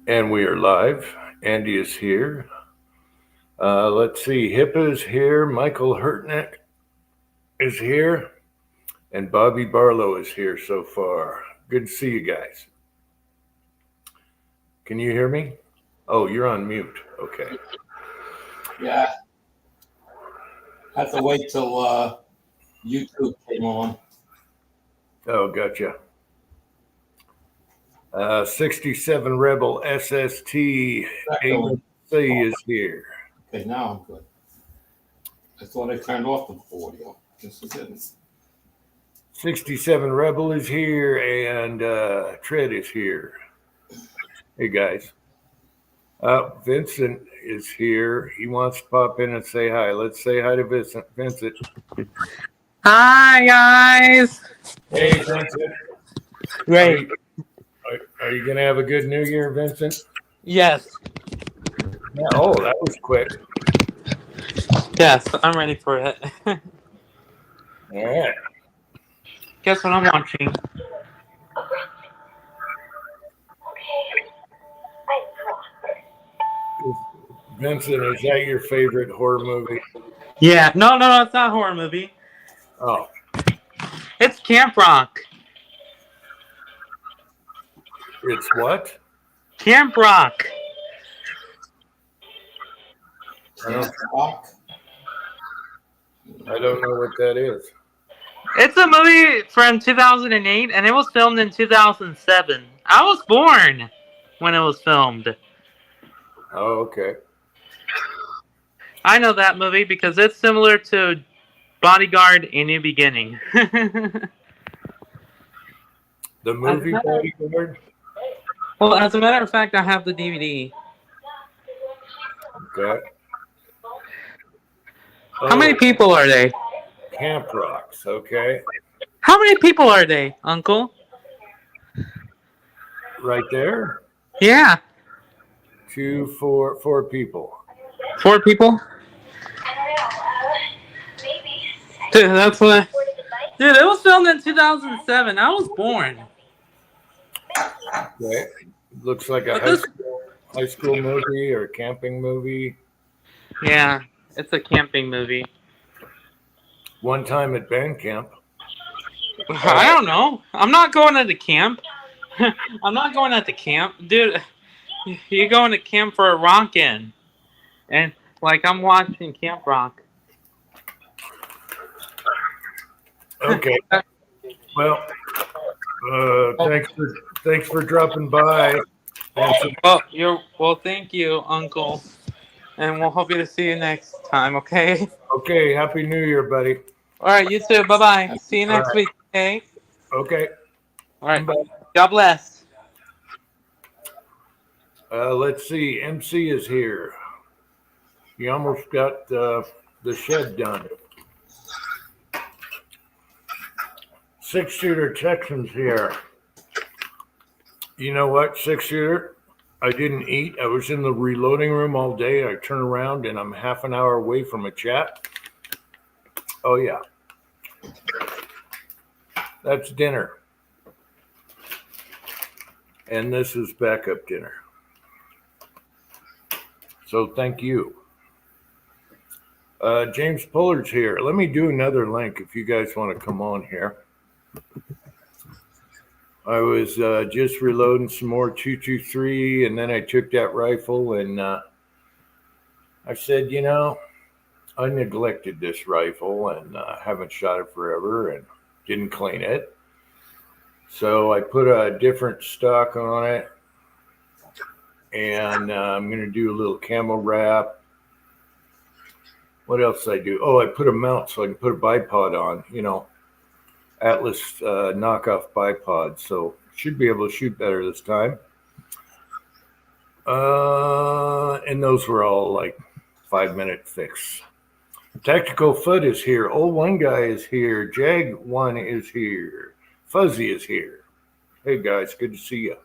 And we are live. Andy is here. Let's see. Hippa is here. Michael Hurtnick is here. And Bobby Barlow is here so far. Good to see you guys. Can you hear me? Oh, you're on mute. Okay. Yeah, I have to wait till YouTube came on. Oh, gotcha. 67 Rebel SST Echoing. AMC is here. Okay, now I'm good. I thought I turned off the audio. This is it. 67 Rebel is here, and Tread is here. Hey, guys. Vincent is here. He wants to pop in and say hi. Let's say hi to Vincent. Vincent. Hi, guys. Hey, Vincent. Great. Are you going to have a good New Year, Vincent? Yes. Yeah, oh, that was quick. Yes, I'm ready for it. All right. Guess what I'm watching? Vincent, is that your favorite horror movie? Yeah. No, it's not a horror movie. Oh. It's Camp Rock. It's what? Camp Rock. I don't know what that is. It's a movie from 2008, and it was filmed in 2007. I was born when it was filmed. Oh, okay. I know that movie because it's similar to Bodyguard: A New Beginning. The movie Bodyguard? Well, as a matter of fact, I have the DVD. Okay. How many people are they? Camp Rocks, okay. How many people are they, Uncle? Right there? Yeah. 4 people. 4 people? Dude, that's what. Dude, it was filmed in 2007. I was born. Okay. Looks like a high school movie or a camping movie. Yeah, it's a camping movie. One time at band camp. I don't know. I'm not going to the camp. I'm not going at the camp. Dude, you're going to camp for a rockin'. And, like, I'm watching Camp Rock. Okay. Well, thanks for dropping by. Well, thank you, Uncle. And we'll hope to see you next time, okay? Okay, Happy New Year, buddy. All right, you too. Bye-bye. See you next week, okay? Okay. All right. Bye. God bless. Let's see. MC is here. He almost got the shed done. 6-shooter Texans here. You know what, 6-shooter? I didn't eat. I was in the reloading room all day. I turn around and I'm half an hour away from a chat. Oh, yeah. That's dinner. And this is backup dinner. So thank you. James Pullard's here. Let me do another link if you guys want to come on here. I was just reloading some more 223, and then I took that rifle, and I said, you know, I neglected this rifle and haven't shot it forever and didn't clean it. So I put a different stock on it, and I'm going to do a little camo wrap. What else did I do? Oh, I put a mount so I can put a bipod on, you know, Atlas knockoff bipod. So should be able to shoot better this time. And those were all like 5-minute fix. Tactical Foot is here. Old One Guy is here. Jag One is here. Fuzzy is here. Hey guys, good to see you.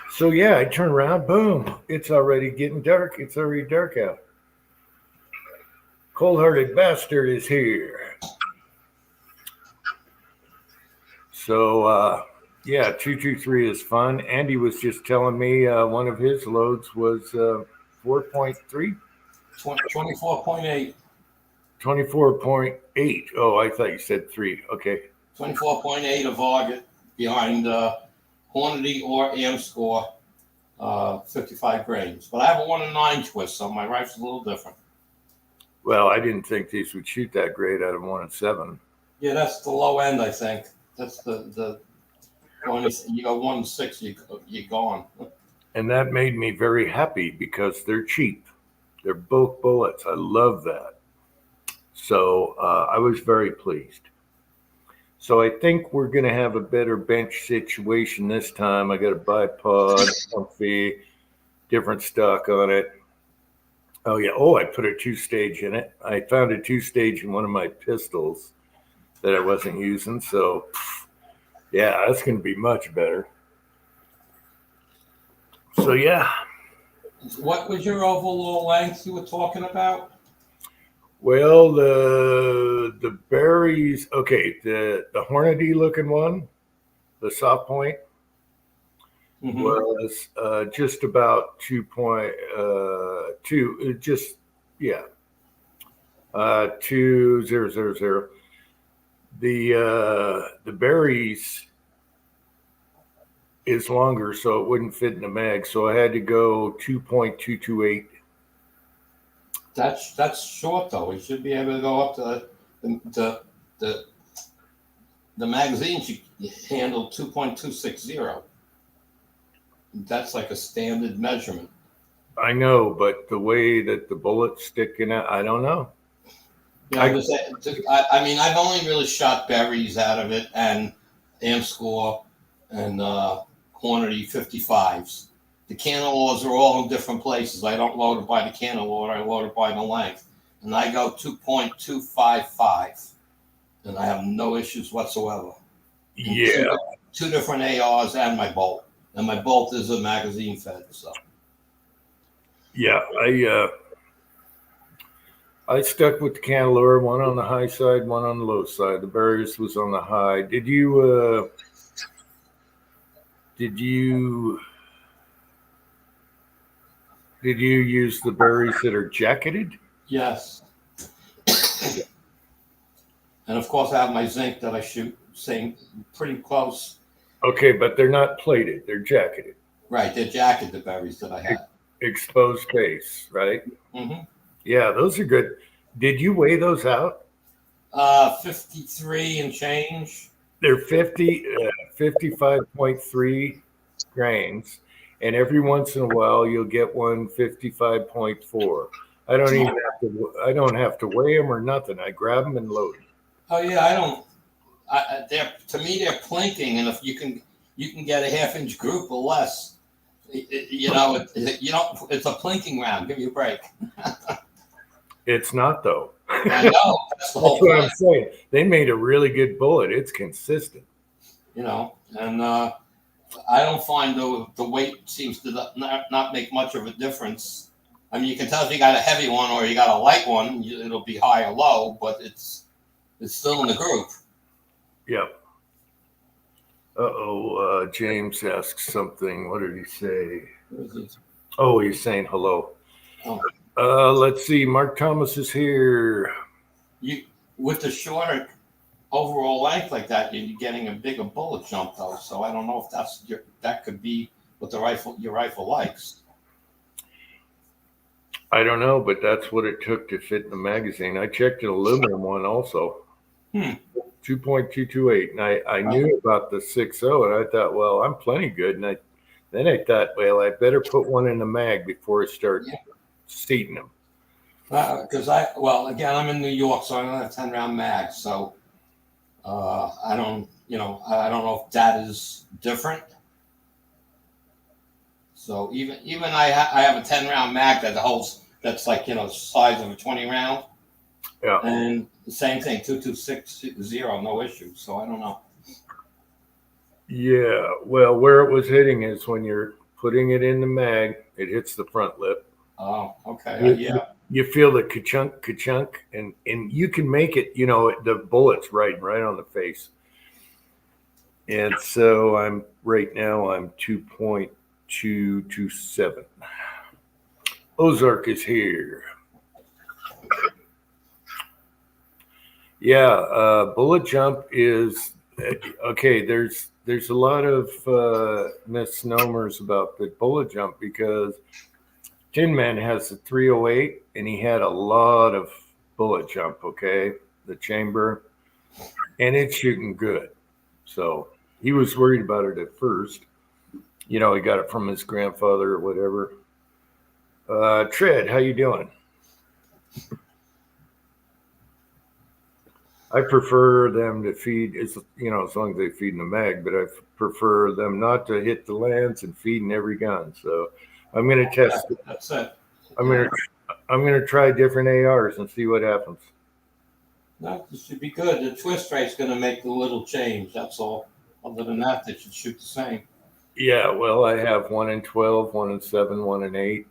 So yeah, I turn around, boom, it's already getting dark. It's already dark out. Cold-hearted Bastard is here. So Yeah, 223 is fun. Andy was just telling me one of his loads was 4.3, 24.8. 24.8. Oh, I thought you said 3. Okay. 24.8 of Argot behind Hornady or AM score, 55 grains. But I have a 1 and 9 twist, so my rifle's a little different. Well, I didn't think these would shoot that great out of 1 and 7. Yeah, that's the low end, I think. That's the when you go 1 and 6, you're gone. And that made me very happy because they're cheap. They're both bullets. I love that. So I was very pleased. So I think we're going to have a better bench situation this time. I got a bipod, comfy, different stock on it. Oh, yeah. Oh, I put a 2-stage in it. I found a 2-stage in one of my pistols that I wasn't using. So, yeah, that's going to be much better. So, yeah. What was your overall length you were talking about? Well, the berries, okay, the Hornady looking one, the soft point, was just about 2.2, just, yeah, 2000. The berries is longer, so it wouldn't fit in the mag, so I had to go 2.228. That's short though. We should be able to go up to the magazines you handle 2.260. That's like a standard measurement. I know, but the way that the bullet's sticking out, I don't know. Yeah, I mean, I've only really shot berries out of it and AM score and quantity 55s. The cantilores are all in different places. I don't load it by the cantilever. I load it by the length. And I go 2.255. And I have no issues whatsoever. Yeah. Two different ARs and my bolt. And my bolt is a magazine fed. So. Yeah, I stuck with the cantilever, one on the high side, one on the low side. The berries was on the high. Did you use the berries that are jacketed? Yes. And of course, I have my zinc that I shoot pretty close. Okay, but they're not plated. They're jacketed. Right, they're jacketed, the berries that I have. Exposed face, right? Mm-hmm. Yeah, those are good. Did you weigh those out? 53 and change. They're 55.3 grains. And every once in a while, you'll get one 55.4. I don't have to weigh them or nothing. I grab them and load them. Oh yeah, to me they're plinking, and if you can get a half-inch group or less, it's a plinking round. Give me a break. It's not though. I know. That's the whole what I'm saying. They made a really good bullet. It's consistent. And I don't find the weight seems to not make much of a difference. I mean, you can tell if you got a heavy one or you got a light one, it'll be high or low, but it's still in the group. Yep. James asks something. What did he say? Oh, he's saying hello. Oh. Let's see. Mark Thomas is here. With the shorter overall length like that, you're getting a bigger bullet jump though. So I don't know if that could be what your rifle likes. I don't know, but that's what it took to fit in the magazine. I checked an aluminum one also. 2.228, and I knew about the 6.0, and I thought, well, I'm plenty good. And then I thought, well, I better put one in the mag before I start seating them. Because I'm in New York, so I don't have 10-round mag. So I don't know if that is different. So even I have a 10-round mag that's like size of a 20-round. Yeah. And the same thing, 2.260, no issue. So I don't know. Yeah. Well, where it was hitting is when you're putting it in the mag, it hits the front lip. Oh, okay. You feel the ka-chunk, and you can make it, the bullets right on the face. And so I'm 2.227. Ozark is here. Yeah, bullet jump is okay. There's a lot of misnomers about the bullet jump because Tin Man has the 308 and he had a lot of bullet jump. Okay, the chamber, and it's shooting good. So he was worried about it at first. He got it from his grandfather or whatever. Tread, how you doing? I prefer them to feed, as long as they feed in the mag, but I prefer them not to hit the lands and feed in every gun. So I'm going to test it. That's it. I'm going to try different ARs and see what happens. No, this should be good. The twist rate's going to make a little change. That's all. Other than that, they should shoot the same. Yeah, well, I have 1 in 12, 1 in 7, 1 in 8.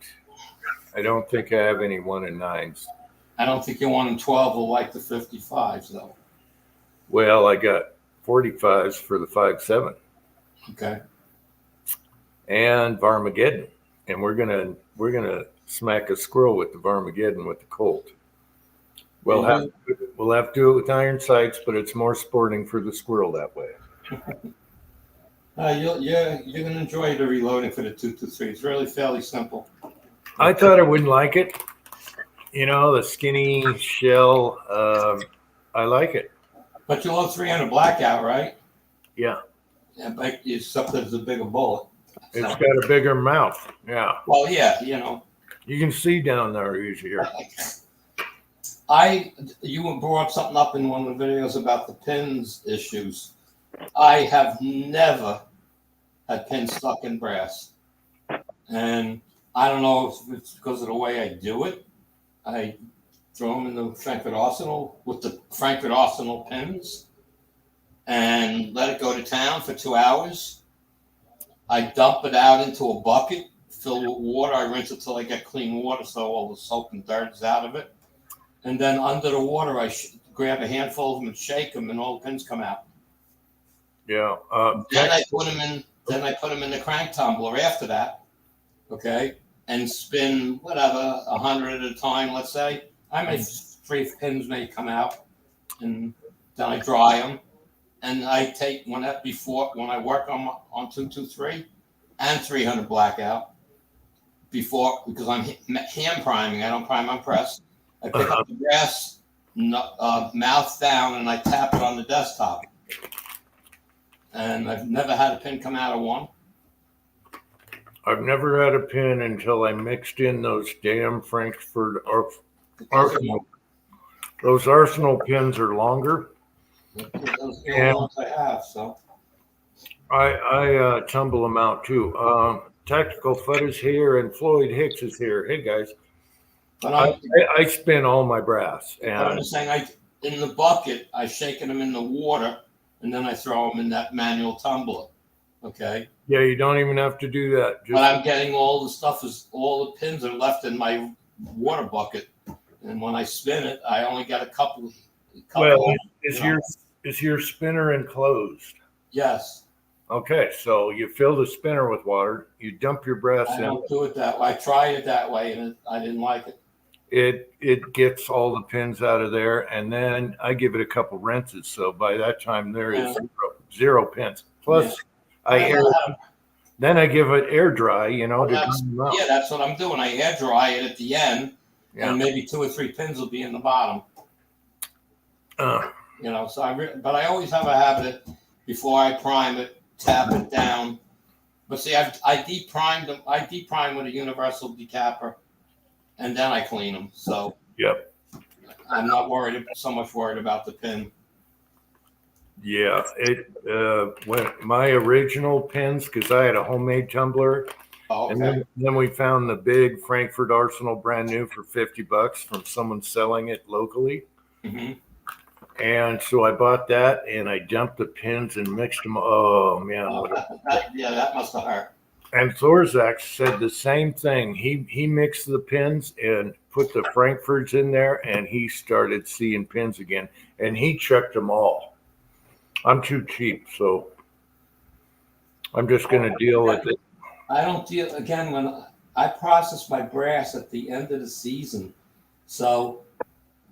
I don't think I have any 1 in 9s. I don't think your 1 in 12 will like the 55s though. Well, I got 45s for the 5.7. Okay. And Varmageddon, and we're gonna smack a squirrel with the Varmageddon with the Colt. We'll have to do it with iron sights, but it's more sporting for the squirrel that way. You're gonna enjoy the reloading for the 223. It's really fairly simple. I thought I wouldn't like it. The skinny shell. I like it. But you love 300 blackout, right? Yeah. Yeah, but except that it's a bigger bullet. It's got a bigger mouth. Yeah. Well, yeah, You can see down there easier. You brought something up in one of the videos about the pins issues. I have never had pins stuck in brass. And I don't know if it's because of the way I do it. I throw them in the Frankfurt Arsenal with the Frankfurt Arsenal pins and let it go to town for 2 hours. I dump it out into a bucket, fill with water. I rinse it till I get clean water so all the soap and dirt is out of it. And then under the water, I grab a handful of them and shake them, and all the pins come out. Yeah. Then I put them in. Then I put them in the crank tumbler after that. Okay, and spin whatever 100 at a time. Let's say I may 3 pins may come out, and then I dry them, and I take when I work on 223 and 300 blackout because I'm hand priming. I don't prime on press. I pick up the brass mouth down and I tap it on the desktop. And I've never had a pin come out of one. I've never had a pin until I mixed in those damn Frankfurt Arsenal. Those Arsenal pins are longer. Those are the ones I have, so. I tumble them out too. Tactical Fud is here and Floyd Hicks is here. Hey guys. But I spin all my brass. And I'm just saying, in the bucket, I shaken them in the water, and then I throw them in that manual tumbler. Okay. Yeah, you don't even have to do that. But I'm getting all the pins are left in my water bucket, and when I spin it, I only got a couple. Well, is your spinner enclosed? Yes. Okay, so you fill the spinner with water, you dump your brass in. I don't do it that way. I tried it that way, and I didn't like it. It gets all the pins out of there, and then I give it a couple rinses. So by that time, there is zero pins. Plus, then I give it air dry. That's what I'm doing. I air dry it at the end, and maybe 2 or 3 pins will be in the bottom. So I always have a habit before I prime it, tap it down. But see, I deprimed them. I deprime with a universal decapper, and then I clean them. So yep, I'm not so much worried about the pin. Yeah, when my original pins, because I had a homemade tumbler, and then we found the big Frankfurt Arsenal brand new for $50 from someone selling it locally. Mm-hmm. And so I bought that, and I dumped the pins and mixed them. Oh man! That must have hurt. And Thorzak said the same thing. He mixed the pins and put the Frankfurts in there, and he started seeing pins again, and he checked them all. I'm too cheap, so I'm just going to deal with it. I don't deal again when I process my brass at the end of the season. So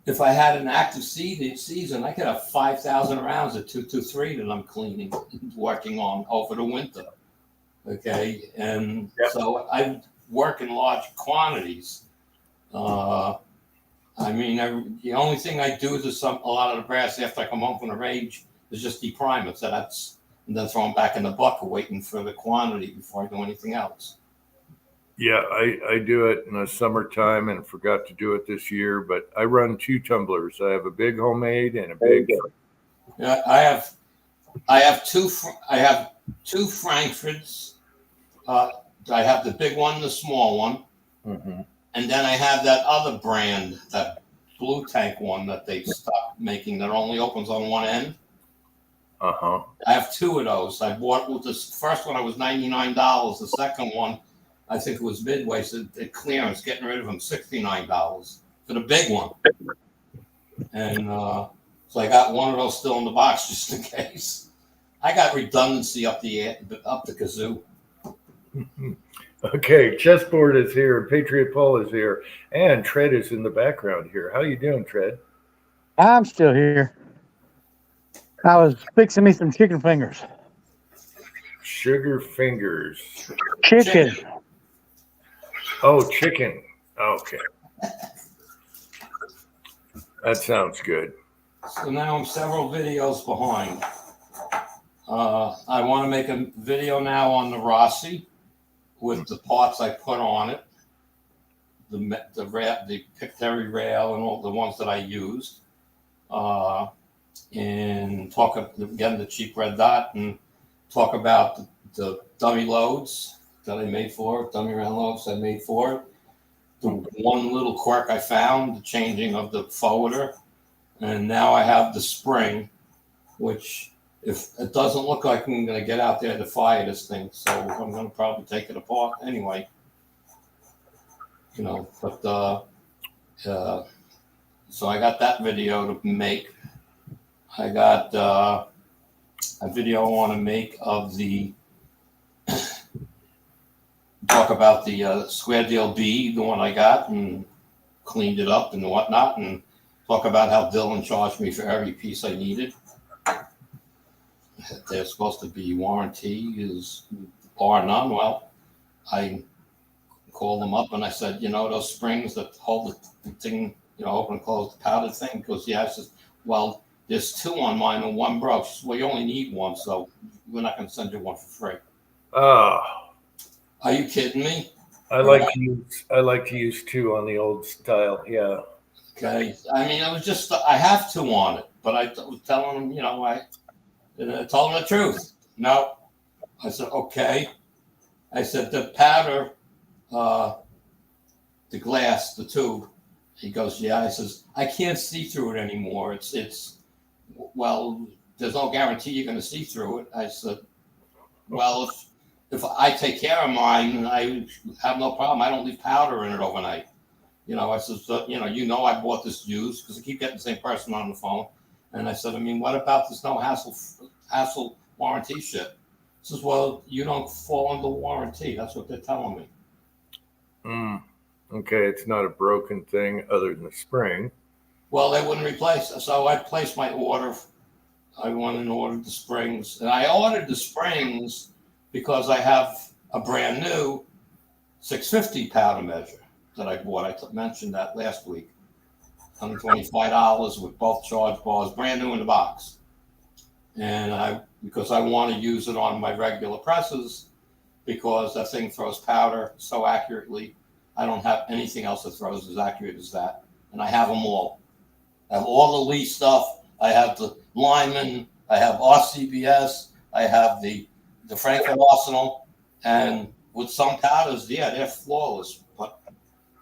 if I had an active season, I could have 5,000 rounds of 223 that I'm cleaning, working on over the winter. Okay, and so I work in large quantities. I mean, the only thing I do is a lot of the brass after I come home from the range is just deprime it. So and then throw them back in the bucket, waiting for the quantity before I do anything else. Yeah, I do it in the summertime and forgot to do it this year, but I run 2 tumblers. I have a big homemade and a big. Yeah, I have two Frankfurts. I have the big one, the small one, and then I have that other brand, that blue tank one that they stopped making that only opens on one end. I have 2 of those. I bought with this first one. I was $99. The second one, I think it was Midway, so the clearance, getting rid of them, $69 for the big one. And so I got one of those still in the box just in case. I got redundancy up the kazoo. Okay, Chessboard is here, and Patriot Paul is here, and Tread is in the background here. How you doing, Tread? I'm still here. I was fixing me some chicken fingers. Sugar fingers. Chicken. Oh, chicken. Okay. That sounds good. So now I'm several videos behind. I want to make a video now on the Rossi with the parts I put on it, the Picteri rail and all the ones that I used, and talk again the cheap red dot and talk about the dummy loads that I made for it, dummy round loads I made for it. The one little quirk I found, the changing of the forwarder, and now I have the spring, which if it doesn't look like I'm going to get out there to fire this thing, so I'm going to probably take it apart anyway. You know, but so I got that video to make. I got a video I want to make of the talk about the square deal B, the one I got and cleaned it up and whatnot, and talk about how Dylan charged me for every piece I needed. They're supposed to be warranty is or none. Well, I called them up and I said, you know, those springs that hold the thing, you know, open and close the powder thing. Because yeah, I said, well, there's 2 on mine and 1 broke. She said, well, you only need 1, so we're not going to send you 1 for free. Oh. Are you kidding me? I like to use 2 on the old style. Yeah. Okay. I mean, it was just I have 2 on it, but I was telling them, you know, I told them the truth. No. I said, okay. I said, the powder, the glass, the tube. He goes, yeah. I says, I can't see through it anymore. Well, there's no guarantee you're going to see through it. I said, well, if I take care of mine, I have no problem. I don't leave powder in it overnight. You know, I said, I bought this used because I keep getting the same person on the phone. And I said, I mean, what about this no hassle warranty shit? He says, well, you don't fall under warranty. That's what they're telling me. Okay, it's not a broken thing other than the spring. Well, they wouldn't replace it. So I placed my order. I went and ordered the springs. And I ordered the springs because I have a brand new 650 powder measure that I bought. I mentioned that last week. $125 with both charge bars, brand new in the box. And because I want to use it on my regular presses because that thing throws powder so accurately. I don't have anything else that throws as accurate as that. And I have them all. I have all the Lee stuff. I have the Lyman. I have RCBS. I have the Frankfurt Arsenal. And with some powders, yeah, they're flawless. But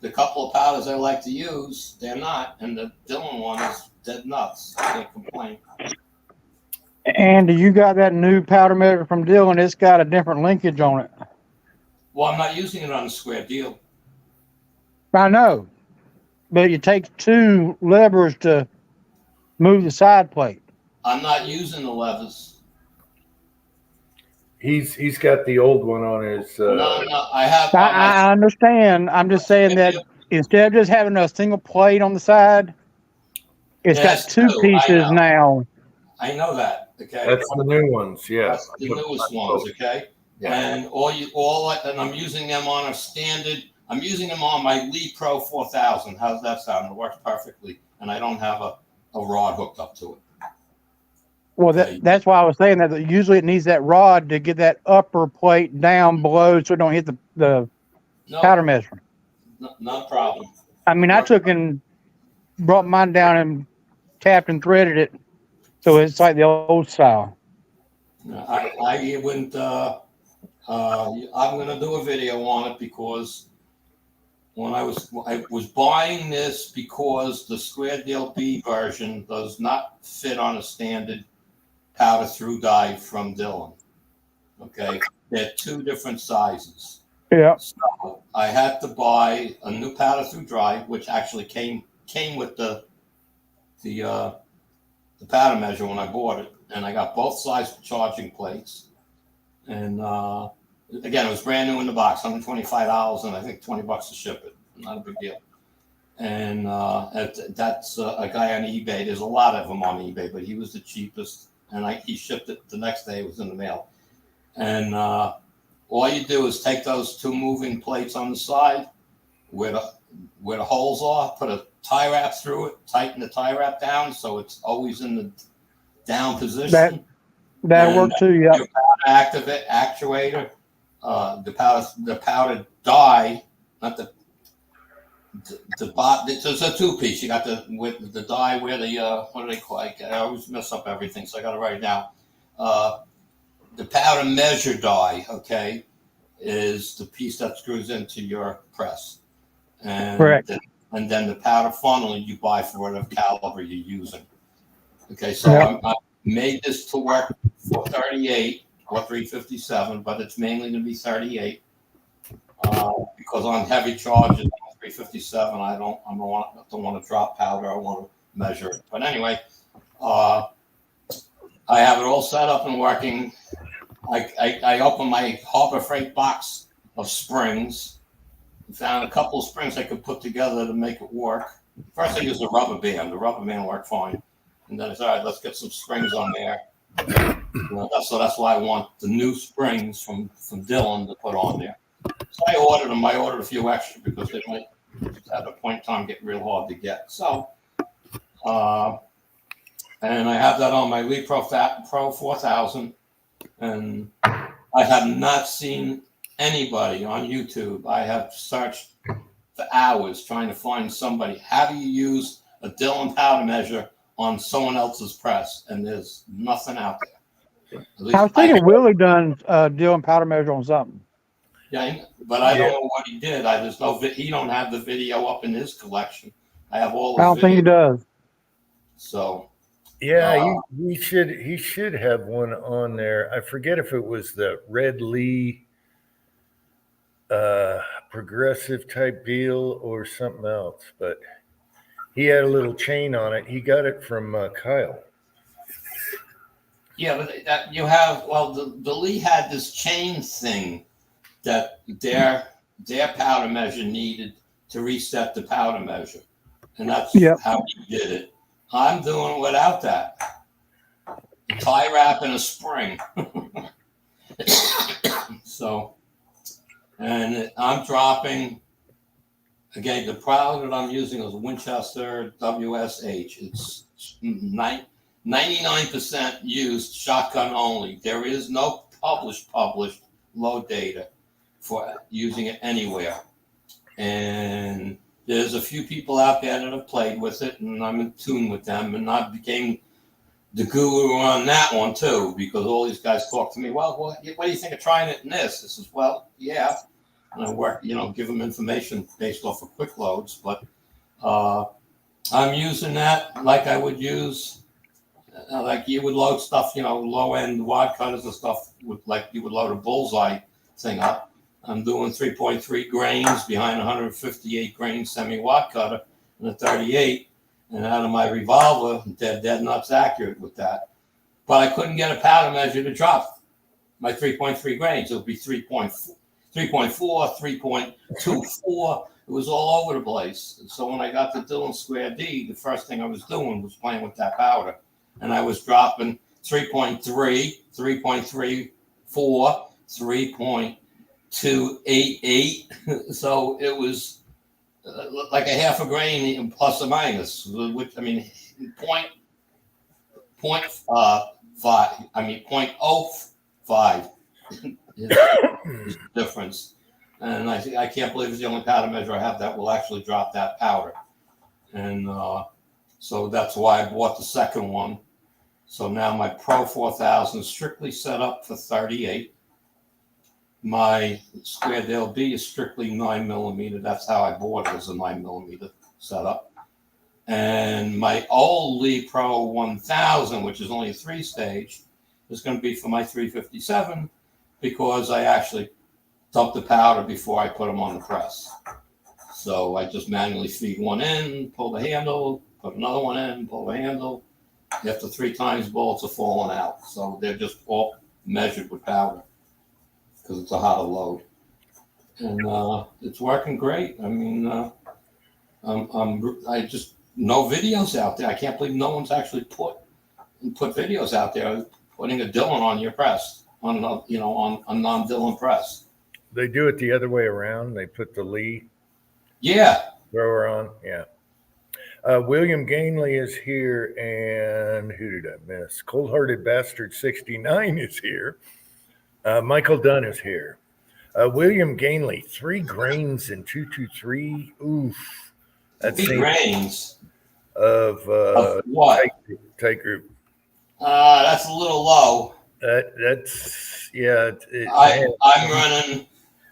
the couple of powders I like to use, they're not. And the Dylan one is dead nuts. I can't complain. Andy, you got that new powder measure from Dylan. It's got a different linkage on it. Well, I'm not using it on a square deal. I know. But it takes 2 levers to move the side plate. I'm not using the levers. He's got the old one on his. No, I have. I understand. I'm just saying that instead of just having a single plate on the side, it's got Yes, two pieces now. I know that. Okay. That's the new ones. Yeah. That's the newest ones. Okay. Yeah. And and I'm using them on a standard. I'm using them on my Lee Pro 4000. How's that sound? It works perfectly, and I don't have a rod hooked up to it. Well, that's why I was saying that usually it needs that rod to get that upper plate down below so it don't hit the powder measure. No problem. I mean, I took and brought mine down and tapped and threaded it, so it's like the old style. I wouldn't. I'm going to do a video on it because when I was buying this because the square deal B version does not fit on a standard powder through die from Dillon. Okay, they're two different sizes. Yeah. So I had to buy a new powder through dry, which actually came with the powder measure when I bought it, and I got both size charging plates. And again, it was brand new in the box, $125, and I think $20 to ship it. Not a big deal. And that's a guy on eBay. There's a lot of them on eBay, but he was the cheapest. And he shipped it the next day. It was in the mail. And all you do is take those two moving plates on the side where the holes are, put a tie wrap through it, tighten the tie wrap down so it's always in the down position. That'll work too, yeah. Your powder actuator, the powder die, not the bot. It's a two piece. You got with the die where the what do they call it? I always mess up everything, so I got to write it down. The powder measure die, okay, is the piece that screws into your press, and correct. And then the powder funnel you buy for whatever caliber you're using. Okay, so I made this to work for 38 or 357, but it's mainly going to be 38 because on heavy charges, 357, I don't want to drop powder. I want to measure it. But anyway, I have it all set up and working. I opened my Harbor Freight box of springs. Found a couple of springs I could put together to make it work. First, I used a rubber band. The rubber band worked fine. And then I said, all right, let's get some springs on there. So that's why I want the new springs from Dillon to put on there. So I ordered them. I ordered a few extra because they might at a point in time get real hard to get. So, and I have that on my Lee Pro 4000. And I have not seen anybody on YouTube. I have searched for hours trying to find somebody. How do you use a Dillon powder measure on someone else's press? And there's nothing out there. I was thinking Willie done Dillon powder measure on something. Yeah, but I don't know what he did. He don't have the video up in his collection. I have all. I don't think he does. So. Yeah, he should have one on there. I forget if it was the Red Lee progressive type deal or something else, but he had a little chain on it. He got it from Kyle. Yeah, but you have the Lee had this chain thing that their powder measure needed to reset the powder measure, and that's how he did it. I'm doing without that. Tie wrap and a spring. So, and I'm dropping, again, the powder that I'm using is Winchester WSH. It's 99% used shotgun only. There is no published low data for using it anywhere. And there's a few people out there that have played with it, and I'm in tune with them, and I became the guru on that one too, because all these guys talk to me. Well, what do you think of trying it in this? I says, well, yeah, and I work, give them information based off of quick loads, but I'm using that like I would use, like you would load stuff, low end wad cutters and stuff, like you would load a bullseye thing up. I'm doing 3.3 grains behind 158 grain semi-watt cutter and a 38. And out of my revolver, dead nuts accurate with that. But I couldn't get a powder measure to drop my 3.3 grains. It would be 3.4, 3.24. It was all over the place. And so when I got to Dillon Square D, the first thing I was doing was playing with that powder. And I was dropping 3.3, 3.34, 3.288. So it was like a half a grain plus or minus, which, I mean, point five. I mean, 0.05 is the difference. And I can't believe it's the only powder measure I have that will actually drop that powder. And so that's why I bought the second one. So now my Pro 4000 is strictly set up for 38. My Square Dale B is strictly 9mm. That's how I bought it, as a 9mm setup. And my old Lee Pro 1000, which is only a 3-stage, is going to be for my 357 because I actually dump the powder before I put them on the press. So I just manually feed one in, pull the handle, put another one in, pull the handle. After 3 times, bullets are falling out. So they're just all measured with powder because it's a hotter load. And it's working great. I mean, I just, no videos out there. I can't believe no one's actually put videos out there putting a Dillon on your press, on a non-Dillon press. They do it the other way around. They put the Lee thrower on. Yeah. William Gainley is here, and who did I miss? Cold Hearted Bastard 69 is here. Michael Dunn is here. William Gainley, 3 grains in 223. Oof. That's 3 grains of what? Tight group. That's a little low. That's yeah. I'm running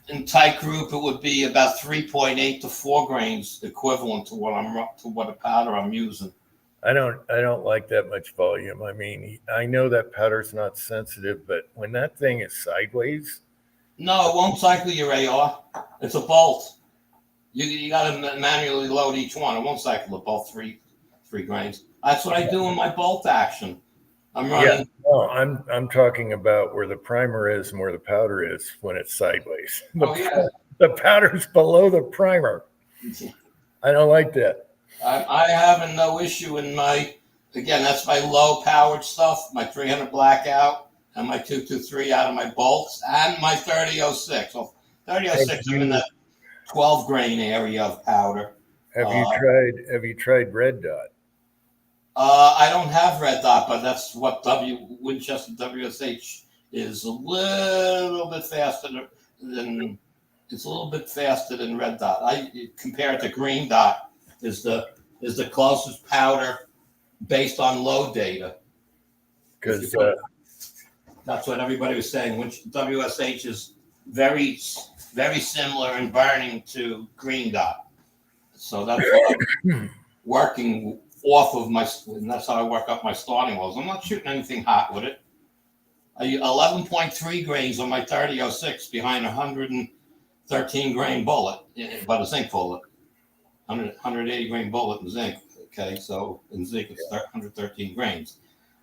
in tight group. It would be about 3.8 to 4 grains, equivalent to what a powder I'm using. I don't like that much volume. I mean, I know that powder's not sensitive, but when that thing is sideways, no, it won't cycle your AR. It's a bolt. You got to manually load each one. It won't cycle the bolt 3 grains. That's what I do in my bolt action. I'm running. Yeah, no, I'm talking about where the primer is and where the powder is when it's sideways. The powder's below the primer. I don't like that. I have no issue in my, again, that's my low powered stuff, my 300 blackout and my 223 out of my bolts and my 3006. So 3006, I'm in that 12 grain area of powder. Have you tried red dot? I don't have red dot, but that's what Winchester WSH is. A little bit faster than red dot. I compare it to green dot is the closest powder based on load data. Because that's what everybody was saying. Which WSH is very, very similar in burning to green dot. So that's what I'm working off of and that's how I work up my starting wells. I'm not shooting anything hot with it. 11.3 grains on my 3006 behind 113 grain bullet, but a zinc bullet. 180 grain bullet in zinc. Okay, so in zinc it's 113 grains.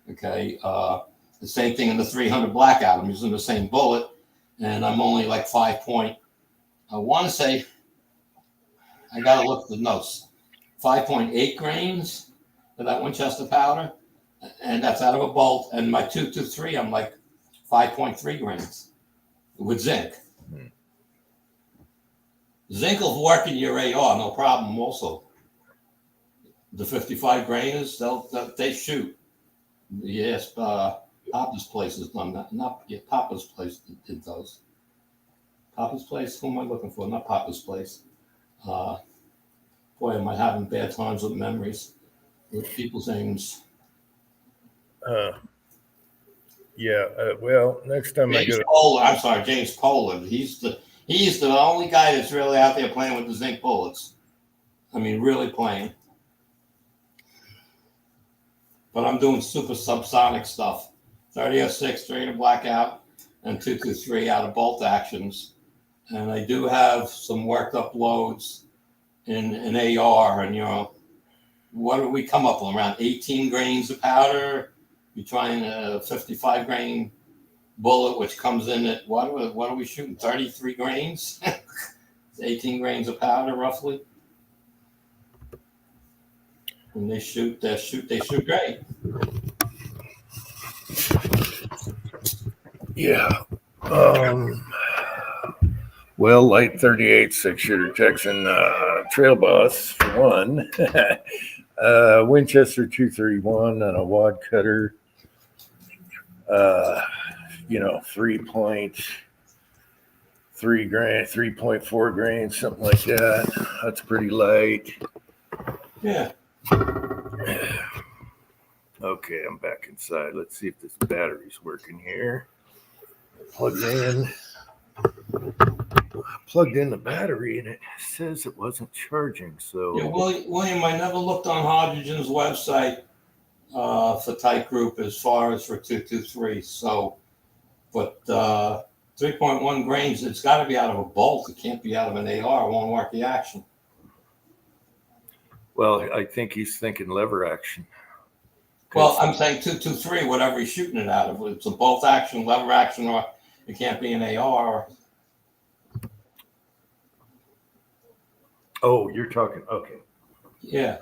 Okay, the same thing in the 300 blackout. I'm using the same bullet, and I'm only like 5 point. I want to say I gotta look at the notes. 5.8 grains for that Winchester powder, and that's out of a bolt. And my 223, I'm like 5.3 grains with zinc. Zinc will work in your AR, no problem. Also, the 55 grainers, they shoot. Yes, Papa's Place has done that. Not yet. Papa's Place did those. Papa's Place. Who am I looking for? Not Papa's Place. Boy, am I having bad times with memories with people's names. Well, next time James Pollard. I'm sorry, James Pollard. He's the only guy that's really out there playing with the zinc bullets. I mean, really playing. But I'm doing super subsonic stuff. 3006, 300 blackout, and 223 out of bolt actions. And I do have some worked up loads in AR. And, what do we come up with? Around 18 grains of powder. You're trying a 55 grain bullet, which comes in at what are we shooting? 33 grains, 18 grains of powder roughly. When they shoot great. Yeah. Well, light 38 6-shooter Texan trail boss for one. Winchester 231 on a wad cutter. 3.3 grain, 3.4 grains, something like that. That's pretty light. Yeah. Okay, I'm back inside. Let's see if this battery's working here. Plugged in the battery and it says it wasn't charging. So yeah, William, I never looked on Hydrogen's website for tight group as far as for 223. So, but 3.1 grains, it's got to be out of a bolt. It can't be out of an AR. It won't work the action. Well, I think he's thinking lever action. Well, I'm saying 223, whatever he's shooting it out of. It's a bolt action, lever action, or it can't be an AR. Oh, you're talking. Okay. Yeah.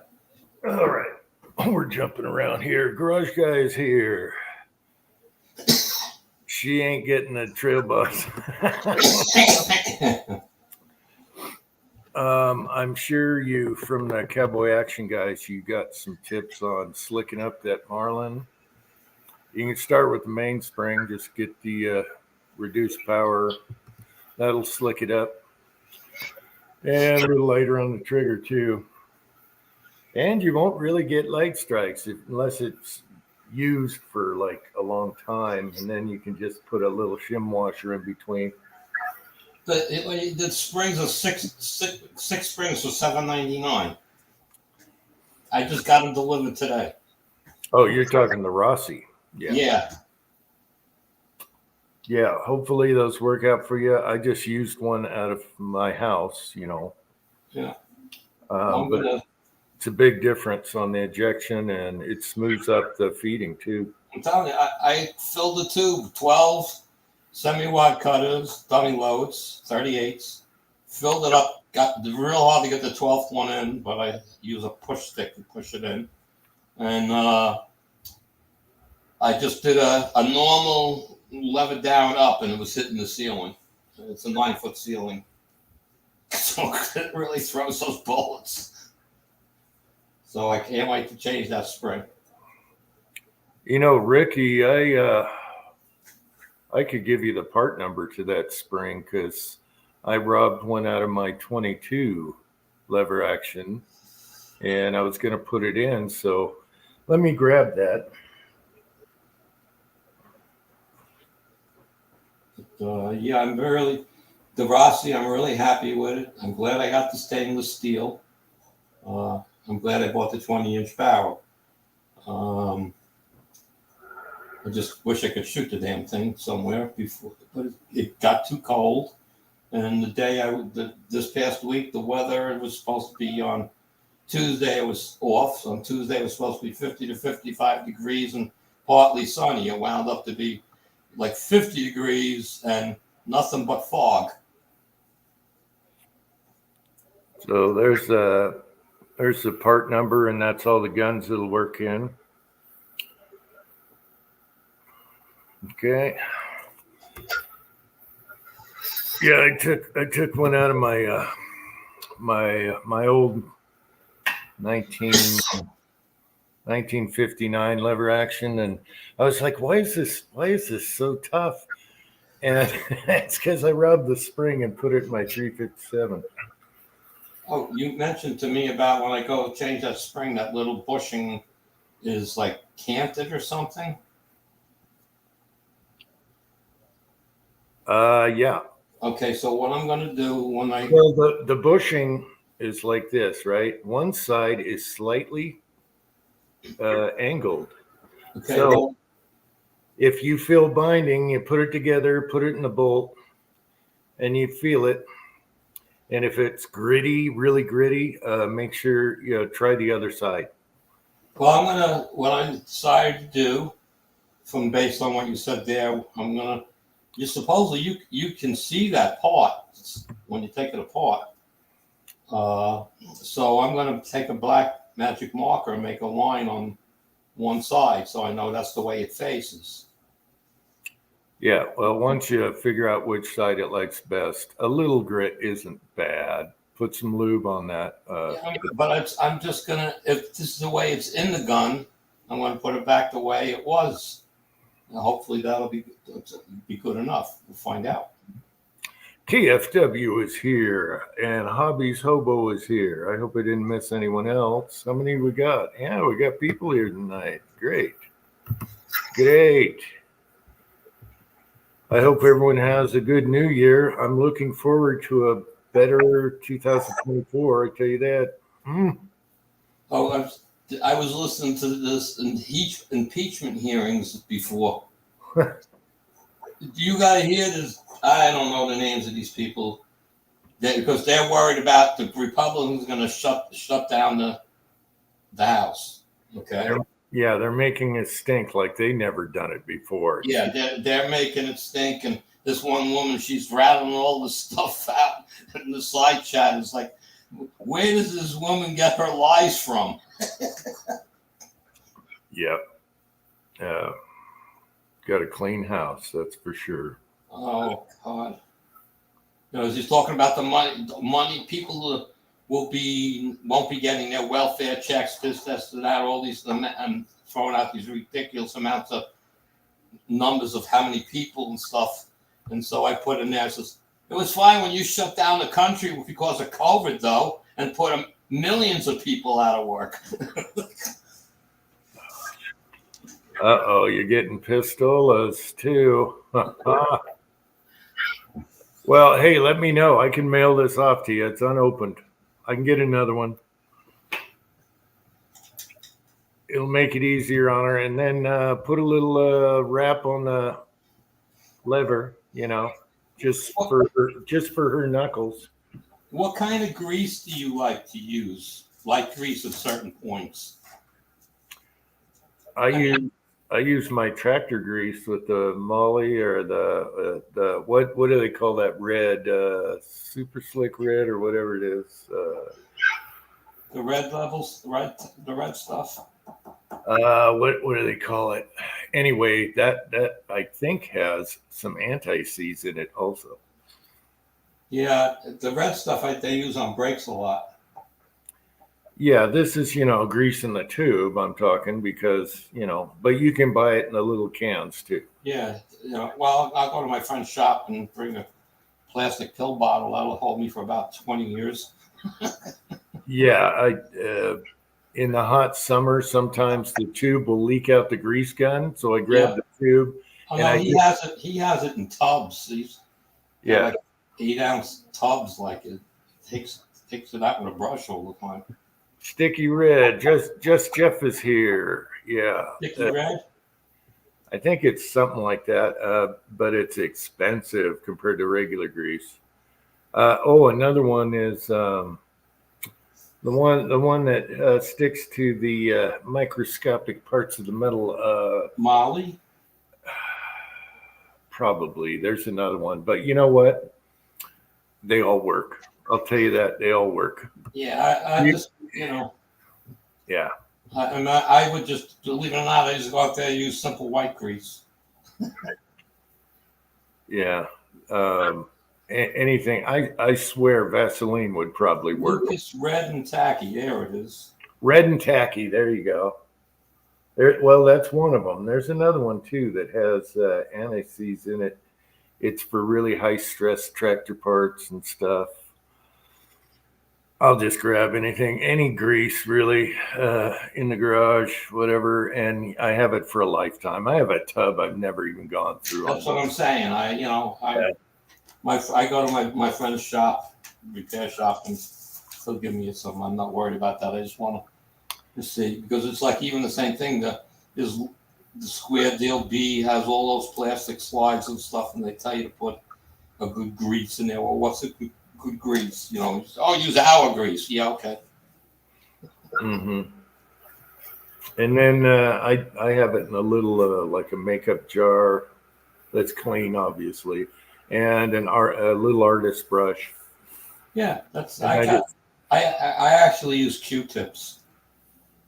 All right. We're jumping around here. Garage guy is here. She ain't getting a trail bus. I'm sure you, from the Cowboy Action guys, you got some tips on slicking up that Marlin. You can start with the mainspring. Just get the reduced power. That'll slick it up. And a little lighter on the trigger, too. And you won't really get light strikes unless it's used for like a long time. And then you can just put a little shim washer in between. The springs are six springs for $7.99. I just got them delivered today. Oh, you're talking the Rossi. Yeah. Yeah, hopefully those work out for you. I just used one out of my house, Yeah. But it's a big difference on the ejection, and it smooths up the feeding too. I'm telling you, I filled the tube, 12 semi-wide cutters, dummy loads, 38s. Filled it up. Got real hard to get the 12th one in, but I use a push stick to push it in. And I just did a normal lever down up, and it was hitting the ceiling. It's a 9-foot ceiling. So it really throws those bullets. So I can't wait to change that spring. Ricky, I could give you the part number to that spring because I robbed one out of my 22 lever action, and I was going to put it in. So let me grab that. I'm really happy with it. I'm glad I got the stainless steel. I'm glad I bought the 20-inch barrel. I just wish I could shoot the damn thing somewhere before, but it got too cold. And this past week, the weather, it was supposed to be on Tuesday, it was off. So on Tuesday, it was supposed to be 50 to 55 degrees and partly sunny. It wound up to be like 50 degrees and nothing but fog. So there's the part number, and that's all the guns it'll work in. Okay. Yeah, I took one out of my my old 1959 lever action, and I was like, why is this so tough? And it's because I robbed the spring and put it in my 357. Oh, you mentioned to me about when I go change that spring, that little bushing is like canted or something. Yeah. Okay, so what I'm going to do when the bushing is like this, right? One side is slightly angled. Okay. So if you feel binding, you put it together, put it in the bolt, and you feel it. And if it's gritty, really gritty, make sure you try the other side. Well, what I decided to do from based on what you said there, supposedly you can see that part when you take it apart. So I'm gonna take a black magic marker and make a line on one side, so I know that's the way it faces. Yeah, well, once you figure out which side it likes best, a little grit isn't bad. Put some lube on that. But I'm just gonna, if this is the way it's in the gun, I'm gonna put it back the way it was. And hopefully that'll be good enough. We'll find out. TFW is here, and Hobbies Hobo is here. I hope I didn't miss anyone else. How many we got? Yeah, we got people here tonight. Great. I hope everyone has a good new year. I'm looking forward to a better 2024. I tell you that. Oh, I was listening to this impeachment hearings before. You got to hear this. I don't know the names of these people because they're worried about the Republicans going to shut down the House. Okay. Yeah, they're making it stink like they never done it before. Yeah, they're making it stink. And this one woman, she's rattling all this stuff out in the side chat. It's like, where does this woman get her lies from? Yep. Got a clean house, that's for sure. Oh, God. He's talking about the money people won't be getting their welfare checks, this, that, all these, and throwing out these ridiculous amounts of numbers of how many people and stuff. And so I put in there, it says, it was fine when you shut down the country because of COVID, though, and put millions of people out of work. Uh-oh, you're getting pistolas, too. Well, hey, let me know. I can mail this off to you. It's unopened. I can get another one. It'll make it easier on her. And then put a little wrap on the lever, just for her knuckles. What kind of grease do you like to use? Light grease at certain points. I use my tractor grease with the Molly or the what do they call that red super slick red or whatever it is. The red levels, the red stuff. What do they call it? Anyway, that I think has some anti-seize in it also. Yeah, the red stuff they use on brakes a lot. Yeah, this is, grease in the tube I'm talking because, but you can buy it in the little cans too. Yeah. Well, I'll go to my friend's shop and bring a plastic pill bottle. That'll hold me for about 20 years. Yeah. In the hot summer, sometimes the tube will leak out the grease gun. So I grab the tube. Oh, no, he has it in tubs. Yeah. Like 8-ounce tubs, like it takes it out with a brush all the time. Sticky red, just Jeff is here. Yeah. Sticky red? I think it's something like that, but it's expensive compared to regular grease. Another one is the one that sticks to the microscopic parts of the metal. Molly? Probably. There's another one, but you know what? They all work. I'll tell you that they all work. Yeah, I just, Yeah. I would just, believe it or not, I just go out there and use simple white grease. Yeah. Anything. I swear Vaseline would probably work. It's red and tacky. There it is. Red and tacky. There you go. Well, that's one of them. There's another one, too, that has anti-seize in it. It's for really high-stress tractor parts and stuff. I'll just grab any grease really in the garage, whatever, and I have it for a lifetime. I have a tub I've never even gone through. That's what I'm saying. I go to my friend's shop, repair shop, and he'll give me some. I'm not worried about that. I just want to see because it's like even the same thing. The square deal B has all those plastic slides and stuff, and they tell you to put a good grease in there. Well, what's a good grease? Use our grease. Yeah, okay. Mm-hmm. And then I have it in a little like a makeup jar that's clean, obviously, and a little artist brush. Yeah, that's And I actually use Q-tips.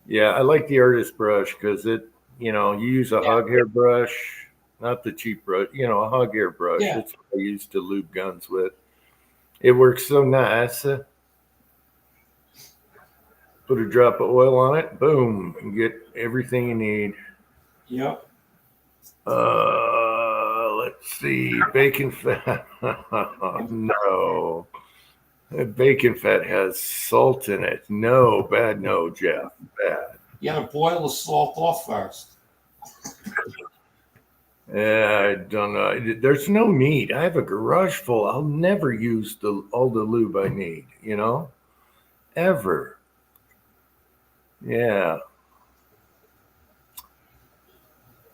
yeah, I like the artist brush because you use a hog hair brush, not the cheap brush, a hog hair brush. Yeah. That's what I use to lube guns with. It works so nice. Put a drop of oil on it, boom, and get everything you need. Yep. Let's see, bacon fat. No, bacon fat has salt in it. No, bad. No, Jeff, bad. You gotta boil the salt off first. I don't know. There's no need. I have a garage full. I'll never use all the lube I need. Ever. Yeah.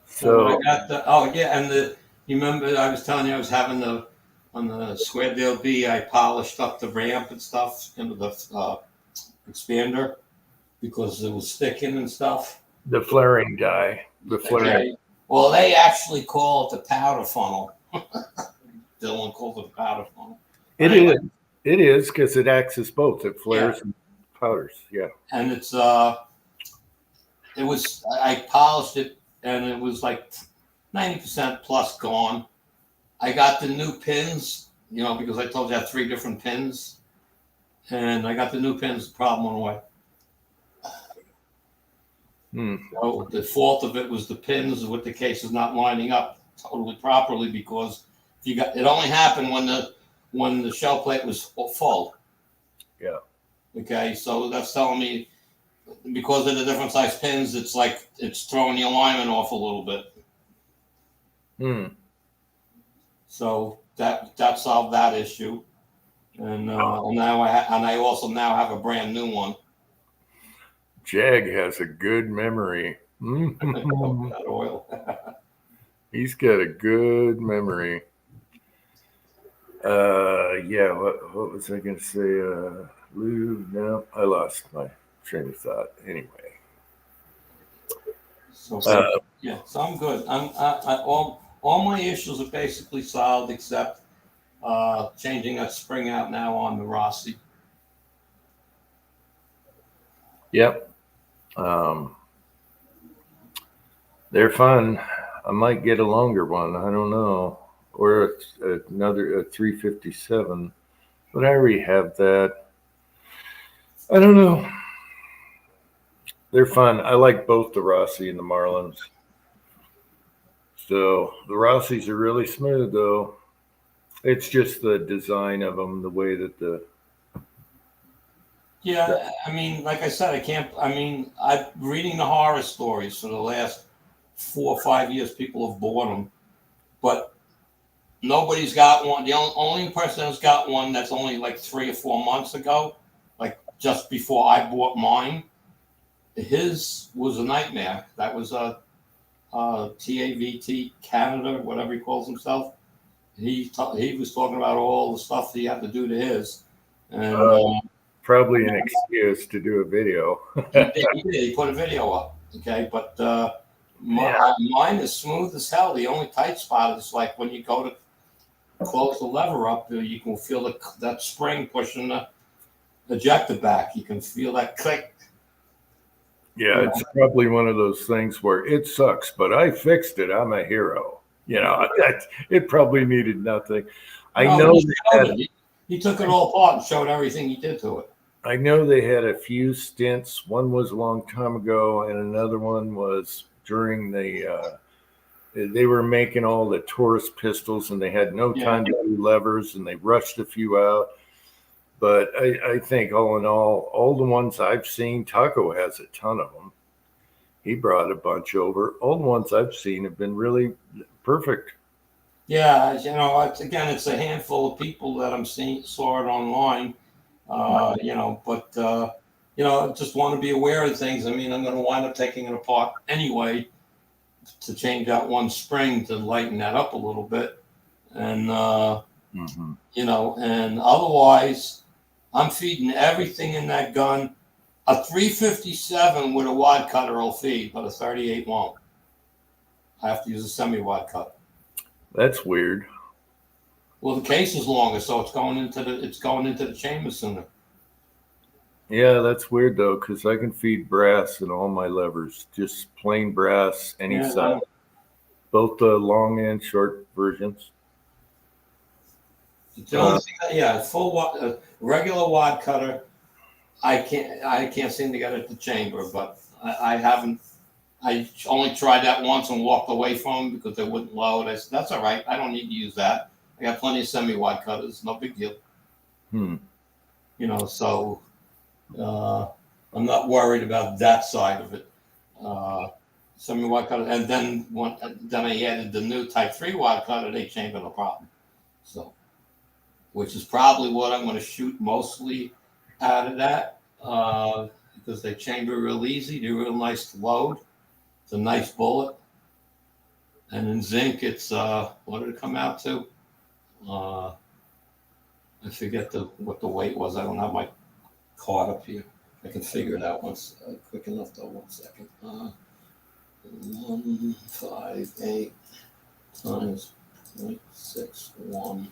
So So I got and you remember I was telling you I was having on the Square Deal B, I polished up the ramp and stuff into the expander because it was sticking and stuff. the flaring dye, the flaring. Okay. Well, they actually call it the powder funnel. Dylan calls it the powder funnel. It Anyway. is. It is because it acts as both. It flares and powders. Yeah. And I polished it and it was like 90% plus gone. I got the new pins, because I told you I had 3 different pins. And I got the new pins, the problem went away. So the fault of it was the pins with the cases not lining up totally properly because it only happened when the shell plate was full. Yeah. Okay, so that's telling me because of the different size pins, it's like it's throwing the alignment off a little bit. So that solved that issue, and now I also now have a brand new one. Jag has a good memory. That oil. He's got a good memory. Yeah. What was I going to say? Lube? No, I lost my train of thought. Anyway. So I'm good. All my issues are basically solved except changing that spring out now on the Rossi. Yep. They're fun. I might get a longer one. I don't know. Or another 357. But I already have that. I don't know. They're fun. I like both the Rossi and the Marlins. So the Rossis are really smooth, though. It's just the design of them, the way that Yeah, I mean, like I said, I'm reading the horror stories for the last 4 or 5 years. People have bought them, but nobody's got one. The only person that's got one that's only like 3 or 4 months ago, like just before I bought mine. His was a nightmare. That was a TAVT Canada, whatever he calls himself. He was talking about all the stuff he had to do to his, and probably an excuse to do a video. he did. He put a video up. Okay, but mine is smooth as hell. The only tight spot is like when you go to close the lever up, you can feel that spring pushing the ejector back. You can feel that click. Yeah, it's probably one of those things where it sucks, but I fixed it. I'm a hero. It probably needed nothing. He took it all apart and showed everything he did to it. I know they had a few stints. One was a long time ago, and another one was during they were making all the Taurus pistols, and they had no time to do levers, and they rushed a few out. But I think all in all the ones I've seen, Taco has a ton of them. He brought a bunch over. All the ones I've seen have been really perfect. Yeah, it's a handful of people that saw it online. Just want to be aware of things. I mean, I'm going to wind up taking it apart anyway to change out one spring to lighten that up a little bit. And, and otherwise, I'm feeding everything in that gun A 357 with a wad cutter will feed, but a 38 won't. I have to use a semi-wad cutter. That's weird. Well, the case is longer, so it's going into the chamber sooner. Yeah, that's weird though, because I can feed brass in all my levers, just plain brass, any Yeah, size, both the long and short versions. The only thing regular wad cutter. I can't seem to get it to chamber, but I haven't. I only tried that once and walked away from them because they wouldn't load. I said, that's all right. I don't need to use that. I got plenty of semi-wide cutters. No big deal. So I'm not worried about that side of it. Semi-wide cutter. And then I added the new Type 3 wide cutter. They chamber no problem. So, which is probably what I'm going to shoot mostly out of that because they chamber real easy. They're real nice to load. It's a nice bullet. And in zinc, it's what did it come out to? I forget what the weight was. I don't have my card up here. I can figure it out once quick enough though. 1 second. 158 times 0.61.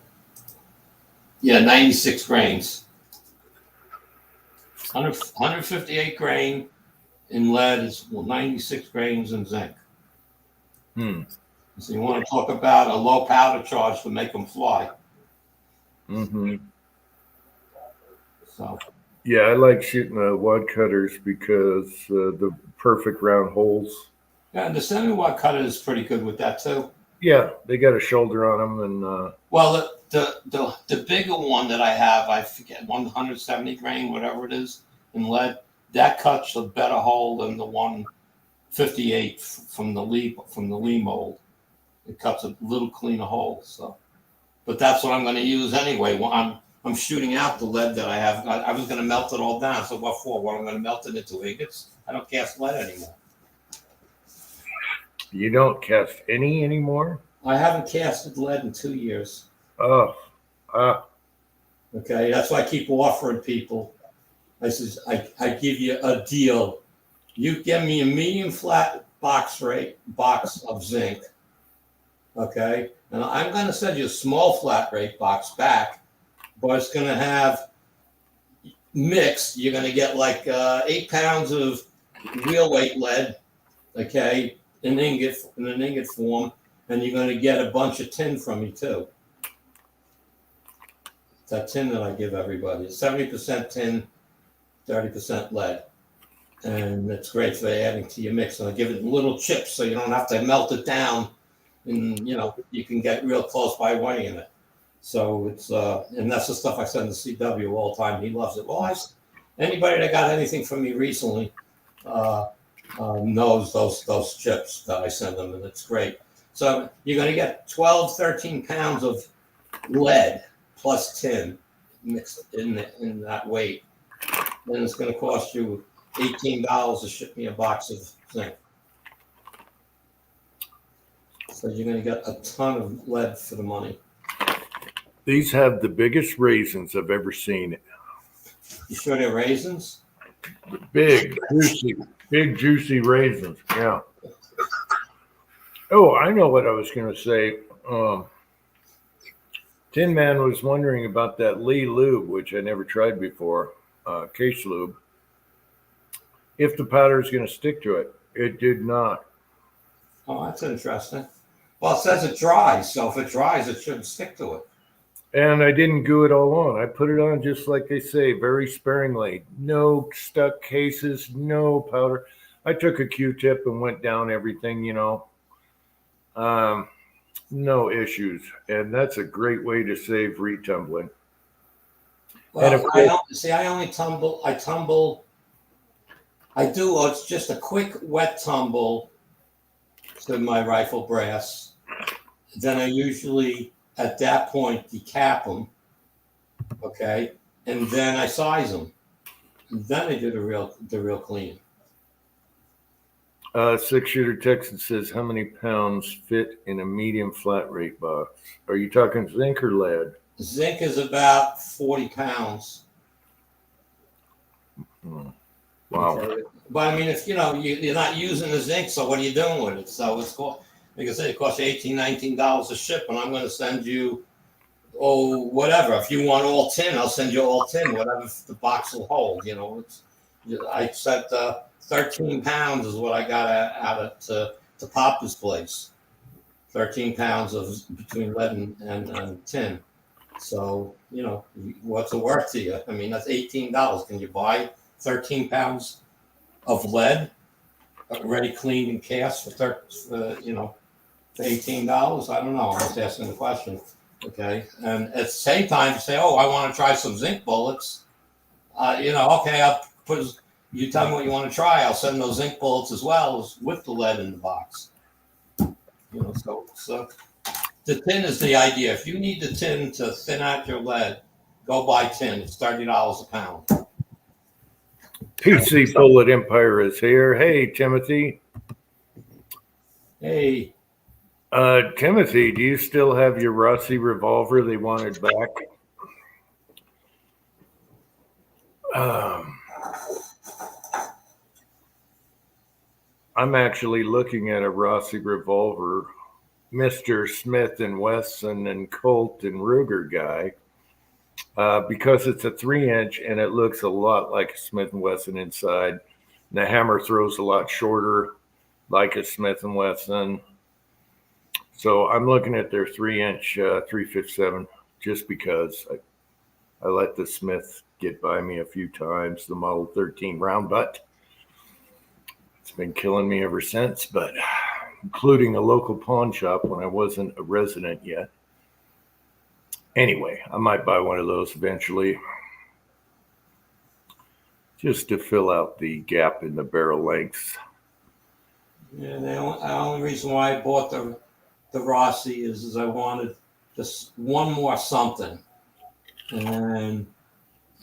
Yeah, 96 grains. 158 grain in lead is 96 grains in zinc. So you want to talk about a low powder charge to make them fly. So. Yeah, I like shooting the wad cutters because the perfect round holes. Yeah, and the semi-wad cutter is pretty good with that too. Yeah, they got a shoulder on them, and well, the bigger one that I have, I forget, 170 grain, whatever it is, in lead, that cuts a better hole than the 158 from the Lee mold. It cuts a little cleaner hole. So, but that's what I'm going to use anyway. Well, I'm shooting out the lead that I have. I was going to melt it all down. So what for? Well, I'm going to melt it into ingots. I don't cast lead anymore. You don't cast any anymore? I haven't casted lead in 2 years. Okay, that's why I keep offering people. I says, I give you a deal. You give me a medium flat box of zinc. Okay. And I'm going to send you a small flat rate box back, but it's going to have mixed. You're going to get like 8 pounds of real weight lead. Okay. In an ingot form. And you're going to get a bunch of tin from me too. That tin that I give everybody is 70% tin, 30% lead. And it's great for adding to your mix. And I give it little chips so you don't have to melt it down. And, you can get real close by weighing it. So it's, and that's the stuff I send to CW all the time. He loves it. Well, anybody that got anything from me recently knows those chips that I send them, and it's great. So you're going to get 12, 13 pounds of lead plus tin mixed in that weight. Then it's going to cost you $18 to ship me a box of zinc. So you're going to get a ton of lead for the money. These have the biggest raisins I've ever seen. You sure they're raisins? Big, juicy raisins. Yeah. Oh, I know what I was going to say. Tin Man was wondering about that Lee lube, which I never tried before, case lube. If the powder is going to stick to it. It did not. Oh, that's interesting. Well, it says it dries, so if it dries, it shouldn't stick to it. And I didn't glue it all on. I put it on just like they say, very sparingly. No stuck cases, no powder. I took a Q-tip and went down everything, no issues. And that's a great way to save retumbling. Well, I only tumble. It's just a quick wet tumble to my rifle brass. Then I usually, at that point, decap them. Okay. And then I size them. And then I do the real cleaning. 6-shooter Texas says, how many pounds fit in a medium flat rate box? Are you talking zinc or lead? Zinc is about 40 pounds. Wow. Okay. But I mean, if you're not using the zinc, so what are you doing with it? So it's cost, like I said, it costs you $18, $19 a ship, and I'm going to send you, whatever. If you want all tin, I'll send you all tin, whatever the box will hold. I sent 13 pounds is what I got out to Papa's place. 13 pounds of between lead and tin. So, what's it worth to you? I mean, that's $18. Can you buy 13 pounds of lead already cleaned and cast for $18? I don't know. I'm just asking the question. Okay. And at the same time, you say, I want to try some zinc bullets. Okay, I'll put, you tell me what you want to try. I'll send those zinc bullets as well as with the lead in the box. So the tin is the idea. If you need the tin to thin out your lead, go buy tin. It's $30 a pound. PC Bullet Empire is here. Hey, Timothy. Hey. Timothy, do you still have your Rossi revolver they wanted back? I'm actually looking at a Rossi revolver, Mr. Smith and Wesson and Colt and Ruger guy, because it's a 3-inch and it looks a lot like a Smith and Wesson inside. And the hammer throws a lot shorter, like a Smith and Wesson. So I'm looking at their 3-inch 357 just because I let the Smith get by me a few times, the Model 13 round butt. It's been killing me ever since, but including a local pawn shop when I wasn't a resident yet. Anyway, I might buy one of those eventually just to fill out the gap in the barrel lengths. Yeah, the only reason why I bought the Rossi is I wanted just one more something. And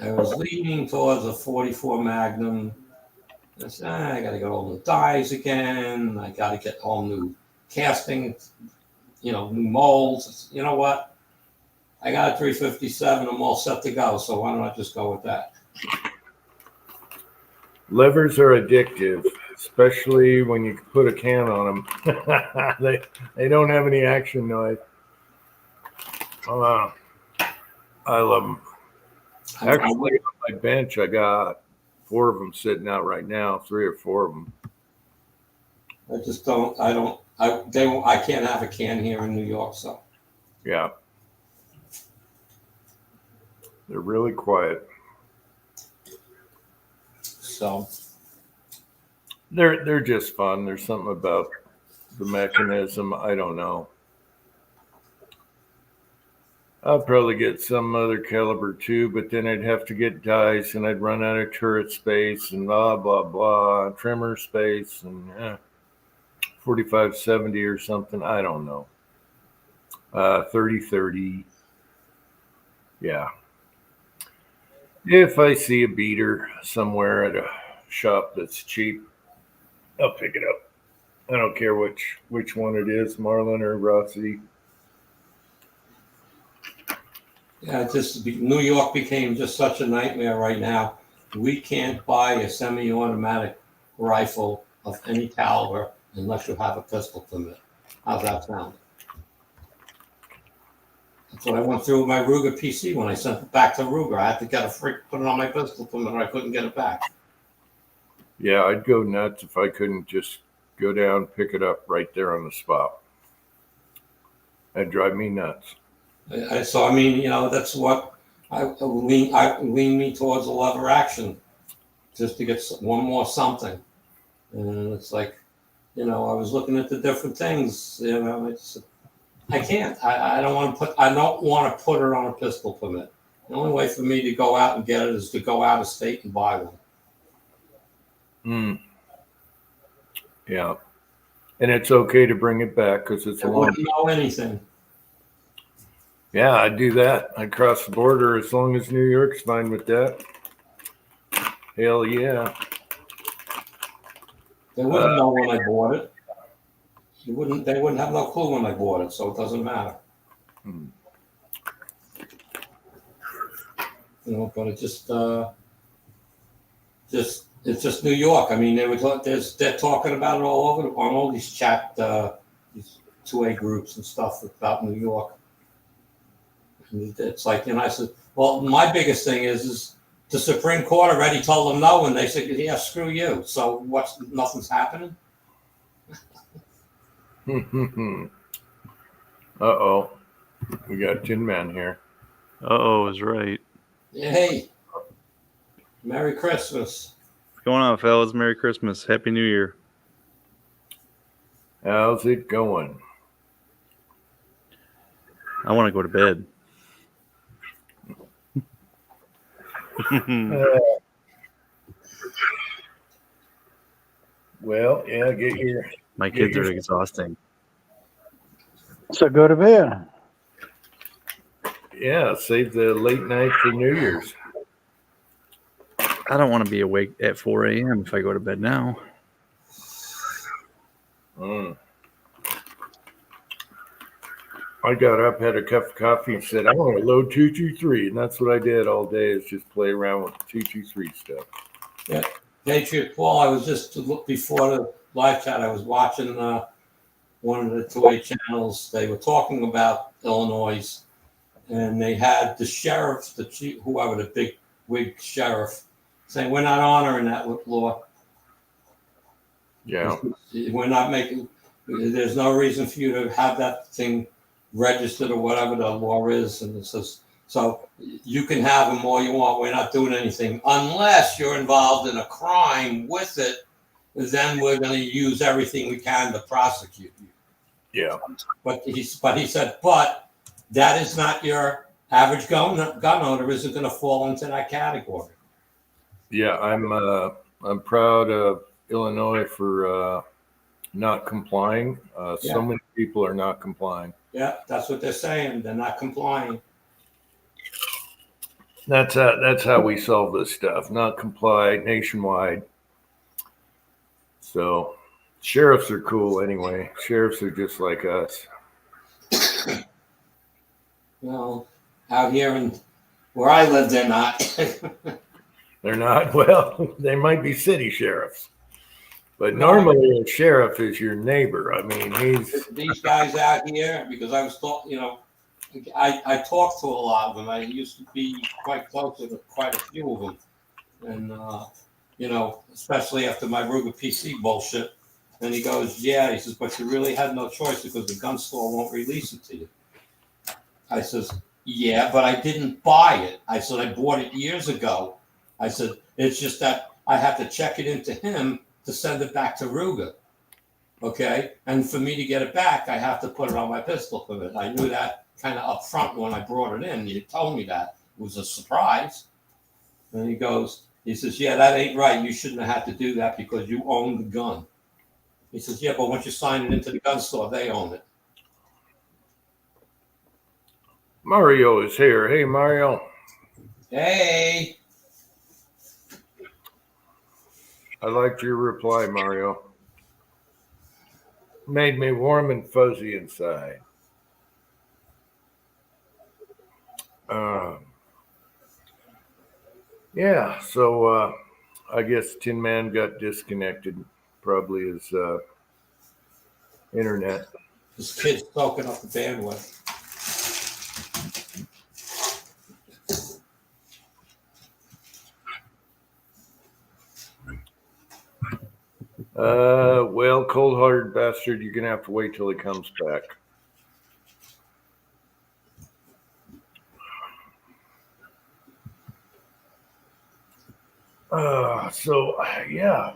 I was leaning towards a 44 Magnum. I said, I got to get all new dies again. I got to get all new casting, new molds. You know what? I got a 357. I'm all set to go. So why don't I just go with that? Levers are addictive, especially when you put a can on them. They don't have any action noise. I love them. Actually, on my bench, I got 4 of them sitting out right now, 3 or 4 of them. I can't have a can here in New York, so. Yeah. They're really quiet. So. They're just fun. There's something about the mechanism. I don't know. I'll probably get some other caliber too, but then I'd have to get dies and I'd run out of turret space and blah, blah, blah, trimmer space and 4570 or something. I don't know. 3030. Yeah. If I see a beater somewhere at a shop that's cheap, I'll pick it up. I don't care which one it is, Marlin or Rossi. Yeah, New York became just such a nightmare right now. We can't buy a semi-automatic rifle of any caliber unless you have a pistol permit. How's that sound? That's what I went through with my Ruger PC when I sent it back to Ruger. I had to get put it on my pistol permit or I couldn't get it back. Yeah, I'd go nuts if I couldn't just go down, pick it up right there on the spot. That'd drive me nuts. So, I mean, that's what I lean me towards a lever action just to get one more something. And it's like, I was looking at the different things, I can't. I don't want to put it on a pistol permit. The only way for me to go out and get it is to go out of state and buy one. Yeah. And it's okay to bring it back because it's I wouldn't know anything. Yeah, I'd do that. I'd cross the border as long as New York's fine with that. Hell yeah. They wouldn't know when I bought it. They wouldn't have no clue when I bought it, so it doesn't matter. But it just It's just New York. I mean, they're talking about it all over on all these these 2A groups and stuff about New York. And it's like, I said, well, my biggest thing is the Supreme Court already told them no, and they said, yeah, screw you. So nothing's happening? Uh-oh. We got Tin Man here. Uh-oh is right. Hey, Merry Christmas. What's going on, fellas? Merry Christmas. Happy New Year. How's it going? I want to go to bed. Well, yeah, get your... My kids are exhausting. So go to bed. Yeah, save the late night for New Year's. I don't want to be awake at 4 a.m. if I go to bed now. I got up, had a cup of coffee, and said, I want to load 223. And that's what I did all day, is just play around with 223 stuff. Yeah, Patriot Paul, I was just before the live chat, I was watching one of the 2A channels. They were talking about Illinois, and they had the sheriff, the chief, whoever, the big wig sheriff, saying, we're not honoring that law. Yeah. We're not making, there's no reason for you to have that thing registered or whatever the law is. And it says, so you can have them all you want. We're not doing anything unless you're involved in a crime with it. Then we're going to use everything we can to prosecute you. Yeah. But he said, but that is not your average gun owner isn't going to fall into that category. Yeah, I'm proud of Illinois for not complying. So many people are not complying. Yeah, that's what they're saying. They're not complying. That's how we solve this stuff. Not comply nationwide. So sheriffs are cool anyway. Sheriffs are just like us. Well, out here and where I live, they're not. They're not. Well, they might be city sheriffs. But normally a sheriff is your neighbor. I mean, these guys out here, because I was talking, I talked to a lot of them. I used to be quite close with quite a few of them. And, especially after my Ruger PC bullshit. And he goes, yeah, he says, but you really had no choice because the gun store won't release it to you. I says, yeah, but I didn't buy it. I said, I bought it years ago. I said, it's just that I have to check it into him to send it back to Ruger. Okay. And for me to get it back, I have to put it on my pistol permit. I knew that kind of up front when I brought it in. He told me that. It was a surprise. And he says, yeah, that ain't right. You shouldn't have had to do that because you own the gun. He says, yeah, but once you sign it into the gun store, they own it. Mario is here. Hey, Mario. Hey. I liked your reply, Mario. Made me warm and fuzzy inside. Yeah, so I guess Tin Man got disconnected. Probably his internet. This kid's soaking up the bandwidth. Well, cold-hearted bastard, you're gonna have to wait till he comes back. Yeah.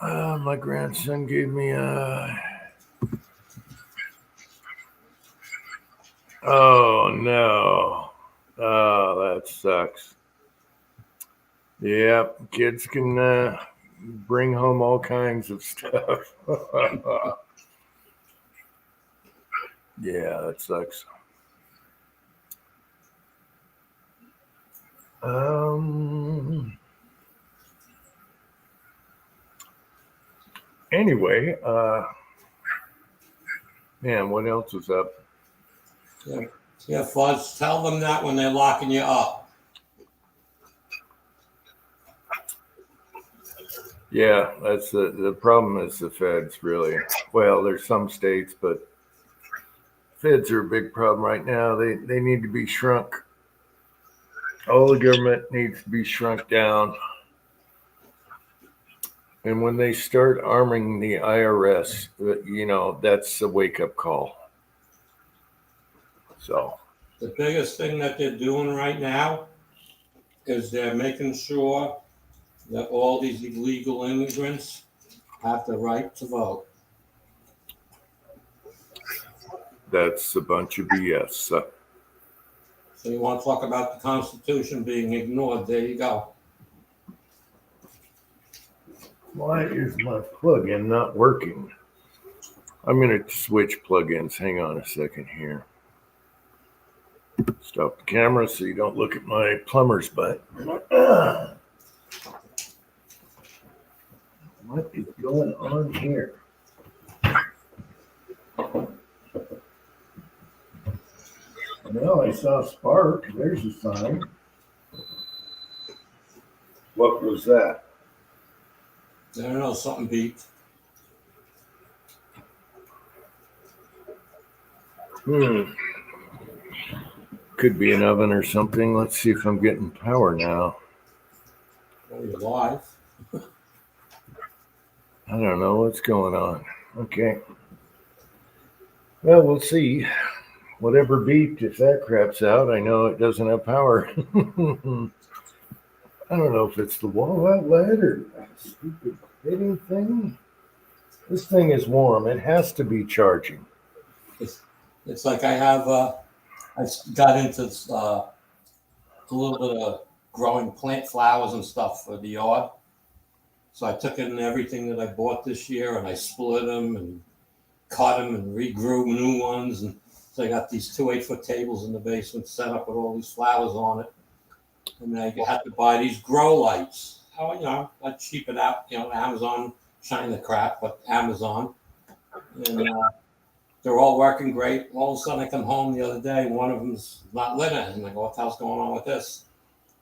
My grandson gave me Oh no. Oh, that sucks. Yeah, kids can bring home all kinds of stuff. Yeah, that sucks. Anyway, man, what else is up? Yeah, Fuzz, tell them that when they're locking you up. Yeah, that's the problem is the feds really. Well, there's some states, but feds are a big problem right now. They need to be shrunk. All the government needs to be shrunk down. And when they start arming the IRS, that's a wake up call. So The biggest thing that they're doing right now is they're making sure that all these illegal immigrants have the right to vote. that's a bunch of BS. So you want to talk about the Constitution being ignored? There you go. Why is my plug-in not working? I'm going to switch plug-ins. Hang on a second here. Stop the camera so you don't look at my plumber's butt. What is going on here? Well, I saw a spark. There's a sign. What was that? I don't know, something beat. Could be an oven or something. Let's see if I'm getting power now. Oh, you're live. I don't know what's going on. Okay. Well, we'll see. Whatever beeped, if that craps out, I know it doesn't have power. I don't know if it's the wall outlet or that stupid hitting thing. This thing is warm. It has to be charging. It's like I got into a little bit of growing plant flowers and stuff for the yard. So I took in everything that I bought this year and I split them and cut them and regrew new ones. And so I got these 2 8-foot tables in the basement set up with all these flowers on it. And I had to buy these grow lights. I cheap it out. Amazon, shine the crap, but Amazon. And they're all working great. All of a sudden I come home the other day and one of them's not lit. And I go, what the hell's going on with this?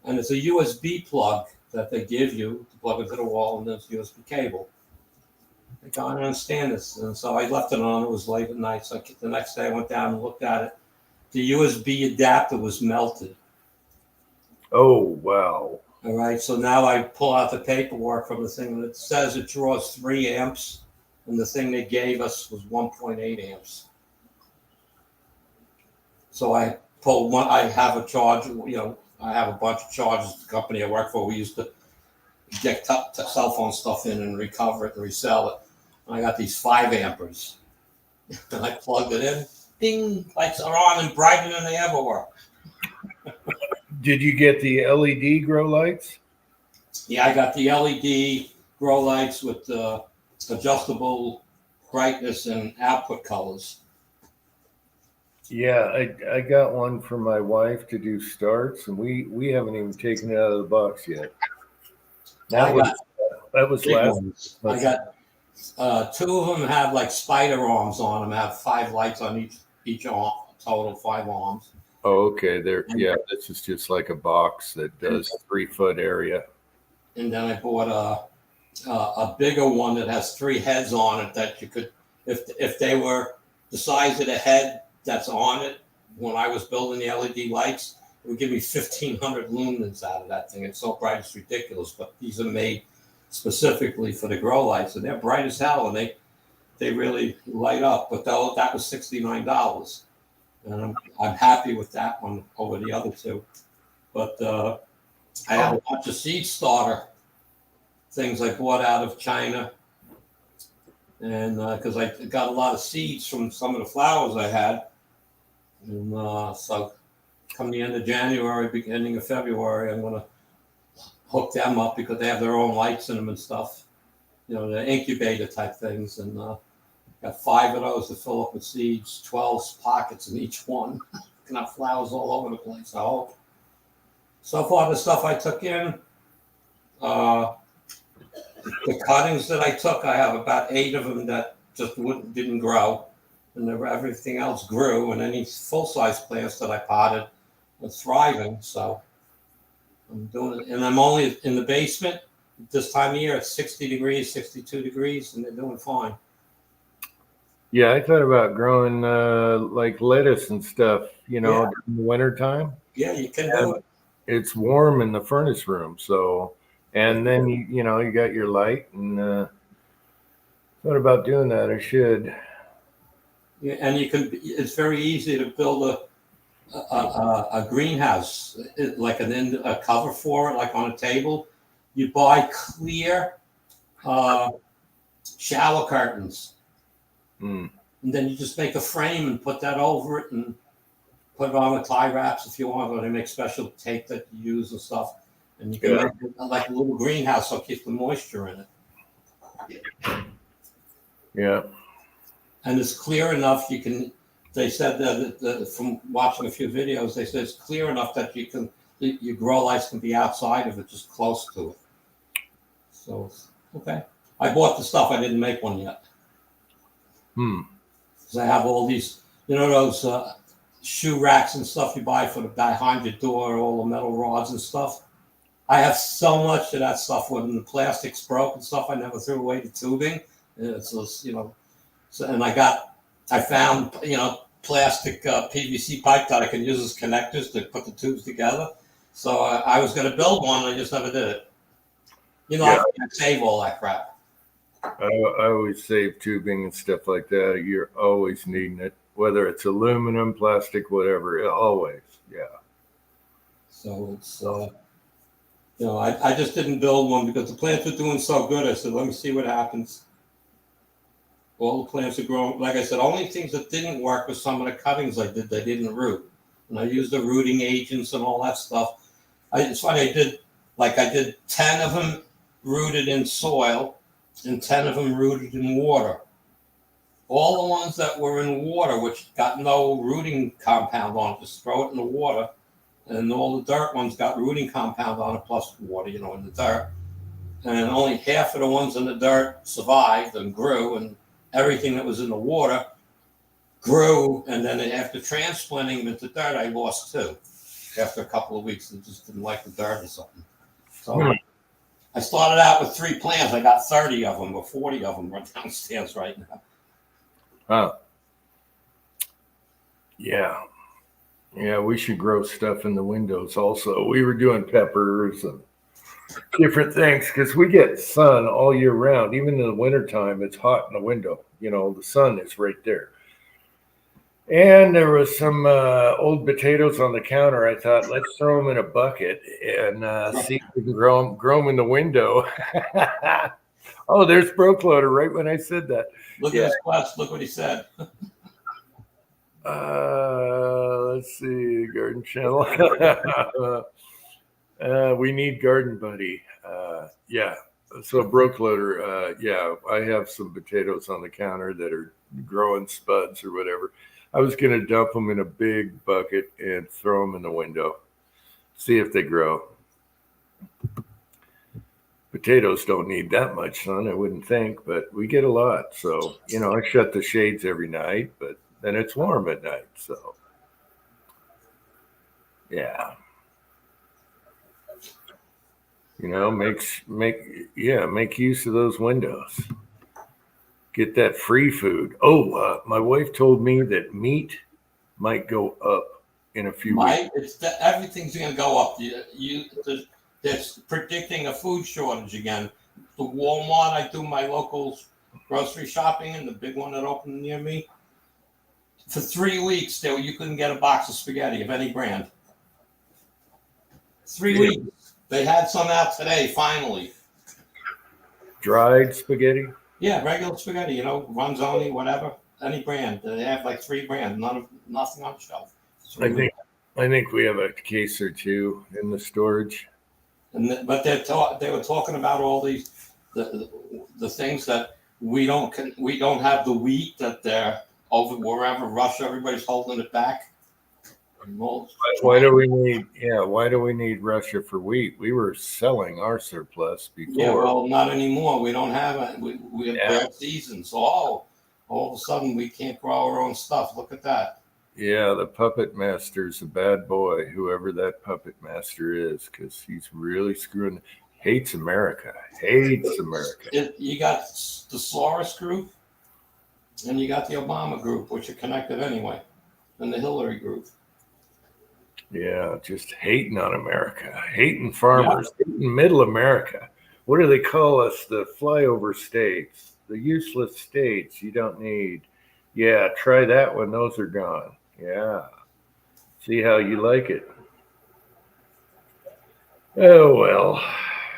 And it's a USB plug that they give you to plug into the wall, and there's USB cable. I go, I don't understand this. And so I left it on. It was late at night. So the next day I went down and looked at it. The USB adapter was melted. Oh, wow. All right. So now I pull out the paperwork from the thing that says it draws 3 amps, and the thing they gave us was 1.8 amps. So I pulled one. I have a charge. I have a bunch of chargers. The company I work for, we used to get cell phone stuff in and recover it and resell it. And I got these 5 amperes. And I plugged it in. Ding! Lights are on and brighter than they ever were. Did you get the LED grow lights? Yeah, I got the LED grow lights with adjustable brightness and output colors. Yeah, I got one for my wife to do starts, and we haven't even taken it out of the box yet. That was last. I got 2 of them have like spider arms on them. Have 5 lights on each arm, total 5 arms. Oh, okay. This is just like a box that does 3-foot area. And then I bought a bigger one that has 3 heads on it that you could, if they were the size of the head that's on it, when I was building the LED lights, it would give me 1,500 lumens out of that thing. It's so bright, it's ridiculous. But these are made specifically for the grow lights, and they're bright as hell, and they really light up. But that was $69, and I'm happy with that one over the other 2. But I have a bunch of seed starter things I bought out of China, and because I got a lot of seeds from some of the flowers I had, and so come the end of January, beginning of February, I'm going to hook them up because they have their own lights in them and stuff, the incubator type things, and got 5 of those to fill up with seeds, 12 pockets in each one. Can have flowers all over the place, I hope. So far, the stuff I took in, the cuttings that I took, I have about 8 of them that just didn't grow, and everything else grew, and any full-size plants that I potted were thriving. So I'm doing it, and I'm only in the basement. this time of year, it's 60 degrees, 62 degrees, and they're doing fine. Yeah, I thought about growing like lettuce and stuff, in the wintertime. Yeah, you can do it. It's warm in the furnace room, so, and then you got your light, and thought about doing that. I should. Yeah, and you can. It's very easy to build a greenhouse, like a cover for it, like on a table. You buy clear shower curtains, and then you just make a frame and put that over it, and put it on with tie wraps if you want, or they make special tape that you use and stuff. And you can make it like a little greenhouse, so it keeps the moisture in it. Yeah. And it's clear enough. You can. They said that from watching a few videos, they said it's clear enough that your grow lights can be outside of it, just close to it. So okay. I bought the stuff. I didn't make one yet. Because I have all these, those shoe racks and stuff you buy for the behind your door, all the metal rods and stuff. I have so much of that stuff when the plastic's broke and stuff. I never threw away the tubing. So and I found plastic PVC pipe that I can use as connectors to put the tubes together. So I was going to build one, and I just never did it. I can't save all that crap. I always save tubing and stuff like that. You're always needing it, whether it's aluminum, plastic, whatever. Always, yeah. So it's I just didn't build one because the plants were doing so good. I said, let me see what happens. All the plants are growing. Like I said, only things that didn't work was some of the cuttings I did. They didn't root, and I used the rooting agents and all that stuff. It's funny. I did 10 of them rooted in soil, and 10 of them rooted in water. All the ones that were in water, which got no rooting compound on it, just throw it in the water, and all the dirt ones got rooting compound on it plus water, in the dirt. And only half of the ones in the dirt survived and grew, and everything that was in the water grew. And then after transplanting them into dirt, I lost 2 after a couple of weeks. They just didn't like the dirt or something. So I started out with 3 plants. I got 30 of them or 40 of them right downstairs right now. Huh. Yeah. Yeah, we should grow stuff in the windows also. We were doing peppers and different things because we get sun all year round. Even in the wintertime, it's hot in the window. The sun is right there. And there was some old potatoes on the counter. I thought, let's throw them in a bucket and see if we can grow them in the window. Oh, there's Brokloader right when I said that. Look at his quest. Look what he said. Let's see, Garden Channel. We need Garden Buddy. Yeah. So Brokloader, I have some potatoes on the counter that are growing spuds or whatever. I was going to dump them in a big bucket and throw them in the window. See if they grow. Potatoes don't need that much sun, I wouldn't think, but we get a lot. So, I shut the shades every night, but then it's warm at night. So, yeah. Make use of those windows. Get that free food. Oh, my wife told me that meat might go up in a few weeks. Everything's going to go up. They're predicting a food shortage again. The Walmart, I do my local grocery shopping, and the big one that opened near me. For 3 weeks, you couldn't get a box of spaghetti of any brand. 3 weeks. They had some out today, finally. Dried spaghetti? Yeah, regular spaghetti, Ronzoni, whatever, any brand. They have like 3 brands, nothing on the shelf. I think we have a case or 2 in the storage. But they were talking about all these the things that we don't have the wheat that they're over wherever Russia, everybody's holding it back. Why do we need Russia for wheat? We were selling our surplus before. Yeah, well, not anymore. We don't have it. We have bad seasons. So all of a sudden we can't grow our own stuff. Look at that. Yeah, the puppet master's a bad boy, whoever that puppet master is, because he's really screwing. Hates America. Hates America. You got the Soros group, and you got the Obama group, which are connected anyway, and the Hillary group. Yeah, just hating on America, hating farmers, hating middle America. What do they call us? The flyover states, the useless states you don't need. Yeah, try that when those are gone. Yeah. See how you like it. Oh, well.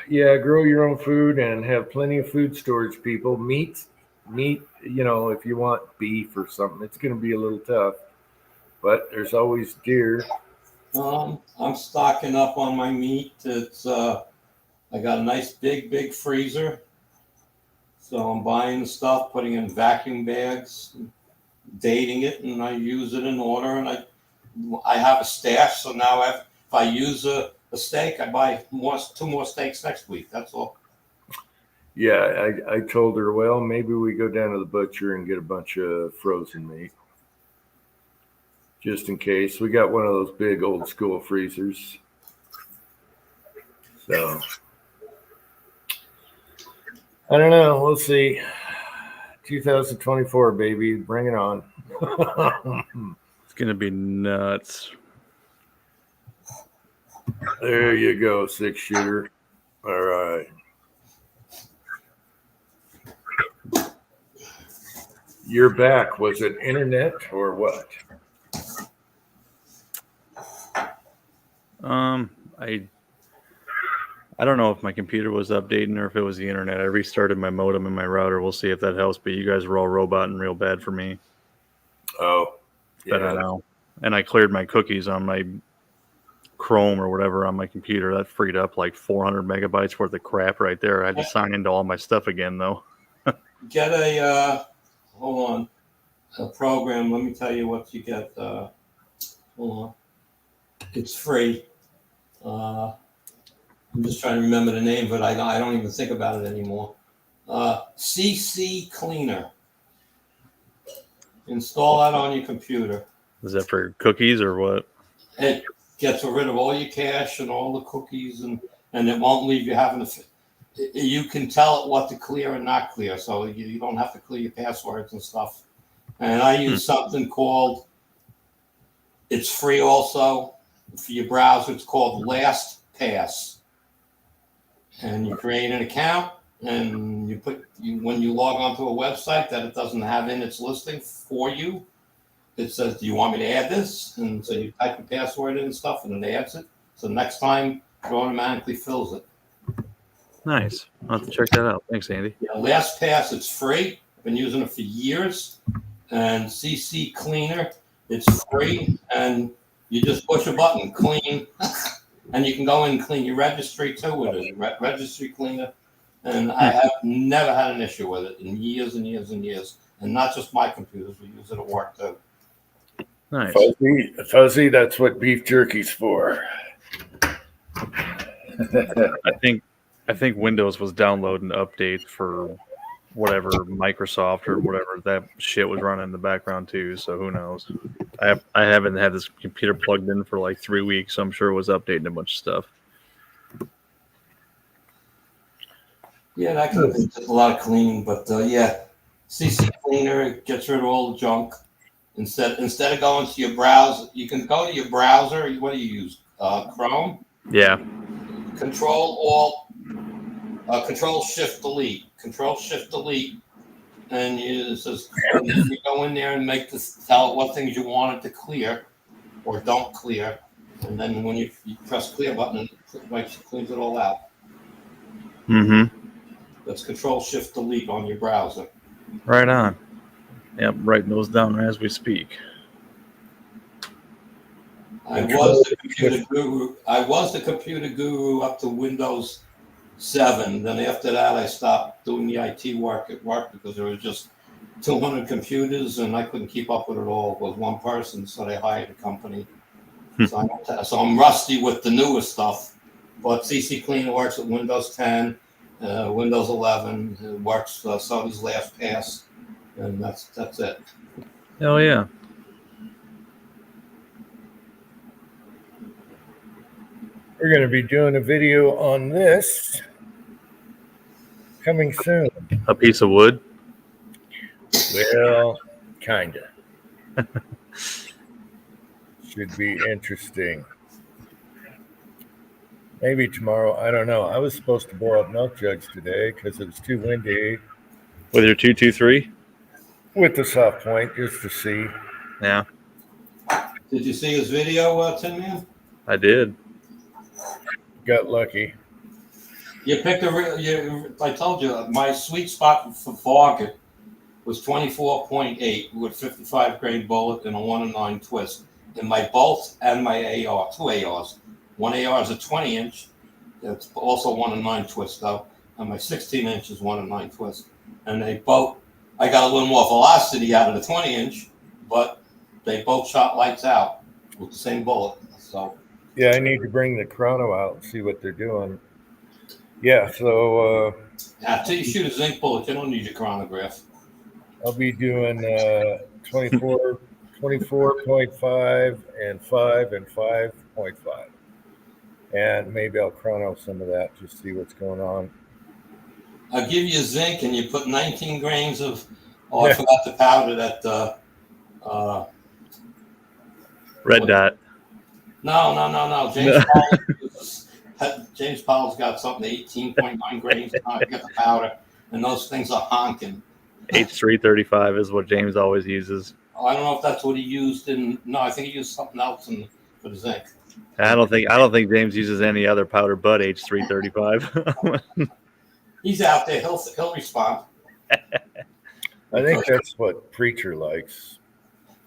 Yeah, grow your own food and have plenty of food storage, people. Meat, if you want beef or something, it's going to be a little tough. But there's always deer. I'm stocking up on my meat. I got a nice big freezer. So I'm buying the stuff, putting it in vacuum bags, dating it, and I use it in order. And I have a stash, so now if I use a steak, I buy 2 more steaks next week. That's all. Yeah, I told her, well, maybe we go down to the butcher and get a bunch of frozen meat. Just in case. We got one of those big old school freezers. So, I don't know. We'll see. 2024, baby. Bring it on. It's going to be nuts. There you go, 6-shooter. All right. You're back. Was it internet or what? I don't know if my computer was updating or if it was the internet. I restarted my modem and my router. We'll see if that helps. But you guys were all roboting real bad for me. Oh, But I know. And I cleared my cookies on my Chrome or whatever on my computer. That freed up like 400 megabytes worth of crap right there. I had to sign into all my stuff again, though. Get a program. Let me tell you what you get. Hold on. It's free. I'm just trying to remember the name, but I don't even think about it anymore. CC Cleaner. Install that on your computer. Is that for cookies or what? It gets rid of all your cache and all the cookies, and it won't leave you having to. You can tell it what to clear and not clear, so you don't have to clear your passwords and stuff. And I use something called. It's free also for your browser. It's called LastPass. And you create an account, and when you log onto a website that it doesn't have in its listing for you, it says, "Do you want me to add this?" And so you type your password in and stuff, and it adds it. So next time, it automatically fills it. Nice. I'll have to check that out. Thanks, Andy. Yeah, LastPass, it's free. I've been using it for years. And CC Cleaner, it's free, and you just push a button, clean. And you can go in and clean your registry too with it, registry cleaner. And I have never had an issue with it in years and years and years. And not just my computers, we use it at work too. Nice. Fuzzy, that's what beef jerky's for. I think Windows was downloading updates for whatever Microsoft or whatever that shit was running in the background too. So who knows? I haven't had this computer plugged in for like 3 weeks, so I'm sure it was updating a bunch of stuff. Yeah, that could be just a lot of cleaning, but yeah, CC Cleaner gets rid of all the junk. Instead of going to your browser, you can go to your browser. What do you use? Chrome. Yeah. Control Shift Delete. Control Shift Delete, and it says you go in there and tell it what things you want it to clear or don't clear, and then when you press clear button, it cleans it all out. Mm-hmm. That's Control Shift Delete on your browser. Right on. Yep, writing those down as we speak. I was the computer guru up to Windows 7. Then after that, I stopped doing the IT work at work because there was just 200 computers and I couldn't keep up with it all. It was one person, so they hired a company. So I'm rusty with the newer stuff. But CC Cleaner works at Windows 10, Windows 11. It works. So does LastPass, and that's it. Hell yeah. We're going to be doing a video on this Coming soon. A piece of wood. Well, kinda. Should be interesting. Maybe tomorrow. I don't know. I was supposed to blow up milk jugs today because it was too windy With your 223? with the soft point just to see. Yeah, Did you see his video, Tin Man? I did. Got lucky. You picked I told you, my sweet spot for target was 24.8 with 55 grain bullet and a 1-9 twist. In my bolt and my AR, 2 ARs. One AR is a 20-inch. It's also 1-9 twist, though. And my 16-inch is 1-9 twist. And they both, I got a little more velocity out of the 20-inch, but they both shot lights out with the same bullet. So Yeah, I need to bring the chrono out and see what they're doing. Yeah, so after you shoot a zinc bullet, you don't need your chronograph. I'll be doing 24, 24.5 and 5 and 5.5. And maybe I'll chrono some of that, just see what's going on. I'll give you zinc and you put 19 grains of, I forgot the powder that, Red dot. No. James Powell's got something, 18.9 grains. I got the powder, and those things are honking. H335 is what James always uses. Oh, I don't know if that's what he used no, I think he used something else for the zinc. I don't think James uses any other powder but H335. He's out there. He'll respond. I think that's what Preacher likes.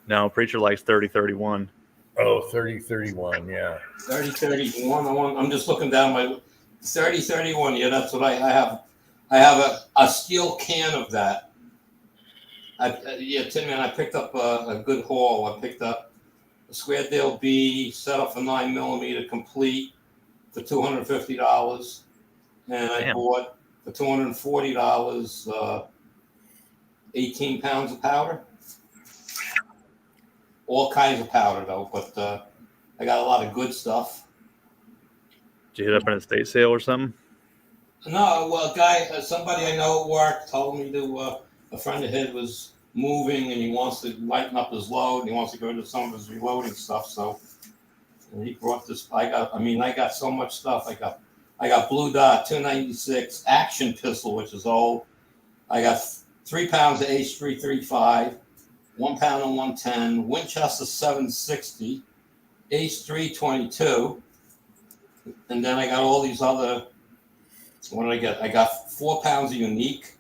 No, Preacher likes 3031. Oh, 3031, yeah. 3031. I'm just looking down my 3031. Yeah, that's what I have. I have a steel can of that. Tin Man, I picked up a good haul. I picked up a square deal B set up for 9mm complete for $250, and I bought for $240 18 pounds of powder. All kinds of powder though, but I got a lot of good stuff. Did you hit up an estate sale or something? No, well, somebody I know at work told me to. A friend of his was moving and he wants to lighten up his load. And he wants to go to some of his reloading stuff. So and he brought this. I got so much stuff. I got Blue Dot 296 action pistol, which is old. I got 3 pounds of H335, 1 pound of 110, Winchester 760, H322, and then I got all these other. What did I get? I got 4 pounds of Unique.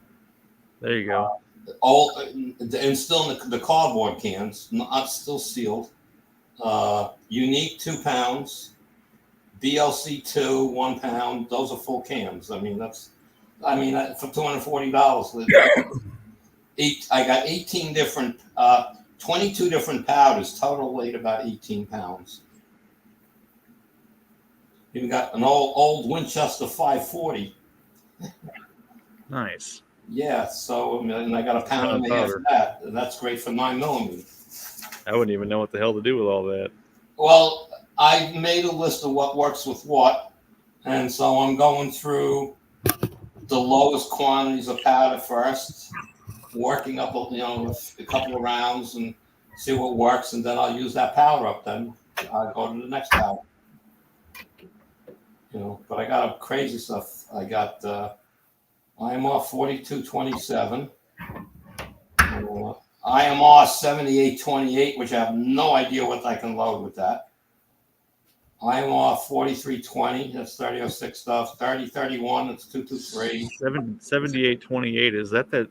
There you go. All and still in the cardboard cans, not still sealed. Unique 2 pounds, BLC 2 1 pound. Those are full cans. For $240. I got 18 different, 22 different powders. Total weight about 18 pounds. Even got an old Winchester 540. Nice. Yeah, so and I got a pound and a half of that. And that's great for 9mm. I wouldn't even know what the hell to do with all that. Well, I made a list of what works with what, and so I'm going through the lowest quantities of powder first, working up a couple of rounds and see what works, and then I'll use that powder up. Then I'll go to the next powder. But I got crazy stuff. I got IMR 4227, IMR 7828, which I have no idea what I can load with that. IMR 4320, that's 3006 stuff. 3031, that's 223. 7828, is that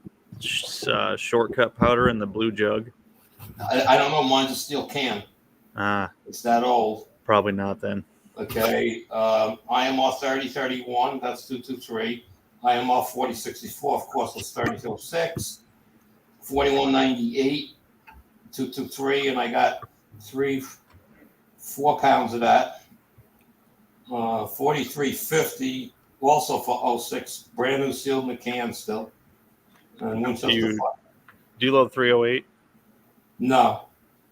shortcut powder in the blue jug? I don't know. Mine's a steel can. It's that old. Probably not then. Okay. IMR 3031, that's 223. IMR 4064, of course, was 3006. 4198, 223, and I got 4 pounds of that. 4350, also for 06, brand new sealed in the can still. And Winchester. Do you load 308? No.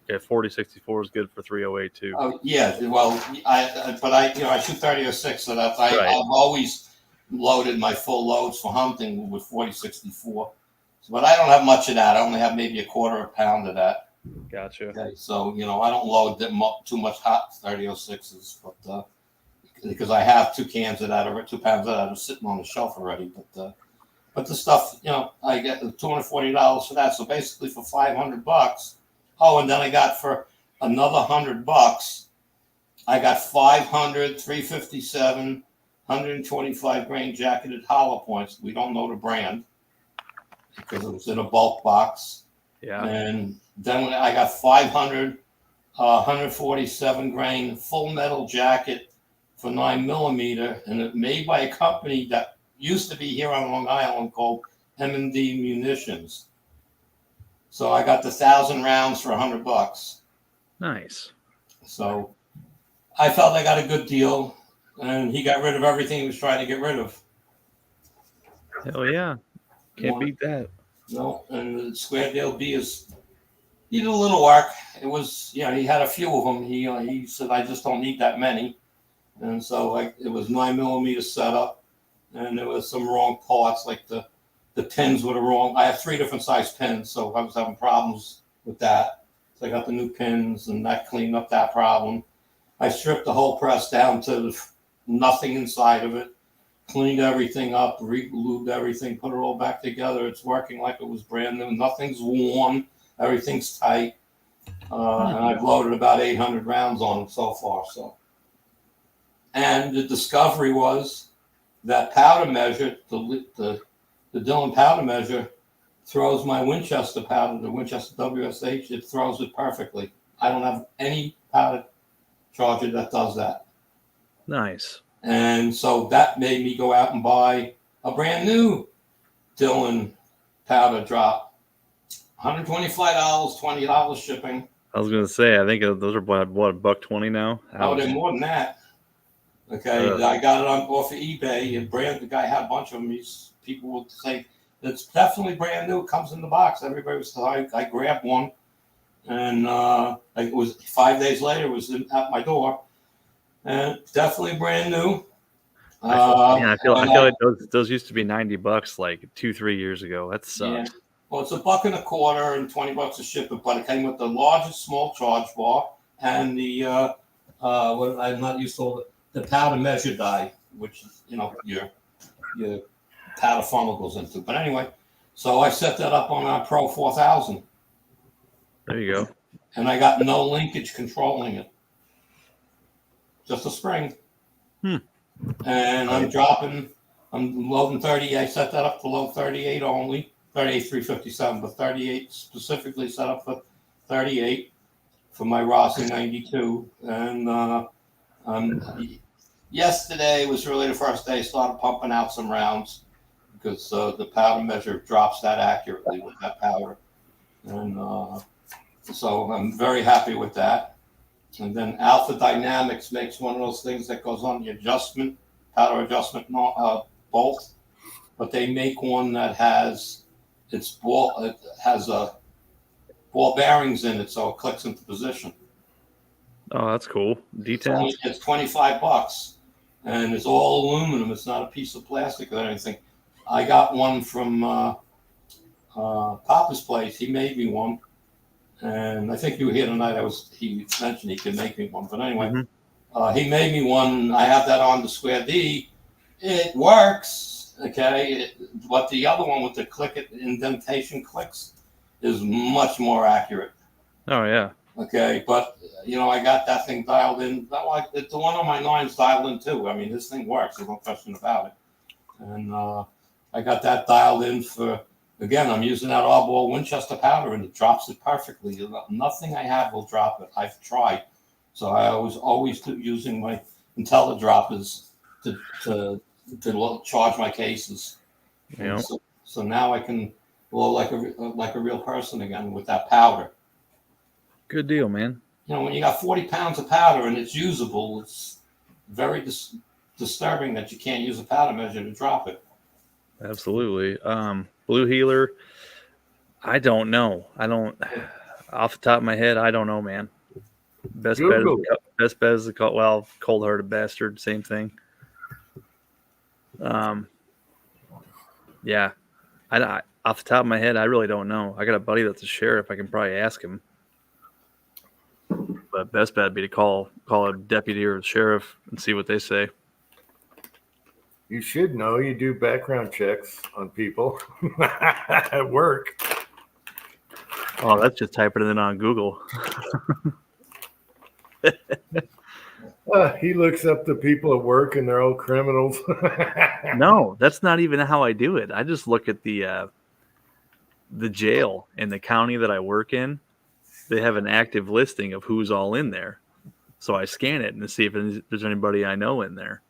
Yeah, 4064 is good for 308 too. Oh yeah, well, I shoot 3006, so that's I've always loaded my full loads for hunting with 4064. But I don't have much of that. I only have maybe a quarter of a pound of that. Gotcha. Okay, so I don't load too much hot 3006s, but because I have 2 cans of that or 2 pounds of that are sitting on the shelf already. But the stuff, I get $240 for that. So basically for $500. Oh, and then I got for another $100. I got 500 357 125 grain jacketed hollow points. We don't know the brand because it was in a bulk box. Yeah. And then I got 500 147 grain full metal jacket for 9mm, and it made by a company that used to be here on Long Island called M&D Munitions. So I got the 1,000 rounds for $100. Nice. So I felt I got a good deal, and he got rid of everything he was trying to get rid of. Hell yeah. Can't beat that. No, and the square deal B he did a little work. It was, he had a few of them. He said, I just don't need that many. And so it was 9mm setup, and there was some wrong parts, like the pins were the wrong. I have 3 different size pins, so I was having problems with that. So I got the new pins, and that cleaned up that problem. I stripped the whole press down to nothing inside of it, cleaned everything up, re-glued everything, put it all back together. It's working like it was brand new. Nothing's worn. Everything's tight. And I've loaded about 800 rounds on it so far. And the discovery was that powder measure, the Dillon powder measure, throws my Winchester powder, the Winchester WSH, it throws it perfectly. I don't have any powder charger that does that. Nice. And so that made me go out and buy a brand new Dillon powder drop. $125, $20 shipping. I was gonna say, I think those are what $120 now. Oh, they're more than that. Okay, I got it off of eBay. And the guy had a bunch of them. People would say it's definitely brand new. It comes in the box. Everybody was. I grabbed one, and it was 5 days later. It was at my door, and definitely brand new. I feel like those used to be $90 like 2-3 years ago. That sucks. Yeah. Well, it's $1.25 and $20 a shipment, but it came with the largest small charge bar and the what I'm not used to, the powder measure die, which is your powder funnel goes into. But anyway, so I set that up on our Pro 4000. There you go. And I got no linkage controlling it, just a spring. And I'm loading 38. I set that up to load 38 only. 38 357, but 38 specifically set up for 38 for my Rossi 92. And yesterday was really the first day I started pumping out some rounds because the powder measure drops that accurately with that powder. And so I'm very happy with that. And then Alpha Dynamics makes one of those things that goes on the powder adjustment bolt, but they make one that has it has ball bearings in it, so it clicks into position. Oh, that's cool. D10. It's $25, and it's all aluminum. It's not a piece of plastic or anything. I got one from Papa's place. He made me one, and I think you were here tonight. He mentioned he could make me one, but anyway, he made me one. I have that on the Square D. It works. Okay, but the other one with the indentation clicks is much more accurate. Oh yeah. Okay, but I got that thing dialed in. The one on my 9's dialed in too. I mean, this thing works. There's no question about it. And I got that dialed in for. Again, I'm using that oddball Winchester powder, and it drops it perfectly. Nothing I have will drop it. I've tried, so I was always using my IntelliDroppers to charge my cases. Yeah. So now I can blow like a real person again with that powder. Good deal, man. When you got 40 pounds of powder and it's usable, it's very disturbing that you can't use a powder measure to drop it. Absolutely. Blue Healer, I don't know. Off the top of my head, I don't know, man. Best bet is Cold-Hearted Bastard, same thing. Yeah, I off the top of my head, I really don't know. I got a buddy that's a sheriff. I can probably ask him. But best bet would be to call a deputy or a sheriff and see what they say. You should know. You do background checks on people at work. Oh, that's just typing it in on Google. He looks up the people at work and they're all criminals. No, that's not even how I do it. I just look at the jail in the county that I work in. They have an active listing of who's all in there. So I scan it and see if there's anybody I know in there.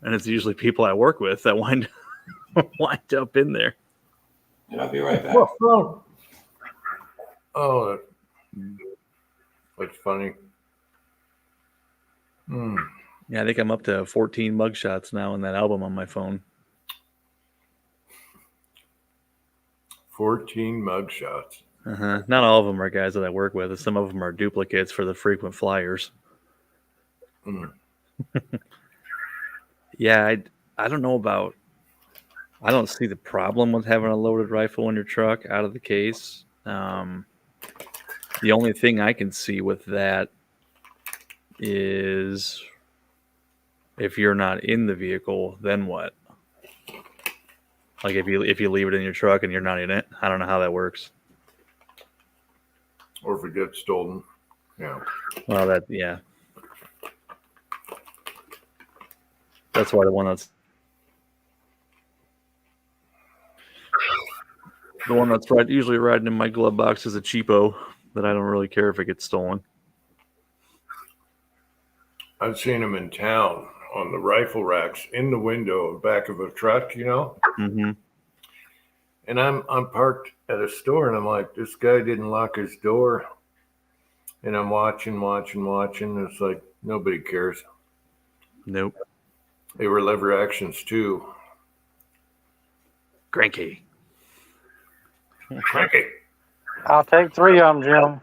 And it's usually people I work with that wind up in there. And I'll be right back. Oh, that's funny. Yeah, I think I'm up to 14 mugshots now in that album on my phone. 14 mugshots. Not all of them are guys that I work with. Some of them are duplicates for the frequent flyers. Yeah, I don't know about. I don't see the problem with having a loaded rifle in your truck out of the case. The only thing I can see with that is if you're not in the vehicle, then what? Like if you leave it in your truck and you're not in it, I don't know how that works. Or if it gets stolen. Yeah. Well, that's why the one that's usually riding in my glove box is a cheapo that I don't really care if it gets stolen. I've seen them in town on the rifle racks in the window back of a truck, you know. Mm-hmm. And I'm parked at a store, and I'm like, this guy didn't lock his door. And I'm watching. It's like nobody cares. Nope. They were lever actions too. Cranky. I'll take 3 of them, Jim.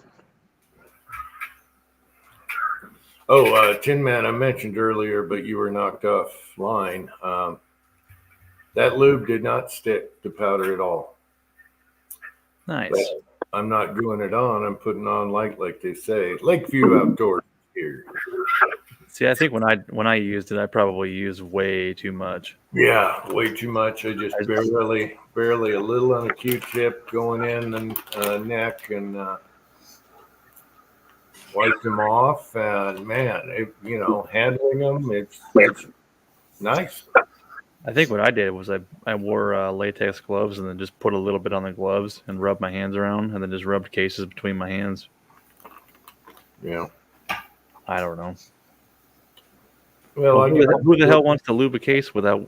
Oh, Tin Man, I mentioned earlier, but you were knocked offline. That lube did not stick to powder at all. Nice. But I'm not gluing it on. I'm putting on light, like they say. Lakeview Outdoors here. See, I think when I used it, I probably used way too much. Yeah, way too much. I just barely a little on a Q-tip going in the neck and wiped them off. And man, handling them, it's nice. I think what I did was I wore latex gloves and then just put a little bit on the gloves and rubbed my hands around and then just rubbed cases between my hands. Yeah. I don't know. Well, who the hell wants to lube a case without,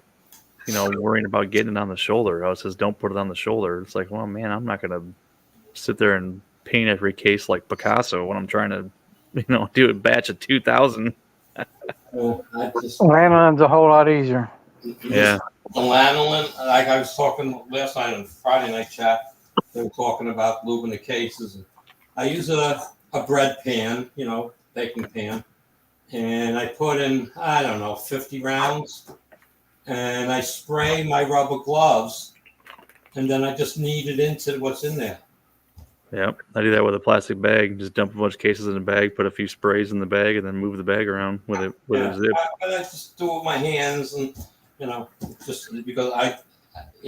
worrying about getting it on the shoulder? I says, don't put it on the shoulder. It's like, well, man, I'm not going to sit there and paint every case like Picasso when I'm trying to, do a batch of 2,000. Well, Lanoline's a whole lot easier. Yeah. The lanolin, like I was talking last night on Friday night chat, they were talking about lubing the cases. I use a bread pan, baking pan, and I put in, 50 rounds, and I spray my rubber gloves, and then I just knead it into what's in there. Yep, I do that with a plastic bag. Just dump a bunch of cases in a bag, put a few sprays in the bag, and then move the bag around with a zip. I just do it with my hands, and just because I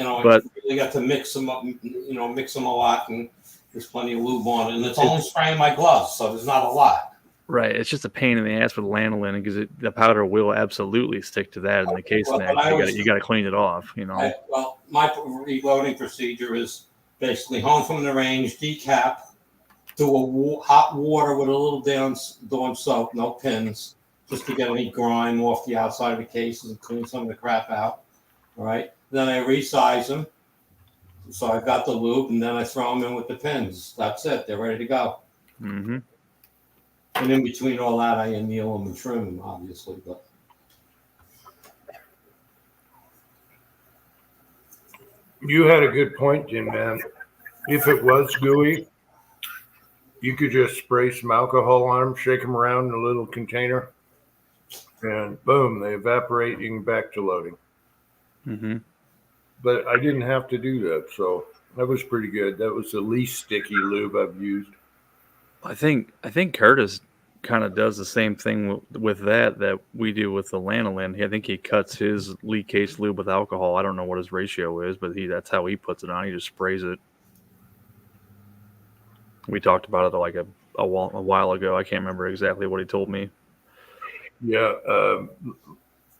really got to mix them up, mix them a lot, and there's plenty of lube on it, and it's only spraying my gloves, so there's not a lot. Right, it's just a pain in the ass with lanolin because the powder will absolutely stick to that in the case neck. You got to clean it off, My reloading procedure is basically home from the range, decap, do hot water with a little Dawn soap, no pins, just to get any grime off the outside of the cases and clean some of the crap out. All right. Then I resize them. So I've got the lube, and then I throw them in with the pins. That's it. They're ready to go. Mm-hmm. And in between all that, I anneal them and trim them, obviously. But you had a good point, Jim, man. If it was gooey, you could just spray some alcohol on them, shake them around in a little container, and boom, they evaporate. You can back to loading. Mm-hmm. but I didn't have to do that, so that was pretty good. That was the least sticky lube I've used. I think Curtis kind of does the same thing with that we do with the lanolin. I think he cuts his leak case lube with alcohol. I don't know what his ratio is, but that's how he puts it on. He just sprays it. We talked about it like a while ago. I can't remember exactly what he told me. Yeah,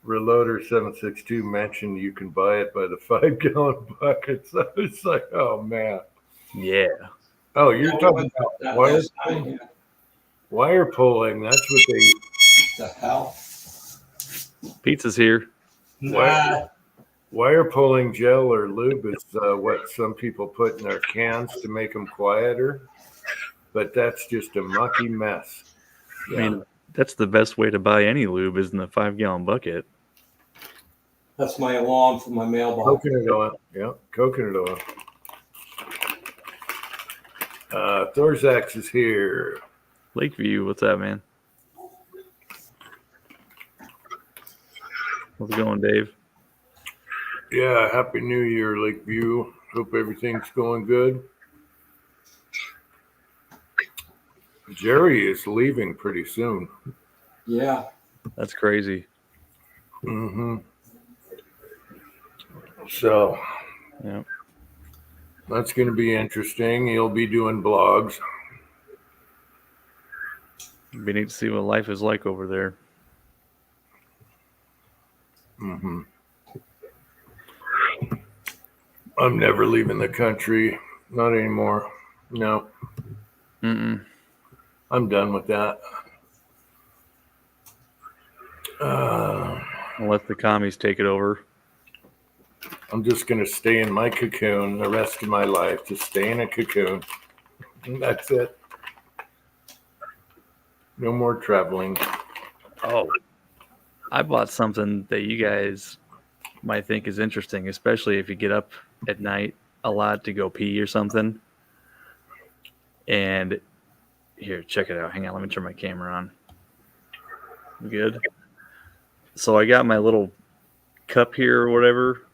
Reloader 762 mentioned you can buy it by the 5-gallon buckets. I was like, oh man. Yeah. Oh, you're talking about that wire last night, pulling? yeah. Wire pulling. That's what they. The hell? Pizza's here. Nah. Wire pulling gel or lube is what some people put in their cans to make them quieter, but that's just a mucky mess. I mean, that's the best way to buy any lube is in the 5-gallon bucket. That's my alarm for my mailbox. Coconut oil. Yeah, coconut oil. Thorzax is here. Lakeview, what's that, man? How's it going, Dave? Yeah, Happy New Year, Lakeview. Hope everything's going good. Jerry is leaving pretty soon. Yeah. That's crazy. Mm-hmm. So, Yeah. that's going to be interesting. He'll be doing blogs. It'd be neat to see what life is like over there. Mm-hmm. I'm never leaving the country. Not anymore. No. Mm-mm. I'm done with that. Unless the commies take it over. I'm just going to stay in my cocoon the rest of my life. Just stay in a cocoon. That's it. No more traveling. Oh, I bought something that you guys might think is interesting, especially if you get up at night a lot to go pee or something. And here, check it out. Hang on, let me turn my camera on. Good. So I got my little cup here or whatever,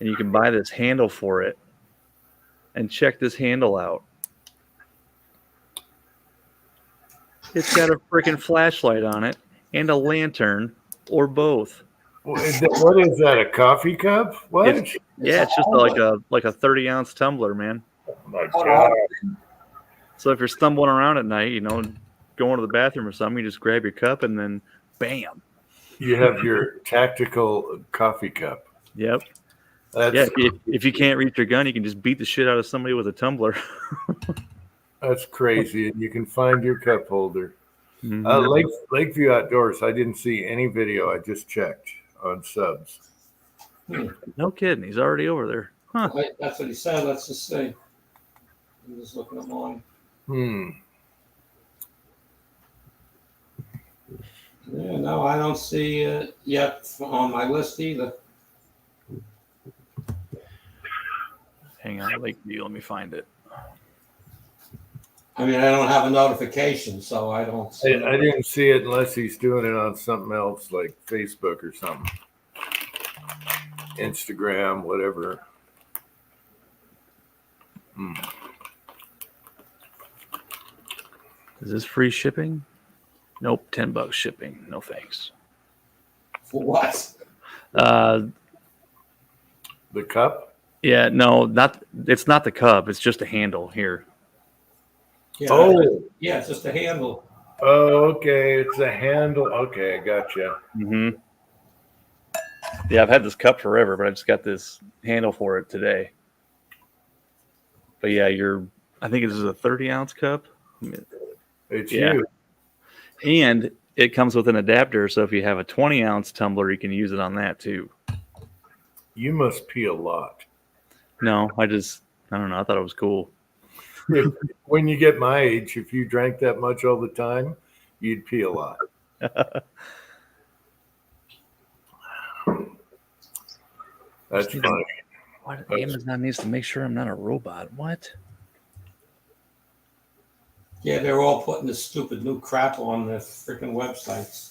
and you can buy this handle for it. And check this handle out. It's got a freaking flashlight on it and a lantern or both. What is that? A coffee cup? What? It's just like a 30-ounce tumbler, man. Oh my God. So if you're stumbling around at night, going to the bathroom or something, you just grab your cup and then bam. You have your tactical coffee cup. Yep. That's, if you can't reach your gun, you can just beat the shit out of somebody with a tumbler. That's crazy. And you can find your cup holder. Mm-hmm. Lakeview Outdoors. I didn't see any video. I just checked on subs. No kidding. He's already over there. Huh. Wait, that's what he said. Let's just see. I'm just looking at mine. Yeah, no, I don't see it yet on my list either. Hang on, Lakeview. Let me find it. I mean, I don't have a notification, so I don't see I didn't see it unless he's doing it on something else like Facebook or something. Instagram, whatever. Is this free shipping? Nope, $10 shipping. No thanks. For what? The cup? Yeah, no, it's not the cup. It's just a handle here. Yeah, yeah, it's just a handle. Oh, okay. It's a handle. Okay, I gotcha. Mm-hmm. Yeah, I've had this cup forever, but I just got this handle for it today. But yeah, I think this is a 30-ounce cup. It's you. And it comes with an adapter, so if you have a 20-ounce tumbler, you can use it on that too. You must pee a lot. No, I don't know. I thought it was cool. When you get my age, if you drank that much all the time, you'd pee a lot. That's funny. What? Amazon needs to make sure I'm not a robot. What? Yeah, they're all putting this stupid new crap on their freaking websites.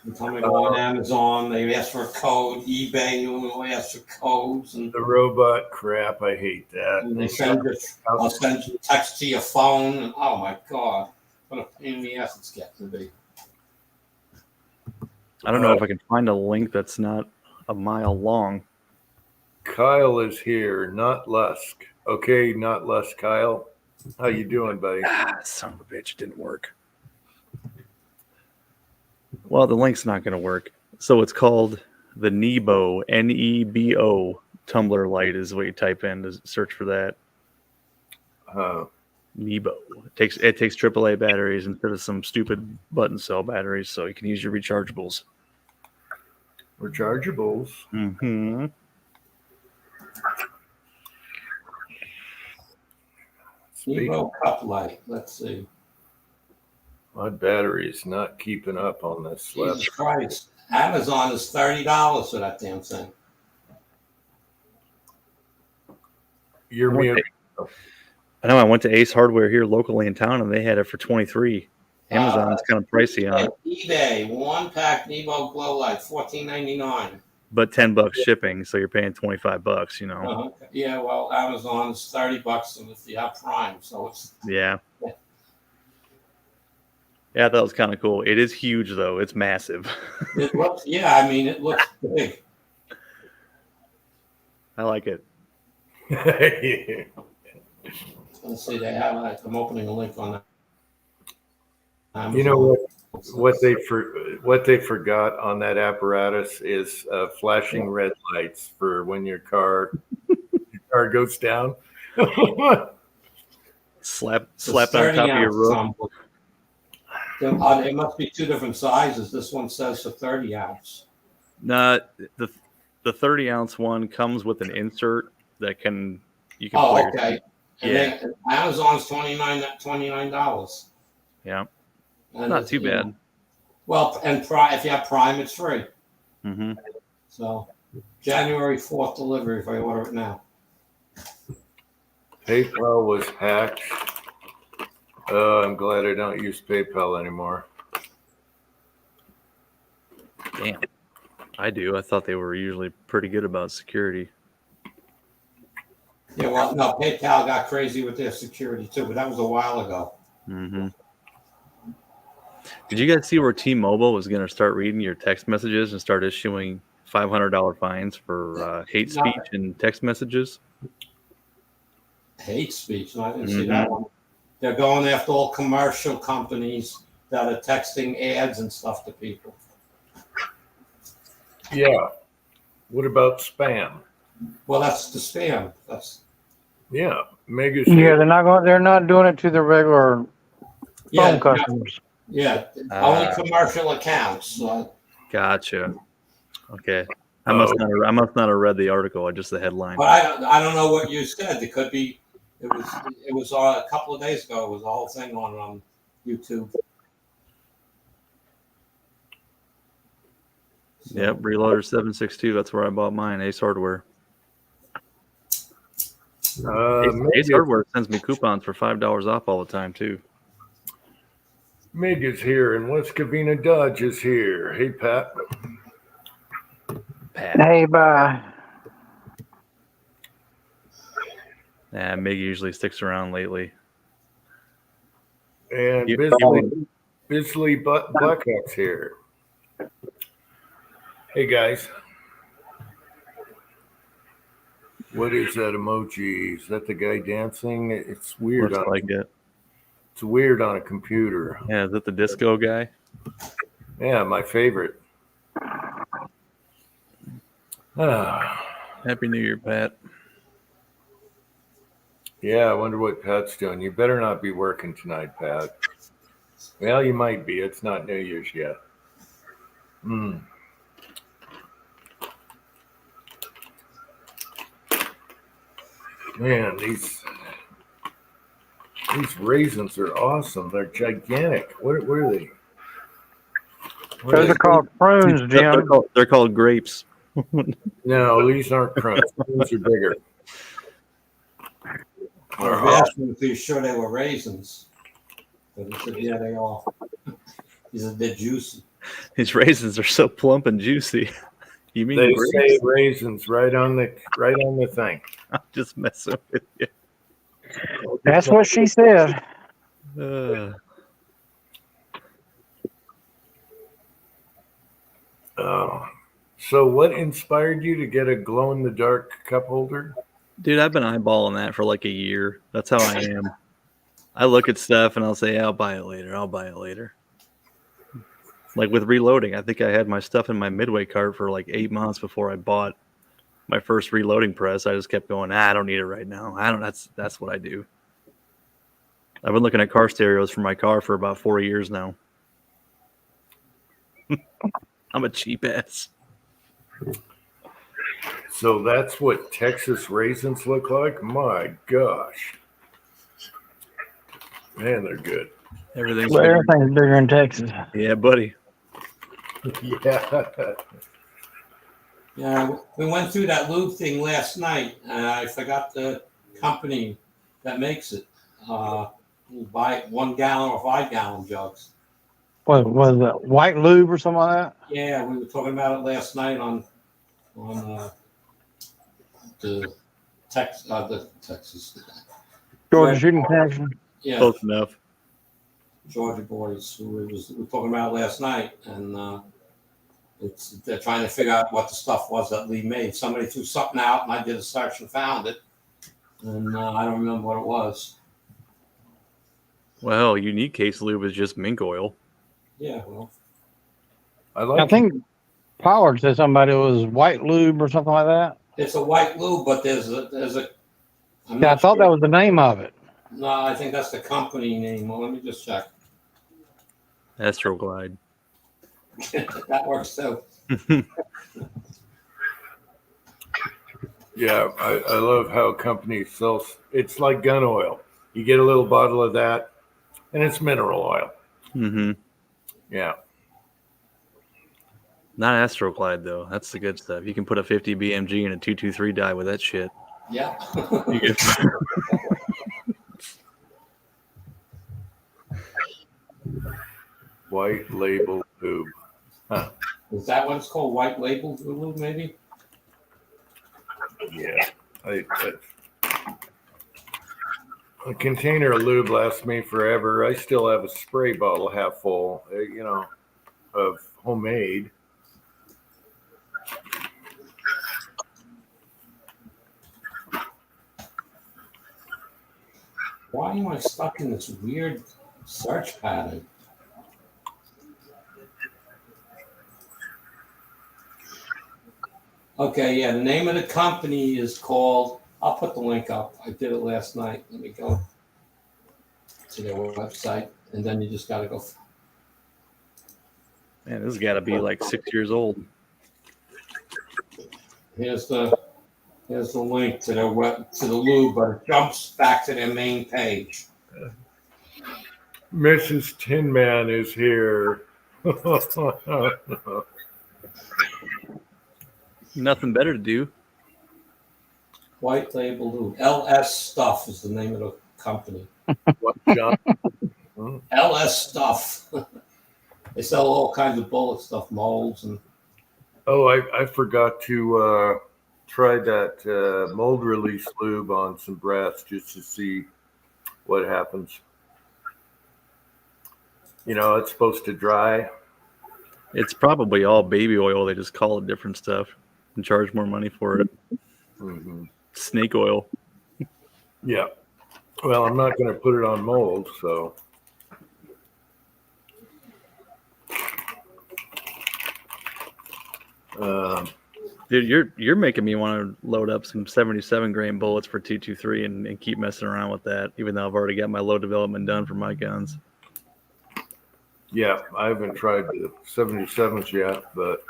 You tell me go on Amazon, they ask for a code. eBay, you ask for codes, and The robot crap, I hate that. they send you. I'll send you text to your phone. And, oh my god, what a pain in the ass it's getting to be. I don't know if I can find a link that's not a mile long. Kyle is here, not Lusk. Okay, not Lusk, Kyle. How you doing, buddy? Son of a bitch, it didn't work. Well, the link's not going to work. So it's called the Nebo, Nebo tumbler light is what you type in to search for that. Nebo. It takes AAA batteries instead of some stupid button cell batteries, so you can use your rechargeables. Rechargeables. Mm-hmm. Evo cup light. Let's see. My battery's not keeping up on this slap. Jesus Christ. Amazon is $30 for that damn thing. You're muted. I know I went to Ace Hardware here locally in town, and they had it for $23. Amazon's kind of pricey on it. eBay, 1-pack Nebo glow light, $14.99. But $10 shipping, so you're paying $25, you know. Yeah, well, Amazon is $30 and if you have Prime, so it's Yeah. Yeah, that was kind of cool. It is huge, though. It's massive. it looks. Yeah, I mean, it looks big. I like it. Yeah. Let's see, they have. I'm opening a link on that. Amazon. You know what they forgot on that apparatus is flashing red lights for when your car goes down. Slap It's on top of your roof. It must be two different sizes. This one says for 30 ounce. Nah, the 30-ounce one comes with an insert that you can. Oh, plug okay. Yeah. And Amazon's $29. Yeah. And Not too bad. Well, and if you have Prime, it's free. Mm-hmm. So January 4th delivery if I order it now. PayPal was hacked. I'm glad I don't use PayPal anymore. Damn. I do. I thought they were usually pretty good about security. Yeah, well, no, PayPal got crazy with their security too, but that was a while ago. Mm-hmm. Did you guys see where T-Mobile was going to start reading your text messages and start issuing $500 fines for hate speech and text messages? Hate speech? No, I didn't see that one. They're going after all commercial companies that are texting ads and stuff to people. Yeah. What about spam? Well, that's the spam. Yeah. Mega's Yeah, they're not doing it to the regular phone customers. Yeah, only commercial accounts. Gotcha. Okay. I must not have read the article, just the headline. But I don't know what you said. It could be. It was a couple of days ago. It was the whole thing on YouTube. Yep, Reloader 762. That's where I bought mine. Ace Hardware. Ace Hardware sends me coupons for $5 off all the time too. Mig is here, and West Covina Dodge is here. Hey, Pat. Hey, bye. Nah, Mig usually sticks around lately. And Bisley Blackhawk's here. Hey, guys. What is that emoji? Is that the guy dancing? It's weird. Looks like it. It's weird on a computer. Yeah, is that the disco guy? Yeah, my favorite. Happy New Year, Pat. Yeah, I wonder what Pat's doing. You better not be working tonight, Pat. Well, you might be. It's not New Year's yet. Man, these raisins are awesome. They're gigantic. What are they? Those are called prunes, Jim. They're called grapes. No, these aren't prunes. These are bigger. I was asking if he was sure they were raisins. But he said, yeah, they are. He said, they're juicy. These raisins are so plump and juicy. You mean They grapes? say raisins right on the thing. I'm just messing with you. That's what she said. So what inspired you to get a glow in the dark cup holder? Dude, I've been eyeballing that for like a year. That's how I am. I look at stuff and I'll say, I'll buy it later. I'll buy it later. Like with reloading, I think I had my stuff in my Midway cart for like 8 months before I bought my first reloading press. I just kept going, I don't need it right now. That's what I do. I've been looking at car stereos for my car for about 4 years now. I'm a cheap ass. So that's what Texas raisins look like? My gosh. Man, they're good. Everything's Well, bigger. everything's bigger in Texas. Yeah, buddy. Yeah. Yeah, we went through that lube thing last night, and I forgot the company that makes it. You buy 1 gallon or 5 gallon jugs. What was it? White lube or something like that? Yeah, we were talking about it last night on the Texas. Georgia shooting connection. Yeah, Close enough. Georgia boys. We were talking about it last night, and they're trying to figure out what the stuff was that Lee made. Somebody threw something out, and I did a search and found it, and I don't remember what it was. Well, unique case lube is just mink oil. Yeah, well, I think Pollard said somebody was white lube or something like that. it's a white lube, but there's a. I'm Yeah, I not thought sure. that was the name of it. No, I think that's the company name. Well, let me just check. Astroglide. That works too. Yeah, I love how companies sell. It's like gun oil. You get a little bottle of that, and it's mineral oil. Mm-hmm. Yeah. Not Astroglide, though. That's the good stuff. You can put a 50 BMG in a 223 die with that shit. Yeah. You get White label lube. Huh. Is that what it's called? White label lube, maybe? Yeah. A container of lube lasts me forever. I still have a spray bottle half full, of homemade. Why am I stuck in this weird search pattern? Okay, yeah, the name of the company is called, I'll put the link up. I did it last night. Let me go to their website, and then you just got to go. Man, this has got to be like 6 years old. Here's the link to their to the lube, but it jumps back to their main page. Mrs. Tin Man is here. Nothing better to do. White label lube. LS Stuff is the name of the company. What, John? LS Stuff. They sell all kinds of bullet stuff, molds, and Oh, I forgot to try that mold release lube on some brass just to see what happens. It's supposed to dry. It's probably all baby oil. They just call it different stuff and charge more money for it. Mm-hmm. Snake oil. Yeah. Well, I'm not going to put it on mold, so. Dude, you're making me want to load up some 77 grain bullets for 223 and keep messing around with that, even though I've already got my load development done for my guns. Yeah, I haven't tried the 77s yet, but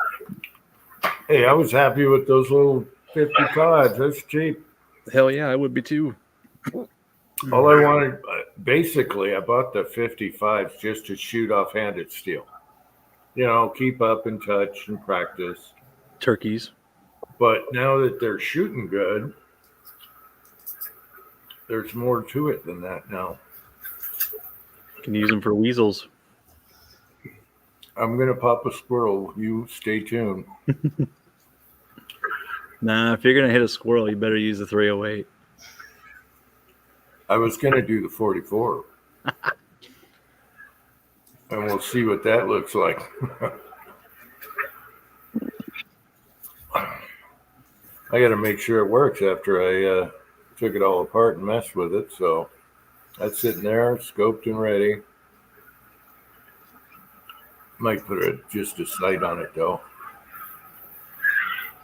hey, I was happy with those little 55s. That's cheap. Hell yeah, I would be too. All I wanted, basically, I bought the 55s just to shoot off-handed steel. Keep up in touch and practice. Turkeys. But now that they're shooting good, there's more to it than that now. Can use them for weasels. I'm gonna pop a squirrel. You stay tuned. Nah, if you're gonna hit a squirrel, you better use the 308. I was gonna do the 44, and we'll see what that looks like. I got to make sure it works after I took it all apart and messed with it. So that's sitting there, scoped and ready. Might put just a sight on it though.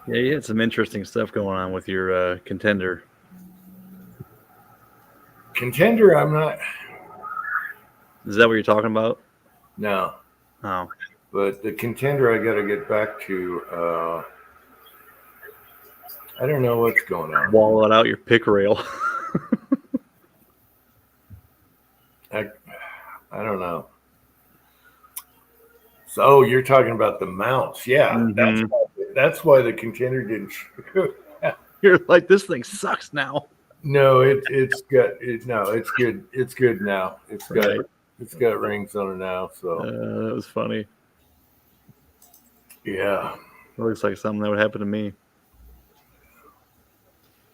Yeah, you had some interesting stuff going on with your contender. Contender, I'm not. Is that what you're talking about? No. Oh. But the contender I got to get back to. I don't know what's going on. Wall it out your pick rail. I don't know. So you're talking about the mounts. Yeah, that's why the contender didn't shoot. You're like, this thing sucks now. No, it's good. It's good. It's good now. It's got rings on it now. So that was funny. Yeah, it looks like something that would happen to me.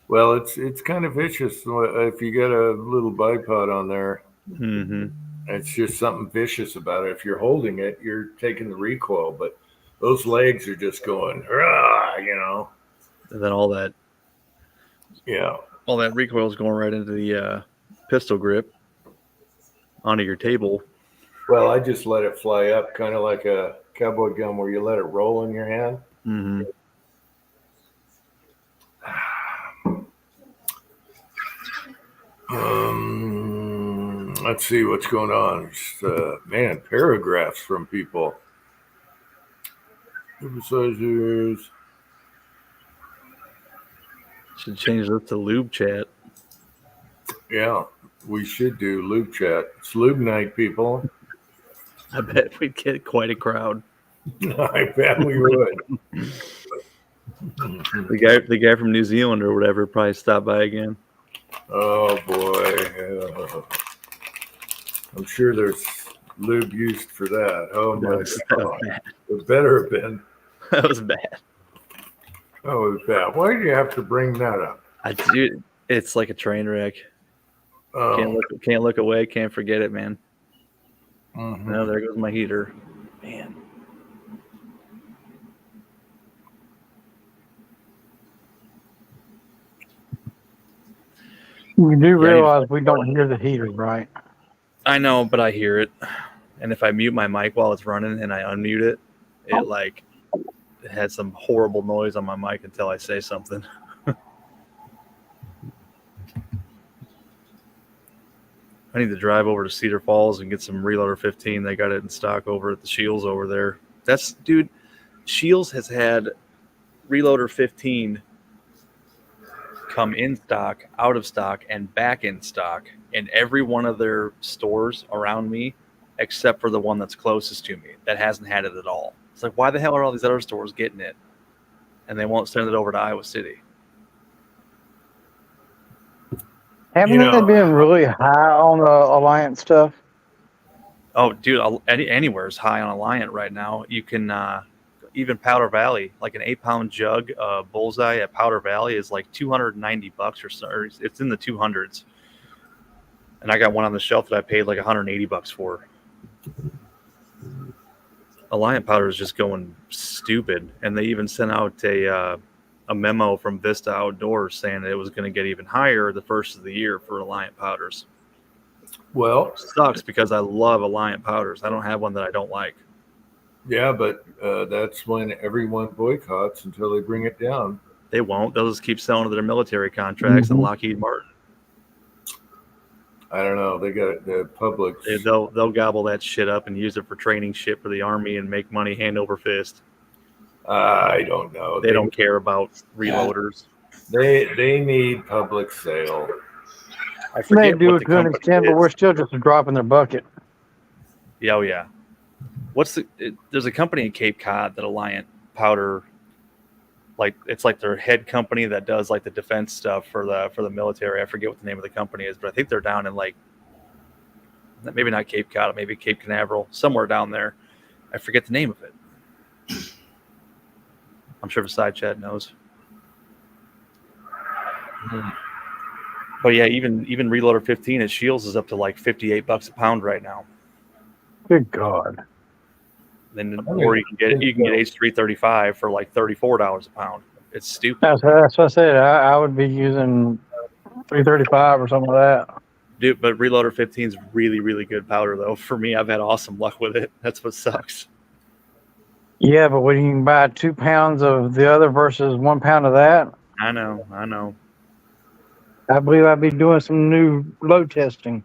Well, it's kind of vicious if you got a little bipod on there. Mm-hmm. It's just something vicious about it. If you're holding it, you're taking the recoil, but those legs are just going, you know. And then all that recoil is going right into the pistol grip onto your table. Well, I just let it fly up, kind of like a cowboy gun where you let it roll in your hand. Mm-hmm. Let's see what's going on. Man, paragraphs from people. Emphasizers. Should change this to lube chat. Yeah, we should do lube chat. It's lube night, people. I bet we'd get quite a crowd. I bet we would. The guy from New Zealand or whatever probably stop by again. Oh boy. I'm sure there's lube used for that. Oh my God. It better have been. That was bad. That was bad. Why do you have to bring that up? It's like a train wreck. Oh. Can't look away. Can't forget it, man. Mm-hmm. Now there goes my heater. Man. You do realize we don't hear the heater, right? I know, but I hear it. And if I mute my mic while it's running and I unmute it, it has some horrible noise on my mic until I say something. I need to drive over to Cedar Falls and get some Reloader 15. They got it in stock over at the Shields over there. Dude, Shields has had Reloader 15 come in stock, out of stock, and back in stock in every one of their stores around me, except for the one that's closest to me that hasn't had it at all. It's like, why the hell are all these other stores getting it? And they won't send it over to Iowa City. Haven't they been really high on the Alliance stuff? Oh, dude, anywhere is high on Alliant right now. You can even Powder Valley, like an 8-pound jug bullseye at Powder Valley is like $290 or so. Or it's in the 200s. And I got one on the shelf that I paid like $180 for. Alliant powder is just going stupid, and they even sent out a memo from Vista Outdoors saying that it was going to get even higher the first of the year for Alliant powders. Well, it sucks because I love Alliant powders. I don't have one that I don't like. Yeah, but that's when everyone boycotts until they bring it down. They won't. They'll just keep selling to their military contracts and Lockheed Martin. I don't know. They got the public. They'll gobble that shit up and use it for training shit for the Army and make money hand over fist. I don't know. They don't care about reloaders. They need public sale. I forget they do it to an extent, but we're still just a drop in their bucket. Yeah, oh yeah. There's a company in Cape Cod that Alliant powder, like it's like their head company that does like the defense stuff for the military. I forget what the name of the company is, but I think they're down in like maybe not Cape Cod, maybe Cape Canaveral, somewhere down there. I forget the name of it. I'm sure the side chat knows. But yeah, even Reloader 15 at Shields is up to like $58 a pound right now. Good God. Then or you can get H335 for like $34 a pound. It's stupid. That's what I said. I would be using 335 or something like that. Dude, but Reloader 15 is really, really good powder though. For me, I've had awesome luck with it. That's what sucks. Yeah, but when you can buy 2 pounds of the other versus 1 pound of that, I know. I believe I'd be doing some new load testing.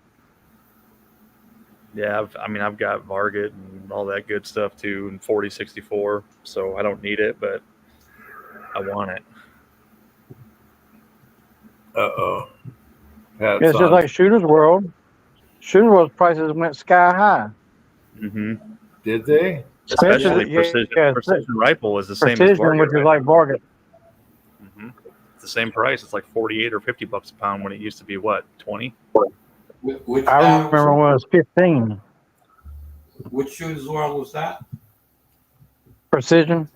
Yeah, I've got Varget and all that good stuff too, and 4064. So I don't need it, but I want it. Uh-oh. It's just like Shooter's World. Shooter's World's prices went sky high. Mm-hmm. Did they? Especially precision rifle is the same as Precision, Varget, which is like Varget. Mm-hmm. It's the same price. It's like $48 or $50 a pound when it used to be what, 20? I remember when it was 15. Which Shooter's World was that? Precision.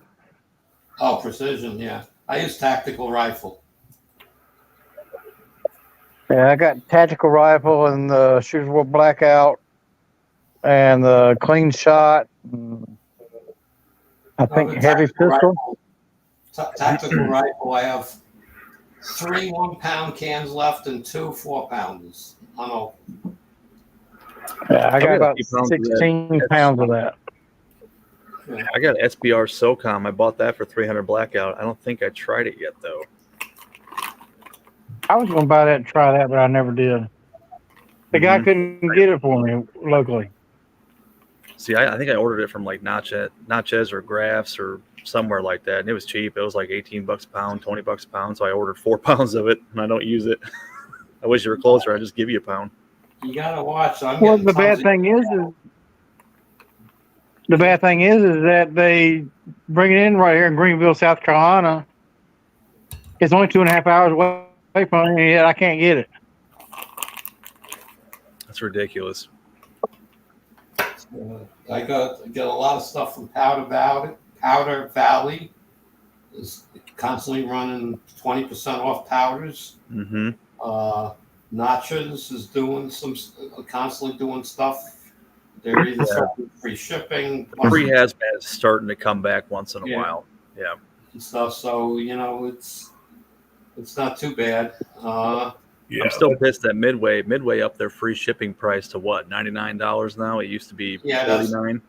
Oh, Precision, yeah. I use tactical rifle. Yeah, I got tactical rifle and the Shooter's World Blackout and the clean shot. I think heavy pistol. Tactical rifle. I have 3 1-pound cans left and 2 4-pounders. Yeah, I got about 16 pounds of that. I got SBR SOCOM. I bought that for 300 Blackout. I don't think I tried it yet though. I was going to buy that and try that, but I never did. The guy couldn't get it for me locally. See, I think I ordered it from like Natchez or Graffs or somewhere like that, and it was cheap. It was like $18 a pound, $20 a pound. So I ordered 4 pounds of it, and I don't use it. I wish you were closer. I'd just give you a pound. You gotta watch. The bad thing is that they bring it in right here in Greenville, South Carolina. It's only 2.5 hours away from me, and yet I can't get it. That's ridiculous. I get a lot of stuff from Powder Valley is constantly running 20% off powders. Mm-hmm. Notches is constantly doing stuff. They're either selling free shipping. Free hazmat is starting to come back once in a while. Yeah. And stuff. So it's not too bad. I'm still pissed at Midway. Midway up their free shipping price to what, $99 now? It used to be $49.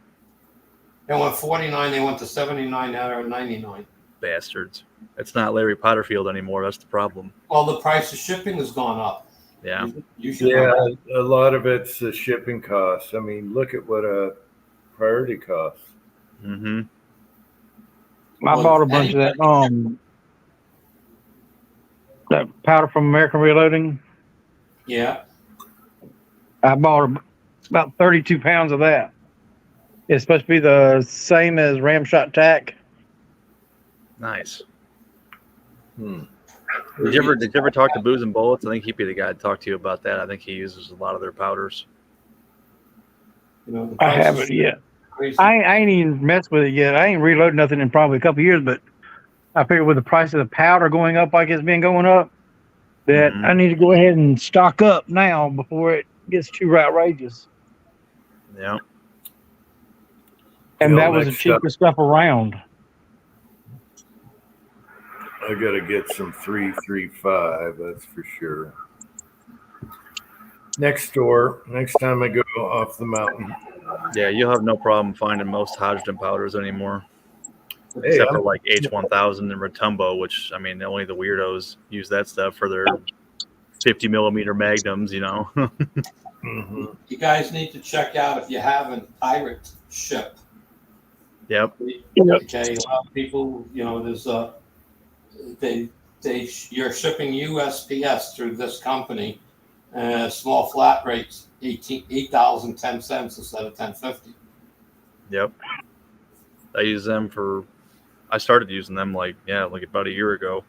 They went $49. They went to $79. Now they're $99. Bastards! It's not Larry Potterfield anymore. That's the problem. Well, the price of shipping has gone up. Yeah. A lot of it's the shipping costs. I mean, look at what a priority costs. Mm-hmm. I bought a bunch of that powder from American Reloading. Yeah. I bought about 32 pounds of that. It's supposed to be the same as Ramshot Tac. Nice. Did you ever talk to Booze and Bullets? I think he'd be the guy to talk to you about that. I think he uses a lot of their powders. I haven't yet. I ain't even messed with it yet. I ain't reloaded nothing in probably a couple of years, but I figured with the price of the powder going up like it's been going up, that I need to go ahead and stock up now before it gets too outrageous. Yeah. And that was the cheapest stuff around. I gotta get some 335, that's for sure. Next time I go off the mountain. Yeah, you'll have no problem finding most hydrogen powders anymore. Except for like H1000 and Rotumbo, which, I mean, only the weirdos use that stuff for their 50 millimeter magnums, You guys need to check out if you have an pirate ship. Yep. Okay, a lot of people, there's you're shipping USPS through this company, small flat rates, $8.10 instead of $10.50. Yep. I started using them like about a year ago.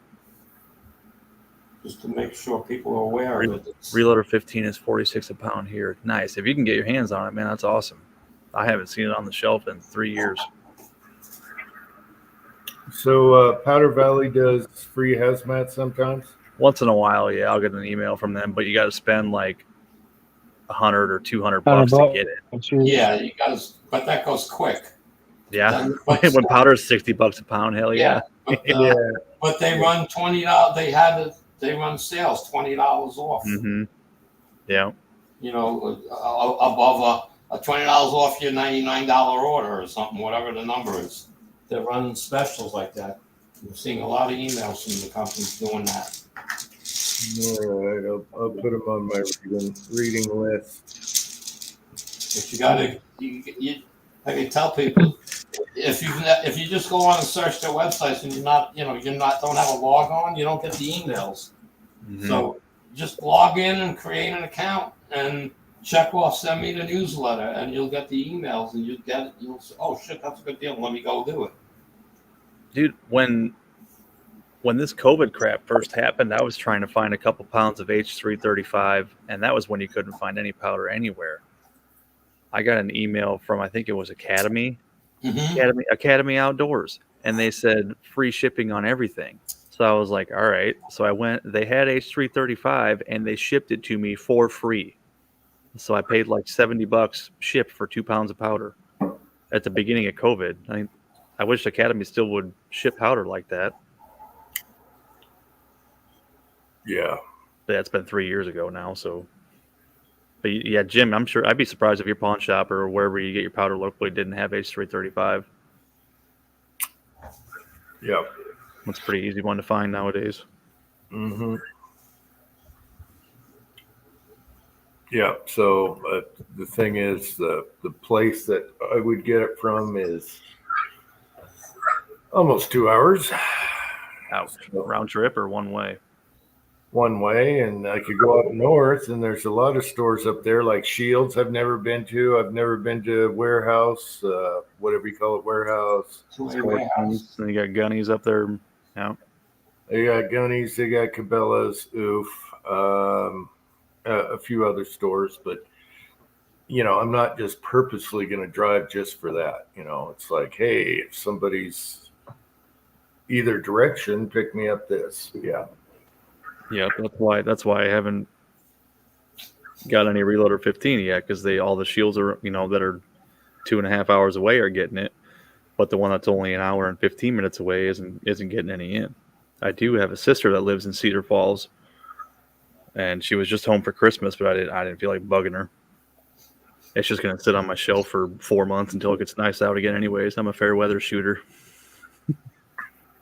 Just to make sure people are aware of it. Reloader 15 is $46 a pound here. Nice. If you can get your hands on it, man, that's awesome. I haven't seen it on the shelf in 3 years. So Powder Valley does free hazmat sometimes. Once in a while, yeah, I'll get an email from them, but you got to spend like $100 or $200 to get it. Yeah, you got to, but that goes quick. Yeah, when powder's $60 a pound, hell yeah. But they run $20. They run sales $20 off. Mm-hmm. Yeah. You know, above a $20 off your $99 order or something, whatever the number is. They're running specials like that. I'm seeing a lot of emails from the companies doing that. All right, I'll put them on my reading list. But you got to, I can tell people, if you just go on and search their websites and don't have a log on, you don't get the emails. Mm-hmm. So just log in and create an account and check off, send me the newsletter, and you'll get the emails, and you'll say, oh shit, that's a good deal. Let me go do it. Dude, when this COVID crap first happened, I was trying to find a couple pounds of H335, and that was when you couldn't find any powder anywhere. I got an email from, I think it was Academy Outdoors, and they said free shipping on everything. So I was like, all right. So I went, they had H335, and they shipped it to me for free. So I paid like $70 shipped for 2 pounds of powder at the beginning of COVID. I wish Academy still would ship powder like that. Yeah. But that's been 3 years ago now. So, but yeah, Jim, I'm sure I'd be surprised if your pawn shop or wherever you get your powder locally didn't have H335. Yeah. It's a pretty easy one to find nowadays. Mm-hmm. Yeah. So the thing is, the place that I would get it from is almost 2 hours. Ouch. Round trip or one way? One way, and I could go up north, and there's a lot of stores up there like Shields I've never been to. I've never been to Warehouse, whatever you call it, Warehouse. And you got Gunnies up there. Yeah. They got Gunnies, they got Cabela's, a few other stores, but I'm not just purposely going to drive just for that. It's like, hey, if somebody's either direction, pick me up this. Yeah. Yeah, that's why I haven't got any Reloader 15 yet, because all the Shields are that are 2.5 hours away are getting it, but the one that's only an hour and 15 minutes away isn't getting any in. I do have a sister that lives in Cedar Falls, and she was just home for Christmas, but I didn't feel like bugging her. It's just gonna sit on my shelf for 4 months until it gets nice out again. Anyways, I'm a fair weather shooter.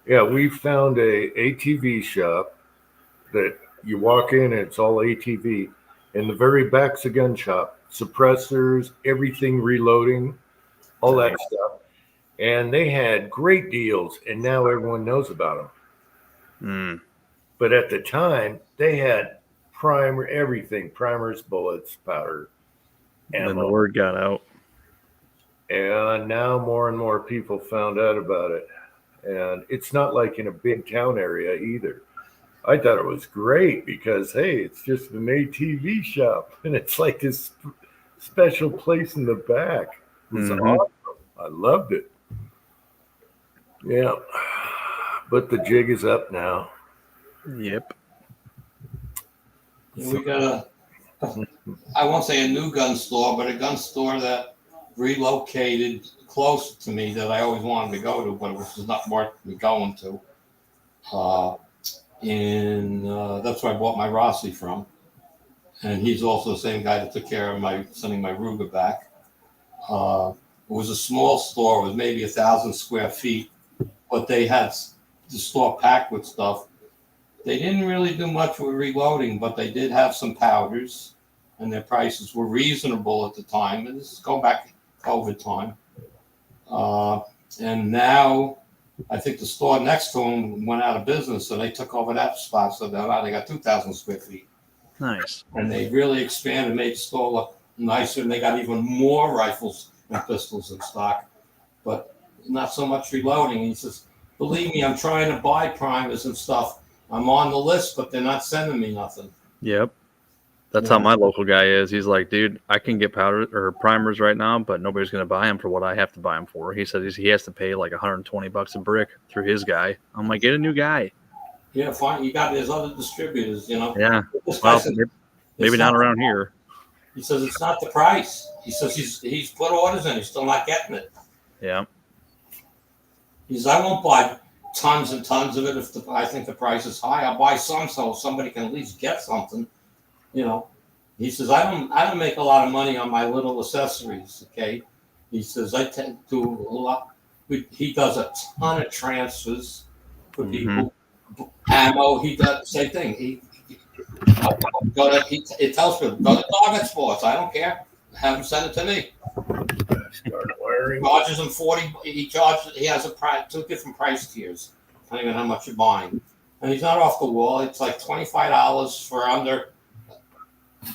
Yeah, we found a ATV shop that you walk in and it's all ATV. In the very back's a gun shop, suppressors, everything reloading, all that stuff. And they had great deals, and now everyone knows about them. But at the time, they had everything, primers, bullets, powder. And then the word got out. And now more and more people found out about it. And it's not like in a big town area either. I thought it was great because, hey, it's just an ATV shop, and it's like this special place in the back. It was awesome. I loved it. Yeah. But the jig is up now. Yep. We got I won't say a new gun store, but a gun store that relocated close to me that I always wanted to go to, but it was not worth me going to. That's where I bought my Rossi from. And he's also the same guy that took care of sending my Ruger back. It was a small store. It was maybe 1,000 square feet, but they had the store packed with stuff. They didn't really do much with reloading, but they did have some powders, and their prices were reasonable at the time. And this is going back to COVID time. And now I think the store next to them went out of business, so they took over that spot. So now they got 2,000 square feet. Nice. And they really expanded, made the store look nicer, and they got even more rifles and pistols in stock, but not so much reloading. He says, believe me, I'm trying to buy primers and stuff. I'm on the list, but they're not sending me nothing. Yep. That's how my local guy is. He's like, dude, I can get powder or primers right now, but nobody's going to buy them for what I have to buy them for. He said he has to pay like $120 a brick through his guy. I'm like, get a new guy. Yeah, fine. You got there's other distributors, you know. Yeah. This guy Well, said, maybe it's not around here. He says it's not the price. He says he's put orders in. He's still not getting it. Yeah. He says I won't buy tons and tons of it if I think the price is high. I'll buy some so somebody can at least get something. You know, he says I don't make a lot of money on my little accessories. Okay, he says I tend to do a lot. He does a ton of transfers for people. Ammo, he does the same thing. It tells people go to Target Sports. I don't care. Have him send it to me. Charges him 40. He has two different price tiers depending on how much you're buying, and he's not off the wall. It's like $25 for under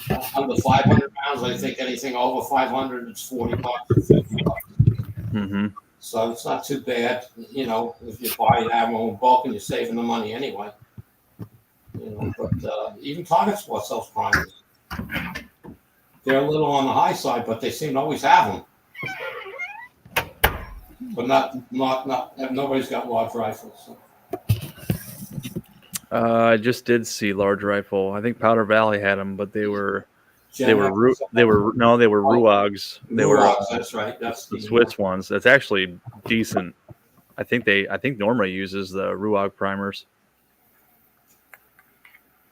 500 pounds. I think anything over 500, it's $40 or $50. So it's not too bad, you know, if you buy ammo in bulk and you're saving the money anyway. You know, but even Target Sports sells primers. They're a little on the high side, but they seem to always have them. But nobody's got large rifles. So. I just did see large rifle. I think Powder Valley had them, but they were Ruags. They were Ruags, that's right. That's the Swiss ones. That's actually decent. I think Norma uses the Ruag primers.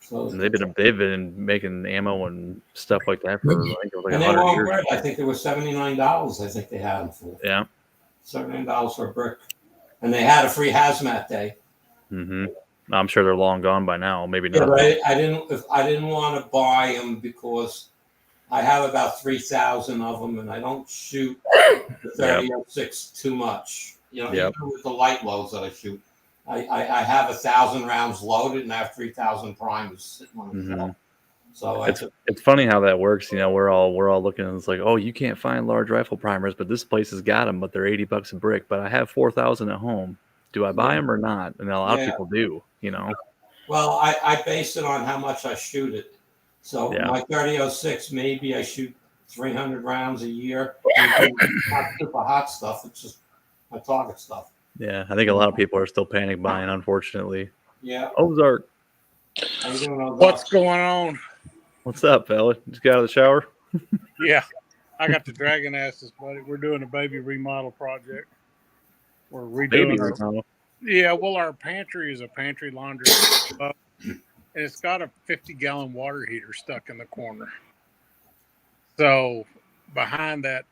So and they've been making ammo and stuff like that for I think it was like 100 years. I think they were $79. I think they had them for. Yeah. $79 for a brick, and they had a free hazmat day. I'm sure they're long gone by now. Maybe not. But I didn't want to buy them because I have about 3,000 of them, and I don't shoot the 30-06 too much. You know, even with the light loads that I shoot, I have 1,000 rounds loaded, and I have 3,000 primers sitting on the shelf. So it's funny how that works. You know, we're all looking and it's like, oh, you can't find large rifle primers, but this place has got them, but they're $80 a brick. But I have 4,000 at home. Do I buy them or not? And a lot of people do. You know. Well, I base it on how much I shoot it. So my 30-06, maybe I shoot 300 rounds a year. Not super hot stuff. It's just my target stuff. Yeah, I think a lot of people are still panic buying, unfortunately. Yeah. Ozark. How you doing, Ozark? What's going on? What's up, fella? Just got out of the shower? Yeah, I got the dragon asses, buddy. We're doing a baby remodel project. We're redoing remodel. Yeah, well, our pantry is a pantry laundry, and it's got a 50-gallon water heater stuck in the corner. So behind that,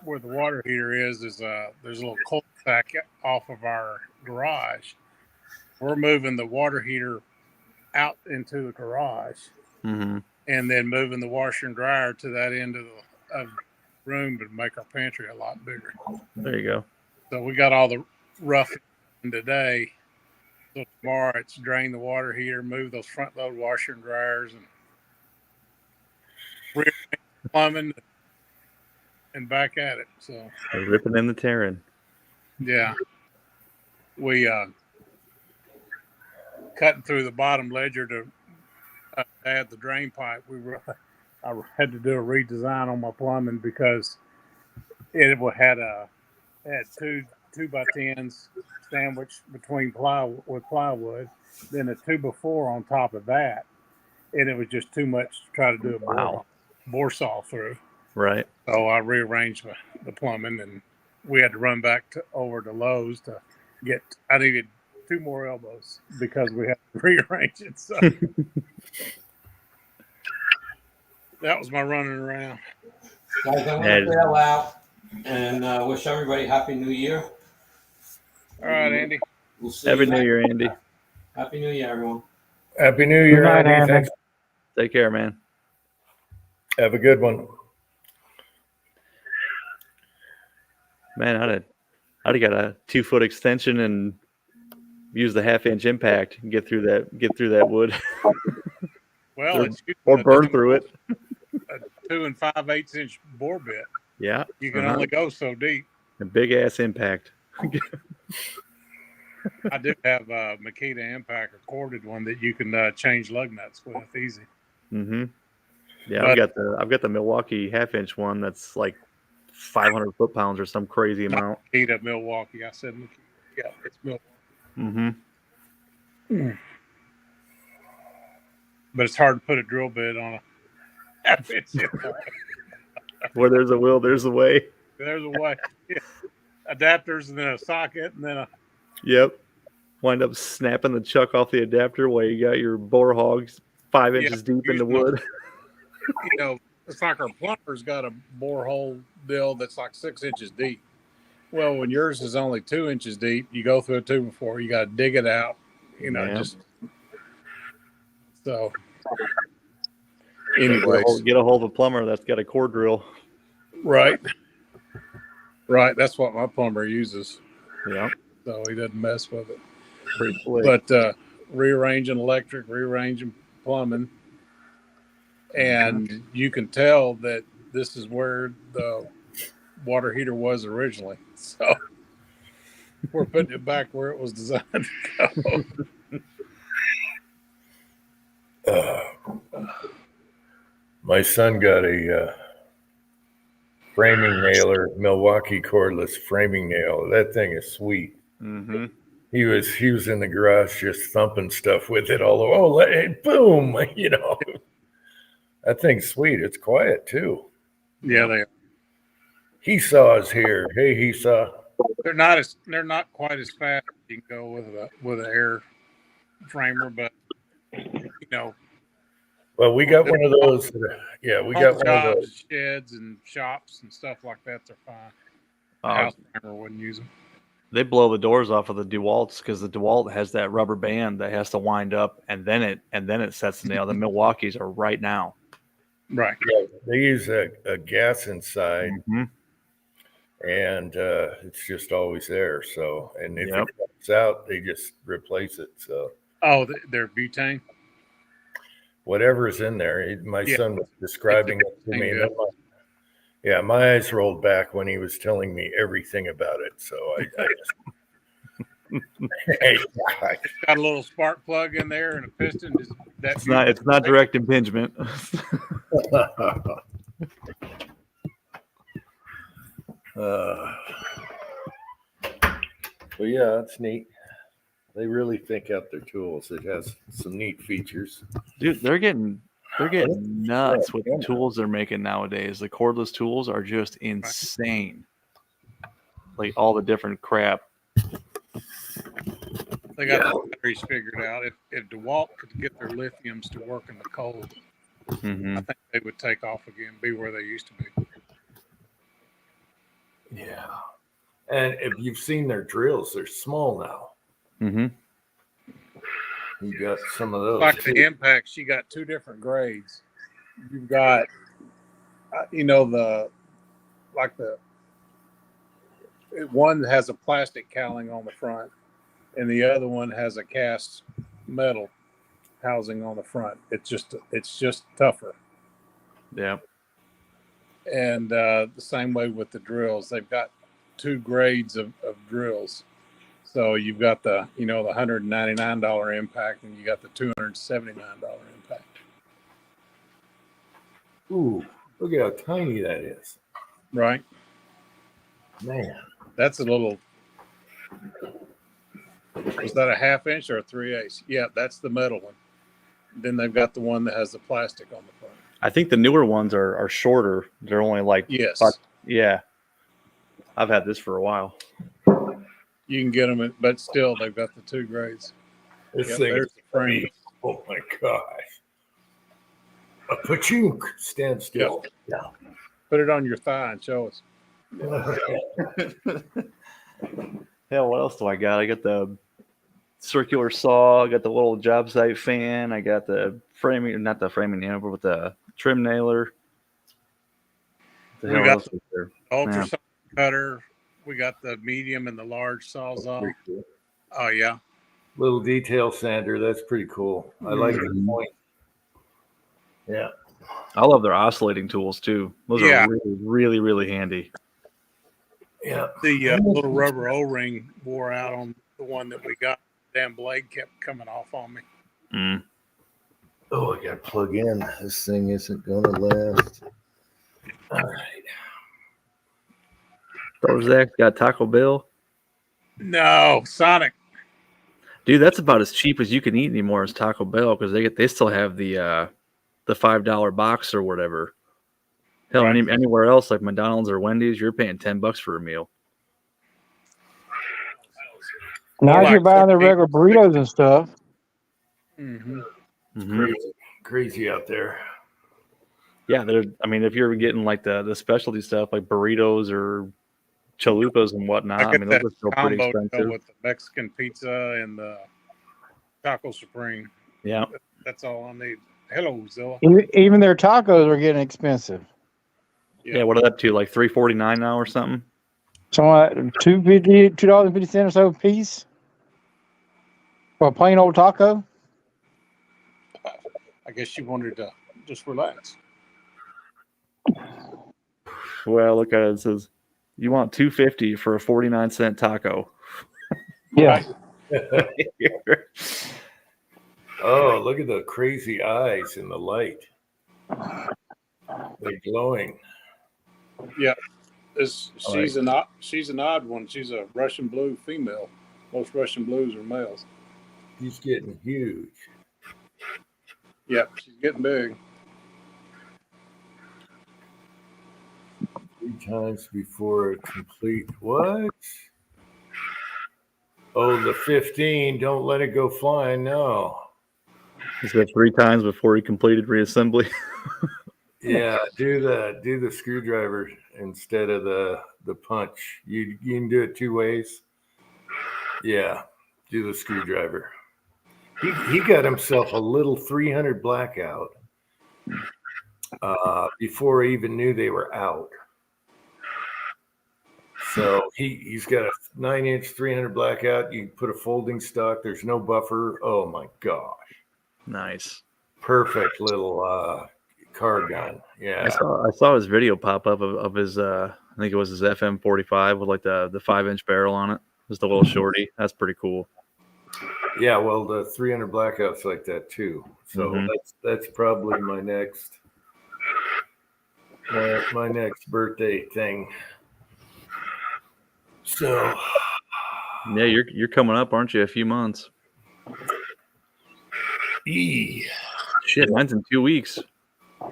where the water heater is there's a little cul-de-sac off of our garage. We're moving the water heater out into the garage. And then moving the washer and dryer to that end of the room to make our pantry a lot bigger. There you go. So we got all the rough today. So tomorrow it's drain the water heater, move those front load washer and dryers, and rear plumbing, and back at it. So ripping and the tearing. Yeah. We cutting through the bottom ledger to add the drain pipe. I had to do a redesign on my plumbing because it had two 2x10s sandwiched between plywood, then a 2x4 on top of that, and it was just too much to try to do a bore saw through. Right. So I rearranged the plumbing, and we had to run back over to Lowe's to get. I needed 2 more elbows because we had to rearrange it. So. That was my running around. Guys, I want to bail out and wish everybody Happy New Year. All right, Andy. We'll see Happy New Year, Andy. Happy New Year, everyone. Happy New Year, Good night, Andy. Thanks. Take care, man. Have a good one. Man, I'd have got a 2-foot extension and use the 1/2-inch impact and get through that wood. Well, or burn through it. A 2 5/8 inch bore bit. Yeah. You can only go so deep. A big ass impact. I do have a Makita impact, a corded one that you can change lug nuts with easy. Yeah, But- I've got the Milwaukee half-inch one that's like 500 foot-pounds or some crazy amount. Makita Milwaukee. I said, yeah, it's Milwaukee. Mm-hmm. But it's hard to put a drill bit on a half-inch. Where there's a will, there's a way. There's a way. Yeah. Adapters and then a socket and then a. Yep. Wind up snapping the chuck off the adapter while you got your bore hogs 5 inches deep in the wood. You know, it's like our plumber's got a borehole bill that's like 6 inches deep. Well, when yours is only 2 inches deep, you go through it too before you got to dig it out. You know, just so. Anyways, Get a hold of a plumber that's got a core drill. Right. That's what my plumber uses. Yeah. So he doesn't mess with it. Pretty slick. But rearranging electric, rearranging plumbing. And you can tell that this is where the water heater was originally. So we're putting it back where it was designed to go. My son got a framing nailer, Milwaukee cordless framing nail. That thing is sweet. Mm-hmm. He was in the garage just thumping stuff with it all over. Oh, boom! You know, that thing's sweet. It's quiet too. Yeah, they are. Hesaw is here. Hey, Hesaw. They're not quite as fast as you can go with an air framer, but you know. Well, we got one of those. Yeah, we got one of those. Sheds and shops and stuff like that. They're fine. Uh, House framer wouldn't use them. They blow the doors off of the DeWalt's because the DeWalt has that rubber band that has to wind up and then it sets the nail. The Milwaukee's are right now. Right. Yeah, they use a gas inside, Mm-hmm. and it's just always there. So, and if Yep. it comes out, they just replace it. So, Oh, they're butane. whatever's in there, my Yeah. son was describing it to me. And then my eyes rolled back when he was telling me everything about it. So I Got a little spark plug in there and a piston. It's not direct impingement. But yeah, it's neat. They really think out their tools. It has some neat features. Dude, they're getting nuts with the tools they're making nowadays. The cordless tools are just insane. Like all the different crap. They got the batteries figured out. If DeWalt could get their lithiums to work in the cold, Mm-hmm. I think they would take off again, be where they used to be. Yeah. And if you've seen their drills, they're small now. Mm-hmm. You got some of those. Like the Impacts, you got two different grades. You've got, one has a plastic cowling on the front, and the other one has a cast metal housing on the front. It's just tougher. Yeah. And the same way with the drills, they've got two grades of drills. So you've got the $199 impact, and you got the $279 impact. Ooh, look at how tiny that is. Right. Man. That's a little. Was that a 1/2 inch or a 3/8? Yeah, that's the metal one. Then they've got the one that has the plastic on the front. I think the newer ones are shorter. They're only like Yes. Yeah. I've had this for a while. You can get them, but still, they've got the two grades. This Yep, thing there's is the frame. Oh my gosh. A pachunk. Stand still. Put it on your thigh and show us. Hell, what else do I got? I got the circular saw. I got the little job site fan. I got the framing, not the framing hammer, but the trim nailer. We got the ultrasonic cutter. We got the medium and the large sawzall. Cool. Oh yeah. Little detail sander. That's pretty cool. I like the point. Yeah. I love their oscillating tools too. Those Yeah. are really, really, really handy. Yeah. The little rubber O-ring wore out on the one that we got. Damn blade kept coming off on me. Mm. Oh, I got to plug in. This thing isn't going to last. All right. So Zach got Taco Bell. No, Sonic. Dude, that's about as cheap as you can eat anymore as Taco Bell because they still have the $5 box or whatever. Hell, Right. anywhere else like McDonald's or Wendy's, you're paying $10 for a meal. Now Like you're buying the 14. regular burritos and stuff. Mm-hmm. Crazy out there. Yeah, if you're getting like the specialty stuff like burritos or chalupas and whatnot, I I get mean that those are still pretty combo deal expensive. with the Mexican pizza and the Taco Supreme. Yeah. That's all I need. Hello, Zilla. Even their tacos are getting expensive. Yeah. Yeah, what are they up to? Like $3.49 now or something? So $2.50 or so a piece for a plain old taco. I guess you wanted to just relax. Well, look at it. It says you want $2.50 for a 49-cent taco. Yeah. Oh, look at the crazy eyes in the light. They're glowing. Yeah. She's an odd one. She's a Russian blue female. Most Russian blues are males. He's getting huge. Yep, she's getting big. 3 times before a complete what? Oh, the 15. Don't let it go flying. No. He said 3 times before he completed reassembly. Yeah, do the screwdriver instead of the punch. You can do it 2 ways. Yeah, do the screwdriver. He got himself a little 300 blackout before he even knew they were out. So he's got a 9-inch 300 blackout. You put a folding stock. There's no buffer. Oh my gosh! Nice. Perfect little car gun. Yeah. I saw his video pop up of his I think it was his FM45 with like the 5-inch barrel on it. Just a little shorty. That's pretty cool. Yeah, well, the 300 blackouts like that too. So that's probably my next birthday thing. So yeah, you're coming up, aren't you? A few months. Shit, mine's in 2 weeks.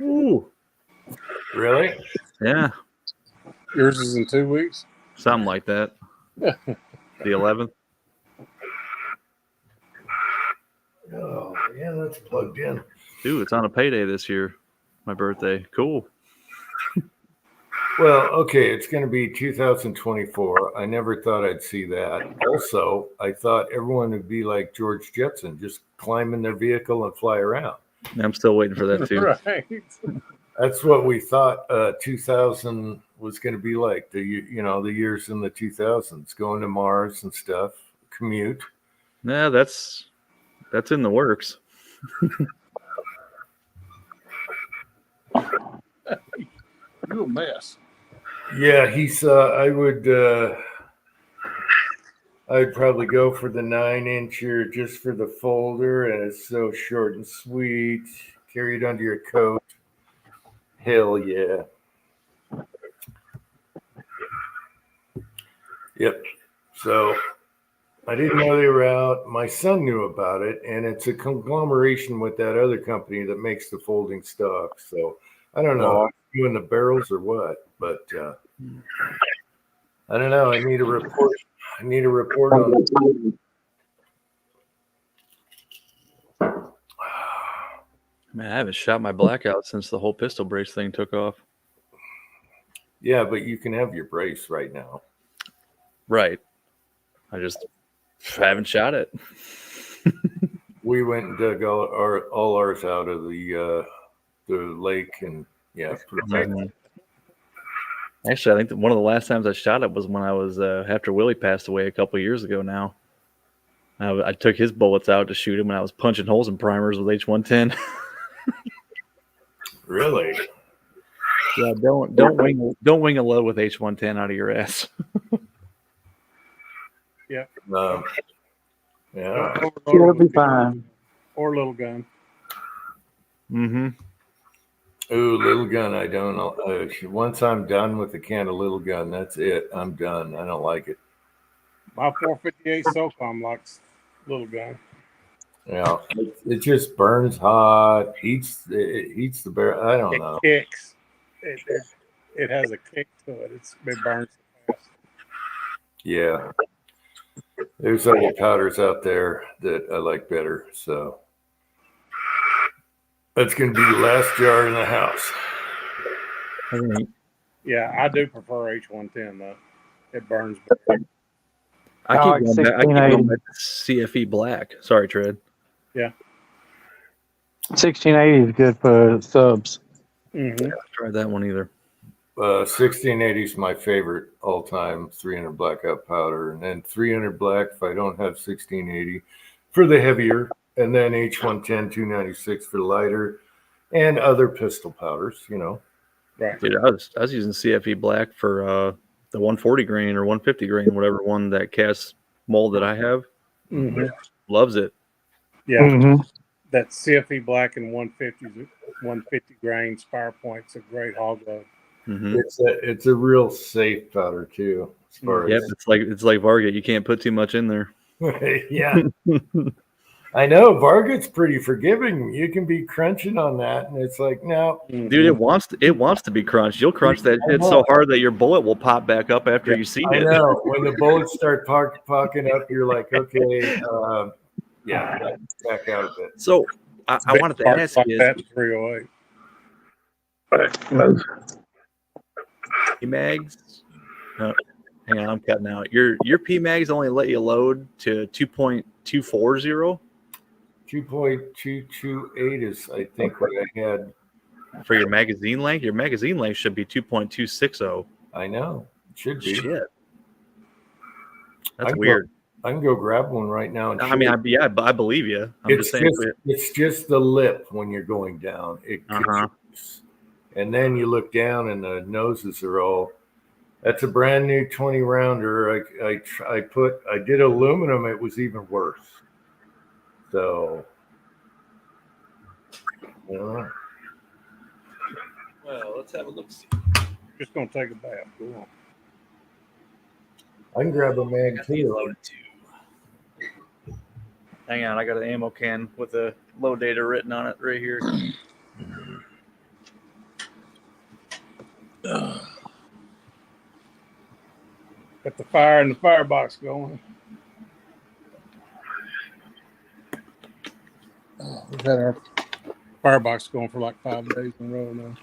Ooh. Really? Yeah. Yours is in 2 weeks? Something like that. The 11th. Oh, yeah, that's plugged in. Dude, it's on a payday this year. My birthday. Cool. Well, okay, it's going to be 2024. I never thought I'd see that. Also, I thought everyone would be like George Jetson, just climb in their vehicle and fly around. I'm still waiting for that too. Right. That's what we thought 2000 was going to be like. The years in the 2000s, going to Mars and stuff, commute. Yeah, that's in the works. You a mess. Yeah, I'd probably go for the 9-incher just for the folder, and it's so short and sweet. Carry it under your coat. Hell yeah. Yep. So I didn't know they were out. My son knew about it, and it's a conglomeration with that other company that makes the folding stock. So I don't know, doing the barrels or what, but I don't know. I need a report. On it. Man, I haven't shot my blackout since the whole pistol brace thing took off. Yeah, but you can have your brace right now. Right. I just haven't shot it. We went and dug all ours out of the lake, and yeah, protected. Actually, I think that one of the last times I shot it was when I was after Willie passed away a couple of years ago. Now, I took his bullets out to shoot him, and I was punching holes in primers with H110. Really? Yeah, don't wing a load with H110 out of your ass. Yeah. Yeah. It'll be fine. Or little gun. Mm-hmm. Ooh, little gun. I don't know. Once I'm done with the can of little gun, that's it. I'm done. I don't like it. My 458 SOCOM likes little gun. Yeah, it just burns hot. It eats the barrel. I don't know. It kicks. It has a kick to it. It burns fast. Yeah, there's other powders out there that I like better. So that's going to be the last jar in the house. Yeah, I do prefer H110 though. It burns better. I keep going back to CFE Black. Sorry, Tread. Yeah. 1680 is good for subs. Mm-hmm. I haven't tried that one either. 1680 is my favorite all time 300 blackout powder, and then 300 black if I don't have 1680 for the heavier, and then H110 296 for the lighter, and other pistol powders. Right. Dude, I was using CFE Black for the 140 grain or 150 grain, whatever one that cast mold that I have. Mm-hmm. Loves it. Yeah. Mm-hmm. That CFE Black and 150 grain Spire Point's a great hog load. Mm-hmm. It's a real safe powder too. As far Yep, as, it's like Varget. You can't put too much in there. yeah. I know Varget's pretty forgiving. You can be crunching on that, and it's like, no, Dude, it wants to be crunched. You'll crunch that shit so hard that your bullet will pop back up after you see I it. know when the bullets start popping up, you're like, okay, back out of it. So I wanted to ask you, that 308. P mags. Hang on, I'm cutting out. Your P mags only let you load to 2.240 2.228 is, I think, what I had. for your magazine length. Your magazine length should be 2.260. I know it should be. Shit, that's I weird. I can go grab one right now. And I mean, I believe you. I'm it's just saying. it's just the lip when you're going down. It contributes. And then you look down, and the noses are all. That's a brand new 20 rounder. I did aluminum. It was even worse. So, I don't know. Well, let's have a look. Just gonna take a bath. Go on. I can grab a mag too. Hang on, I got an ammo can with the load data written on it right here. Got the fire in the firebox going. We've had our firebox going for like 5 days in a row now.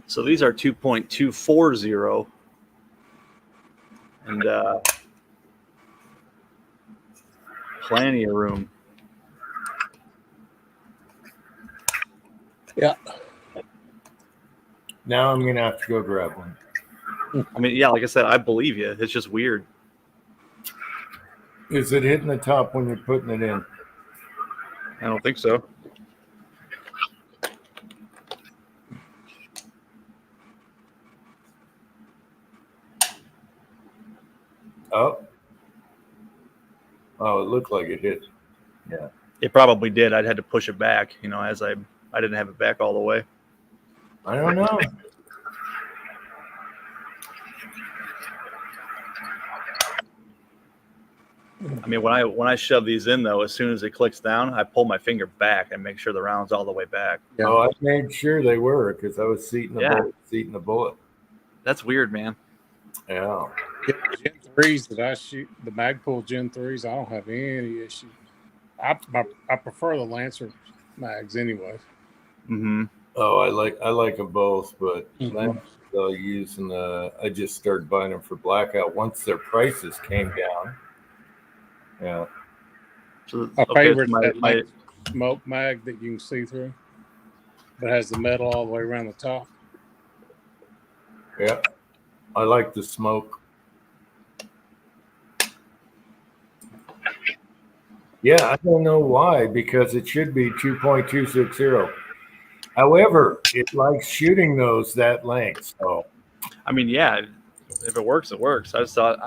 So these are 2.240, and plenty of room. Yeah. Now I'm gonna have to go grab one. I mean, yeah, like I said, I believe you. It's just weird. Is it hitting the top when you're putting it in? I don't think so. Oh, it looked like it hit. Yeah. It probably did. I'd had to push it back, as I didn't have it back all the way. I don't know. I mean, when I shove these in, though, as soon as it clicks down, I pull my finger back and make sure the round's all the way back. Yeah. Oh, I made sure they were because I was seating the bullet. That's weird, man. Yeah. Gen 3s that I shoot, the Magpul Gen 3s, I don't have any issue. I prefer the Lancer mags anyway. Mm-hmm. Oh, I like them both, but I just started buying them for blackout once their prices came down. Yeah. So, My favorite so is that smoke mag that you can see through, but has the metal all the way around the top. Yeah. I like the smoke. Yeah, I don't know why, because it should be 2.260. However, it likes shooting those that length. So, I mean, yeah, If it works, it works. I just thought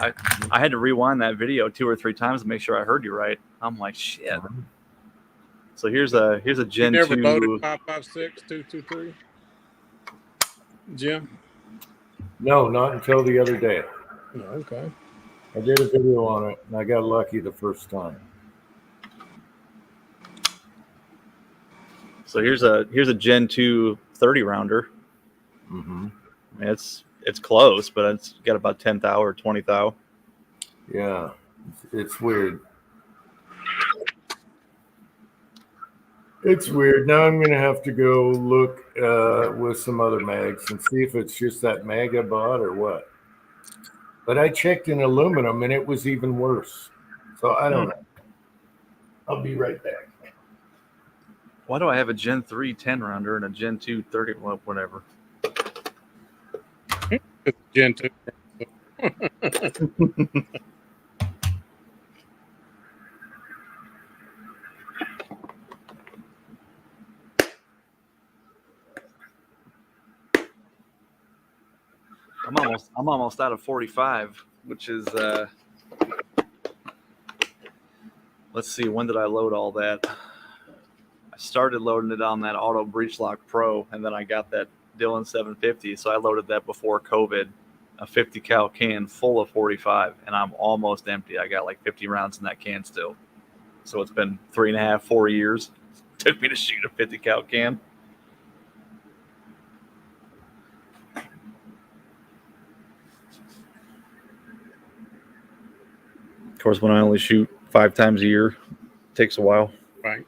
I had to rewind that video 2 or 3 times to make sure I heard you right. I'm like, shit. So here's a Gen You never 2. loaded 556 223, Jim? No, not until the other day. Oh, okay. I did a video on it, and I got lucky the first time. So here's a Gen 2 30 rounder. Mm-hmm. It's close, but it's got about 10 thou or 20 thou. Yeah, it's weird. It's weird. Now I'm going to have to go look with some other mags and see if it's just that mag I bought or what. But I checked in aluminum, and it was even worse. So I don't know. I'll be right back. Why do I have a Gen 3 10 rounder and a Gen 2 30? Well, whatever. It's Gen 2. I'm almost out of 45, which is let's see, when did I load all that? I started loading it on that Auto Breech Lock Pro, and then I got that Dillon 750, so I loaded that before COVID, a 50 cal can full of 45, and I'm almost empty. I got like 50 rounds in that can still. So it's been 3.5, 4 years. It took me to shoot a 50 cal can. Of course, when I only shoot 5 times a year, it takes a while. Right.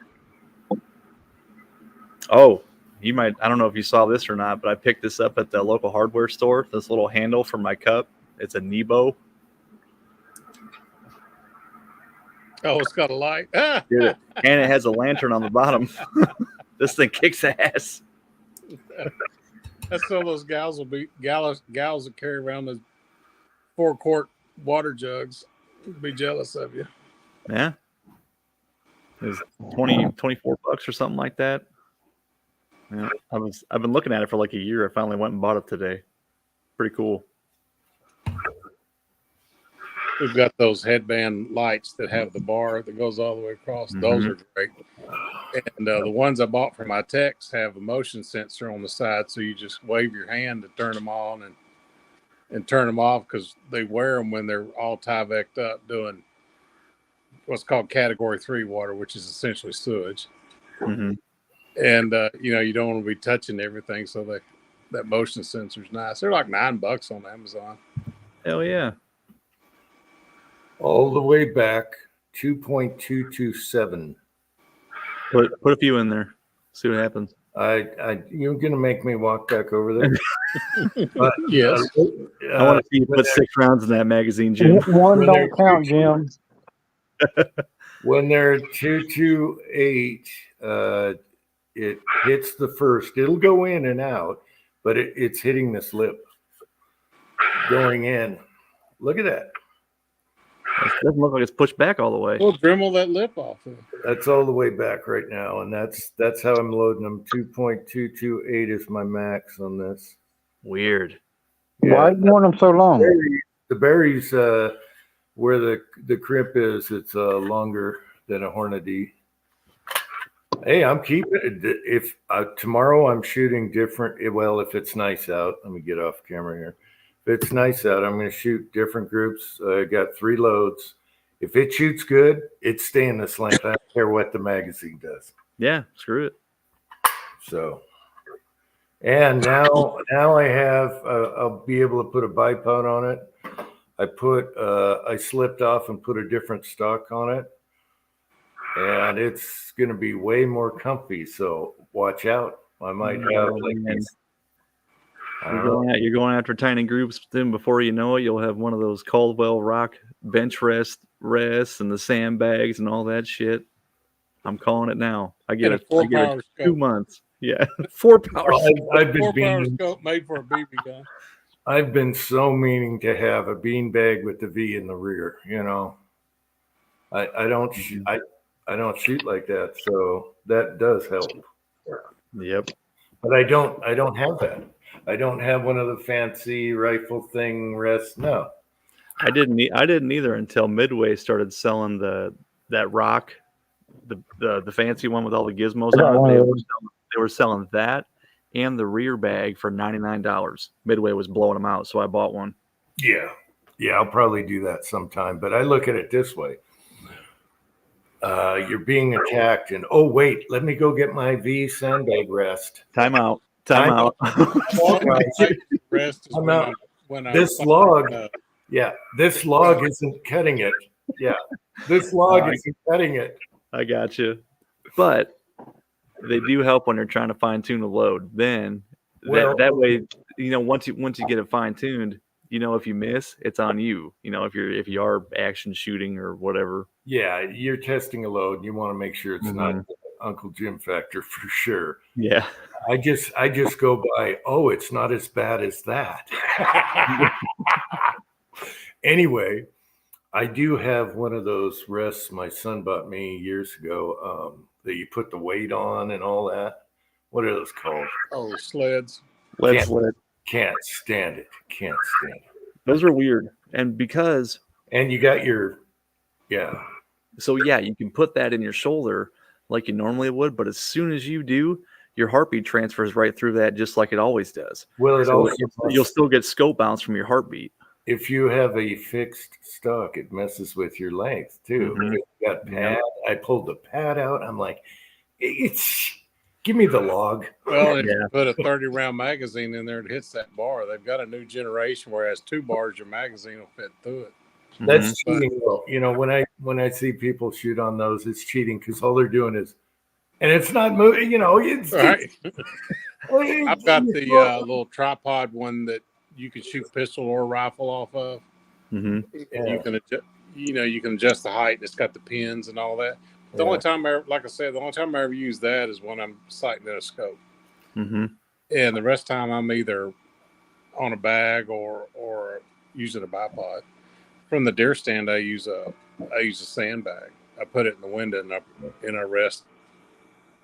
Oh, you might, I don't know if you saw this or not, but I picked this up at the local hardware store. This little handle for my cup. It's a Nebo. Oh, it's got a light. And it has a lantern on the bottom. This thing kicks ass. That's so those gals that carry around those 4-quart water jugs be jealous of you. Yeah. It was 24 bucks or something like that. Yeah, I've been looking at it for like a year. I finally went and bought it today. Pretty cool. We've got those headband lights that have the bar that goes all the way across. Mm-hmm. Those are great. And the ones I bought for my techs have a motion sensor on the side, so you just wave your hand to turn them on and turn them off, because they wear them when they're all Tyvec'd up doing what's called Category 3 water, which is essentially sewage. Mm-hmm. And you don't want to be touching everything, so that motion sensor is nice. They're like $9 on Amazon. Hell yeah! All the way back, 2.227. Put a few in there. See what happens. You're gonna make me walk back over there. But, yes. I want to see you put 6 rounds in that magazine, Jim. One don't count, Jim. When they're 228, it hits the first. It'll go in and out, but it's hitting this lip going in. Look at that. It doesn't look like it's pushed back all the way. We'll Dremel that lip off. That's all the way back right now, and that's how I'm loading them. 2.228 is my max on this. Weird. Yeah. Why do you want them so long? The berries, where the crimp is, it's longer than a Hornady. Hey, I'm keeping it. If tomorrow I'm shooting different, well, if it's nice out, let me get off camera here. If it's nice out, I'm going to shoot different groups. I got 3 loads. If it shoots good, it's staying this length. I don't care what the magazine does. Yeah, screw it. So, and now I have, I'll be able to put a bipod on it. I slipped off and put a different stock on it, and it's going to be way more comfy. So watch out. I might have like these. You're going after tiny groups. Then before you know it, you'll have one of those Caldwell Rock bench rests and the sandbags and all that shit. I'm calling it now. I get it. 2 months. Yeah, 4 power. I've been 4-power scope made for a BB gun. I've been so meaning to have a bean bag with the V in the rear. You know, I don't shoot like that, so that does help. Yep. But I don't have that. I don't have one of the fancy rifle thing rests. No. I didn't either until Midway started selling that rock, the fancy one with all the gizmos I got on it. one of those. They were selling that and the rear bag for $99. Midway was blowing them out, so I bought one. Yeah. Yeah, I'll probably do that sometime. But I look at it this way. You're being attacked, and oh wait, let me go get my V sandbag rest. Time out. Rest is I'm out. when I This log, yeah, this log isn't cutting it. Yeah, this log isn't cutting it. I got you. But they do help when you're trying to fine tune the load. Then that way, once you get it fine tuned, if you miss, it's on you. If you are action shooting or whatever. Yeah, you're testing a load. And you want to make sure it's not Uncle Jim factor for sure. Yeah. I just go by. Oh, it's not as bad as that. Anyway, I do have one of those rests my son bought me years ago. That you put the weight on and all that. What are those called? Oh, sleds. Lead sled. Can't stand it. Can't stand it. Those are weird. And you got your, yeah. So yeah, you can put that in your shoulder like you normally would, but as soon as you do, your heartbeat transfers right through that just like it always does. Well, you'll still get scope bounce from your heartbeat. If you have a fixed stock, it messes with your length too. Mhm. If you got pad, I pulled the pad out. I'm like, give me the log. Well, if you put a 30-round magazine in there, it hits that bar. They've got a new generation where it has 2 bars, your magazine will fit through it. That's cheating. Though. When I see people shoot on those, it's cheating because all they're doing is, and it's not moving. It's right. I've got the little tripod one that you can shoot pistol or rifle off of. Mm-hmm. And you can adjust, you can adjust the height. It's got the pins and all that. The only time I ever use that is when I'm sighting at a scope. Mm-hmm. And the rest of the time I'm either on a bag or using a bipod. From the deer stand, I use a sandbag. I put it in the window and I rest.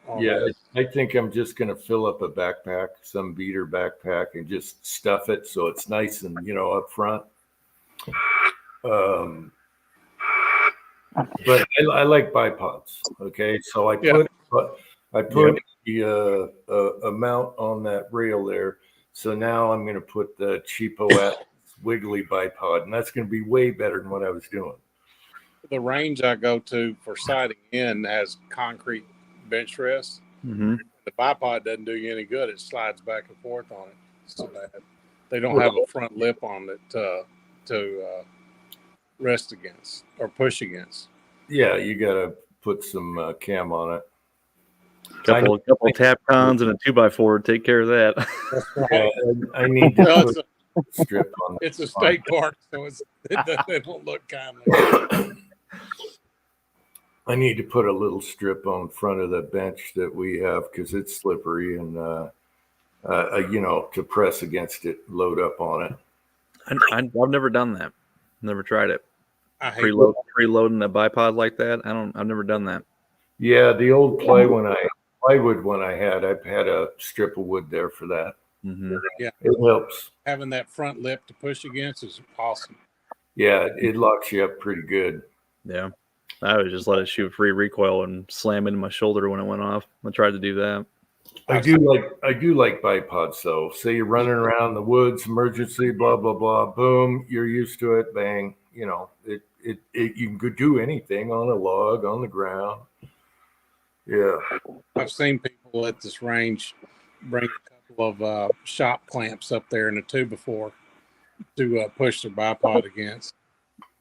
I think I'm just going to fill up a backpack, some beater backpack, and just stuff it so it's nice and up front. But I like bipods. Okay, so I put the a mount on that rail there. So now I'm going to put the cheapo wiggly bipod, and that's going to be way better than what I was doing. The range I go to for sighting in has concrete bench rests. Mm-hmm. The bipod doesn't do you any good. It slides back and forth on it. So they don't have a front lip on it to rest against or push against. Yeah, you got to put some cam on it. Couple tap cons and a 2x4 take care of that. I need to put a strip on. It's a state park, so it don't look kindly. I need to put a little strip on front of the bench that we have because it's slippery and to press against it, load up on it. I've never done that. Never tried it. I hate Preloading a bipod like that. I've never done that. Yeah, the old plywood one I had a strip of wood there for that. Mm-hmm. Yeah, it helps. Having that front lip to push against is awesome. Yeah, it locks you up pretty good. Yeah, I would just let it shoot free recoil and slam into my shoulder when it went off. I tried to do that. I do like bipods though. Say you're running around the woods, emergency, blah blah blah, boom, you're used to it, bang. It you can do anything on a log, on the ground. Yeah, I've seen people at this range bring a couple of shop clamps up there in a 2x4 to push their bipod against.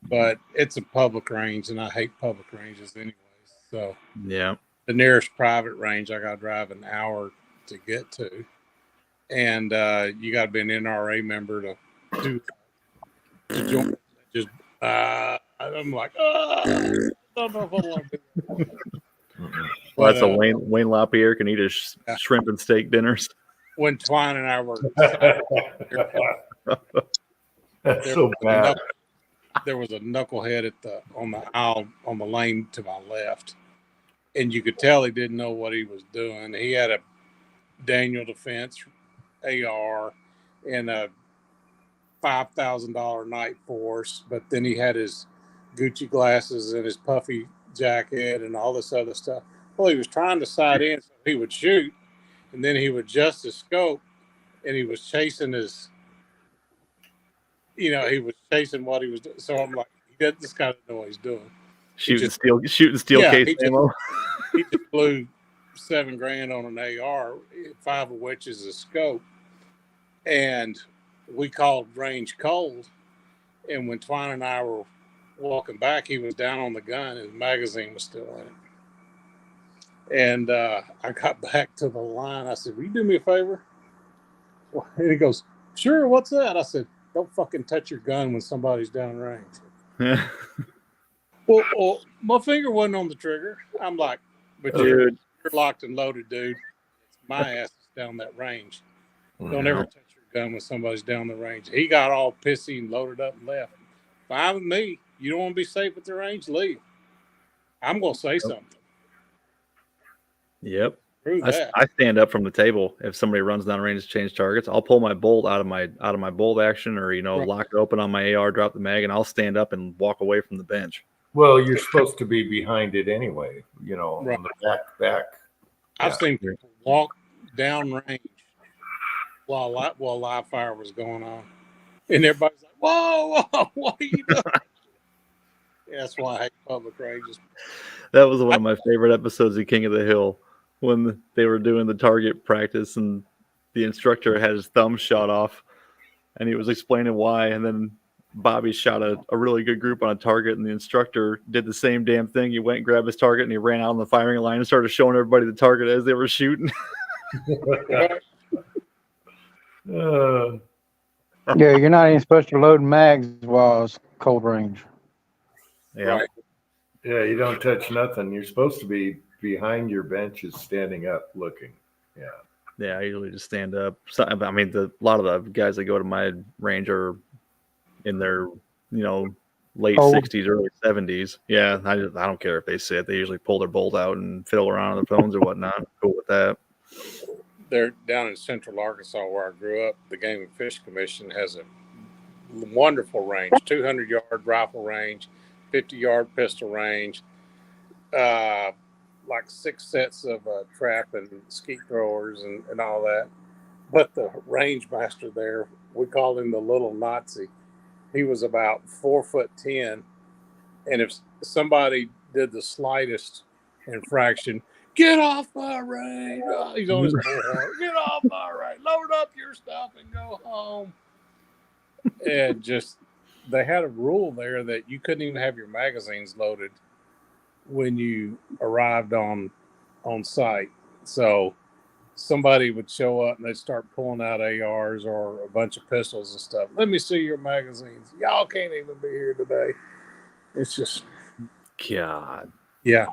But it's a public range, and I hate public ranges anyways. So yeah, the nearest private range I got to drive an hour to get to, and you got to be an NRA member to join. Just I'm like, I don't know if I want to do that. Well, that's a Wayne LaPierre can eat his shrimp and steak dinners. When Twine and I were, that's so bad. There was a knucklehead on the aisle on the lane to my left, and you could tell he didn't know what he was doing. He had a Daniel Defense AR, in a $5,000 night force, but then he had his Gucci glasses and his puffy jacket and all this other stuff. Well, he was trying to sight in so he would shoot, and then he would adjust his scope, and he was chasing his, he was chasing what he was doing. So I'm like, this guy doesn't know what he's doing. Shooting steel case ammo. He just blew $7,000 on an AR, 5 of which is a scope, and we called range cold. And when Twine and I were walking back, he was down on the gun and the magazine was still in it. And I got back to the line. I said, will you do me a favor? And he goes, sure, what's that? I said, don't fucking touch your gun when somebody's downrange. Well, my finger wasn't on the trigger. I'm like, but you're locked and loaded, dude. It's my ass is down that range. Don't ever touch your gun when somebody's down the range. He got all pissy and loaded up and left. Fine with me. You don't want to be safe at the range? Leave. I'm going to say something. Yep. I stand up from the table if somebody runs down range to change targets. I'll pull my bolt out of my bolt action, or lock it open on my AR, drop the mag, and I'll stand up and walk away from the bench. Well, you're supposed to be behind it anyway, on the back. I've seen people walk down range while live fire was going on, and everybody's like, "Whoa, what are you doing?" Yeah, that's why I hate public ranges. That was one of my favorite episodes of King of the Hill, when they were doing the target practice and the instructor had his thumb shot off, and he was explaining why, and then Bobby shot a really good group on a target, and the instructor did the same damn thing. He went and grabbed his target, and he ran out on the firing line and started showing everybody the target as they were shooting. Yeah, you're not even supposed to load mags while it's cold range. Yeah. Right. Yeah, you don't touch nothing. You're supposed to be behind your benches, standing up, looking. Yeah. Yeah, I usually just stand up. So, I mean, a lot of the guys that go to my range are in their, late 60s, early 70s. Yeah, I don't care if they sit. They usually pull their bolt out and fiddle around on their phones or whatnot. I'm cool with that. They're down in Central Arkansas where I grew up. The Game and Fish Commission has a wonderful range, 200-yard rifle range, 50-yard pistol range, like 6 sets of trap and skeet throwers and all that. But the range master there, we called him the little Nazi. He was about 4'10", and if somebody did the slightest infraction, get off my range. He's on his bullhorn. Get off my range. Load up your stuff and go home. And just, they had a rule there that you couldn't even have your magazines loaded when you arrived on site. So somebody would show up and they'd start pulling out ARs or a bunch of pistols and stuff. Let me see your magazines. Y'all can't even be here today. It's just, God. yeah.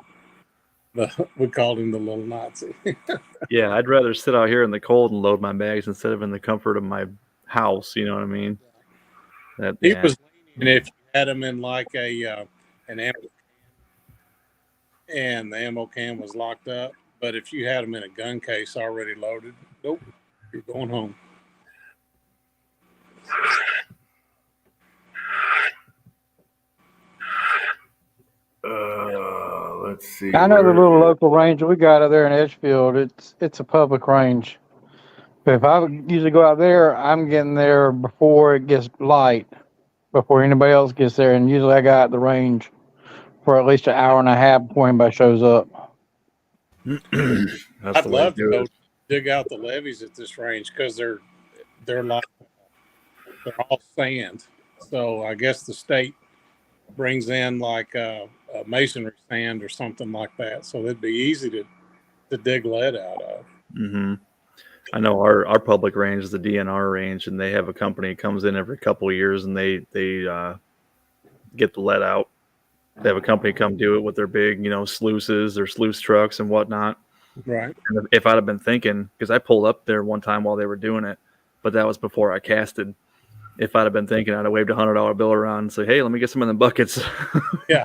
We called him the little Nazi. Yeah, I'd rather sit out here in the cold and load my bags instead of in the comfort of my house. You know what I mean? He was leaning if you had him in like an ammo can, and the ammo can was locked up. But if you had him in a gun case already loaded, nope, you're going home. Let's see. I know the little local range we got out there in Edgefield. It's a public range. But if I usually go out there, I'm getting there before it gets light, before anybody else gets there. And usually I got the range for at least an hour and a half before anybody shows up. I'd love to go dig out the levees at this range because they're all sand. So I guess the state brings in like a masonry sand or something like that. So it'd be easy to dig lead out of. Mm-hmm. I know our public range is the DNR range, and they have a company that comes in every couple of years and they get the lead out. They have a company come do it with their big, sluices, their sluice trucks and whatnot. Right. And if I'd have been thinking, because I pulled up there one time while they were doing it, but that was before I casted. If I'd have been thinking, I'd have waved $100 bill around and say, "Hey, let me get some of them buckets." Yeah.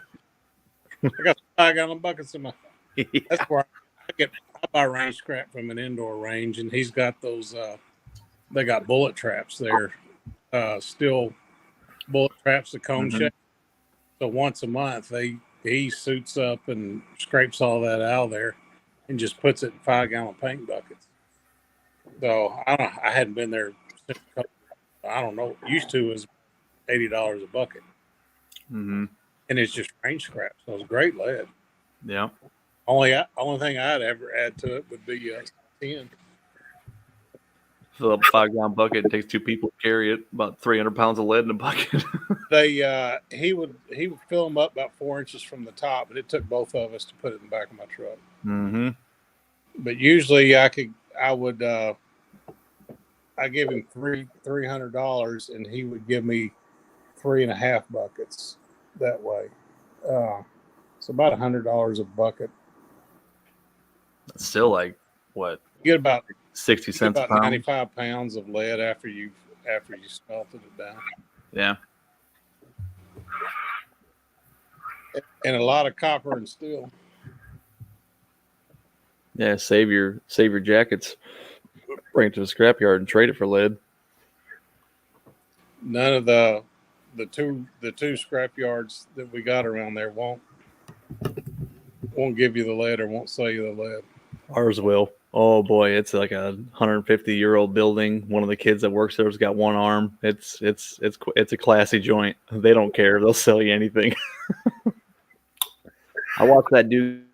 I got 5 gallon buckets in my. Yeah. That's where I buy range scrap from an indoor range, and he's got those they got bullet traps there, still bullet traps, the cone shape. So once a month, he suits up and scrapes all that out of there and just puts it in 5-gallon paint buckets. So I hadn't been there since I don't know. Used to was $80 a bucket, and it's just range scrap. So it's great lead. Yeah. Only thing I'd ever add to it would be 10. Fill up a 5-gallon bucket. It takes 2 people to carry it. About 300 pounds of lead in a bucket. He would fill them up about 4 inches from the top, but it took both of us to put it in the back of my truck. But usually I give him $300, and he would give me 3.5 buckets that way. So about $100 a bucket. That's still like what? You get about 60 cents a pound. 95 pounds of lead after you smelted it down. Yeah. And a lot of copper and steel. Yeah, save your jackets. Bring it to the scrapyard and trade it for lead. None of the two scrapyards that we got around there won't give you the lead or won't sell you the lead. Ours will. Oh boy, it's like a 150-year-old building. One of the kids that works there's got one arm. It's a classy joint. They don't care. They'll sell you anything. I watched that dude.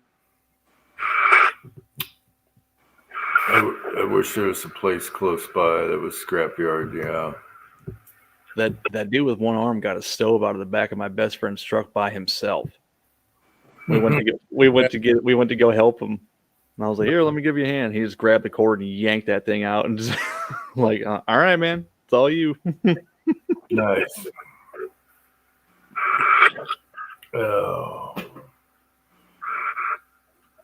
I wish there was a place close by that was scrapyard. Yeah. That dude with one arm got a stove out of the back of my best friend's truck by himself. We went to go help him. And I was like, here, let me give you a hand. He just grabbed the cord and yanked that thing out and just like, all right, man, it's all you. Nice. Oh.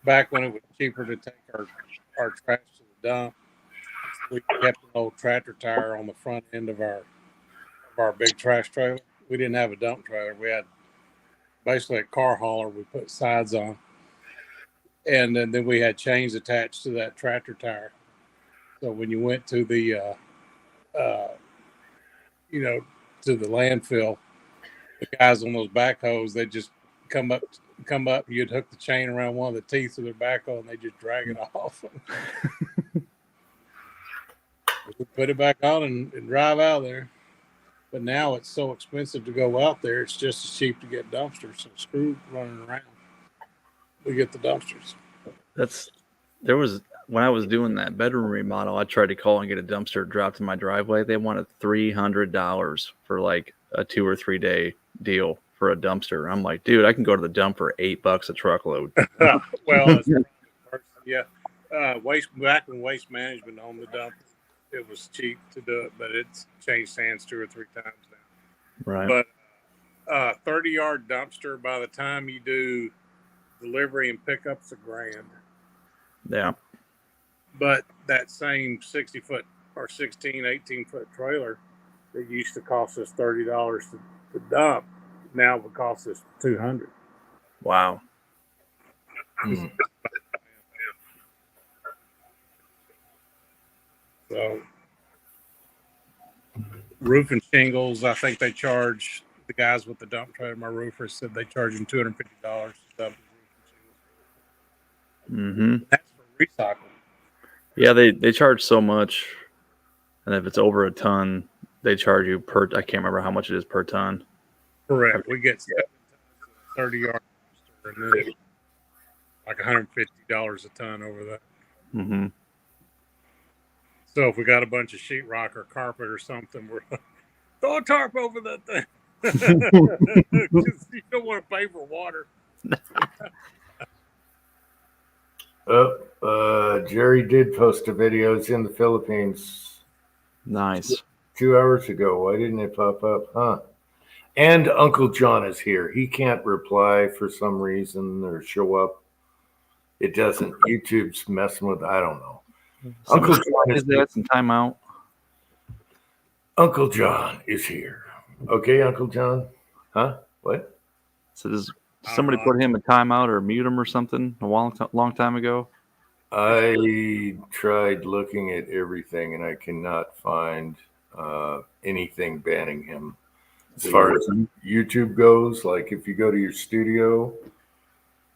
Back when it was cheaper to take our trash to the dump, we kept an old tractor tire on the front end of our big trash trailer. We didn't have a dump trailer. We had basically a car hauler we put sides on. And then we had chains attached to that tractor tire. So when you went to the, to the landfill, the guys on those backhoes, they just come up. You'd hook the chain around one of the teeth of their backhoe, and they just drag it off. We put it back on and drive out there. But now it's so expensive to go out there. It's just as cheap to get dumpsters. So screw running around. We get the dumpsters. When I was doing that bedroom remodel, I tried to call and get a dumpster dropped in my driveway. They wanted $300 for like a 2 or 3 day deal for a dumpster. I'm like, dude, I can go to the dump for $8 a truckload. Well, yeah. Back when Waste Management owned the dump, it was cheap to do it, but it's changed hands 2 or 3 times now. Right. But 30-yard dumpster, by the time you do delivery and pickup's $1,000. Yeah. But that same 60-foot or 16, 18-foot trailer that used to cost us $30 to dump now would cost us $200. Wow. So roof and shingles, I think they charge the guys with the dump trailer. My roofer said they charge them $250 to dump his roof and shingles. That's for recycling. Yeah, they charge so much, and if it's over a ton, they charge you per. I can't remember how much it is per ton. Correct. We get 7 tons of 30-yard and then like $150 a ton over that. So if we got a bunch of sheetrock or carpet or something, we're throw a tarp over that thing. You don't want to pay for water. Jerry did post a videos in the Philippines. Nice. 2 hours ago. Why didn't it pop up? Huh? And Uncle John is here. He can't reply for some reason or show up. It doesn't. YouTube's messing with. I don't know. Uncle John is there. Some time out. Uncle John is here. Okay, Uncle John. Huh? What? So does somebody put him a timeout or mute him or something a long time ago? I tried looking at everything, and I cannot find anything banning him. As far as YouTube goes, like if you go to your studio,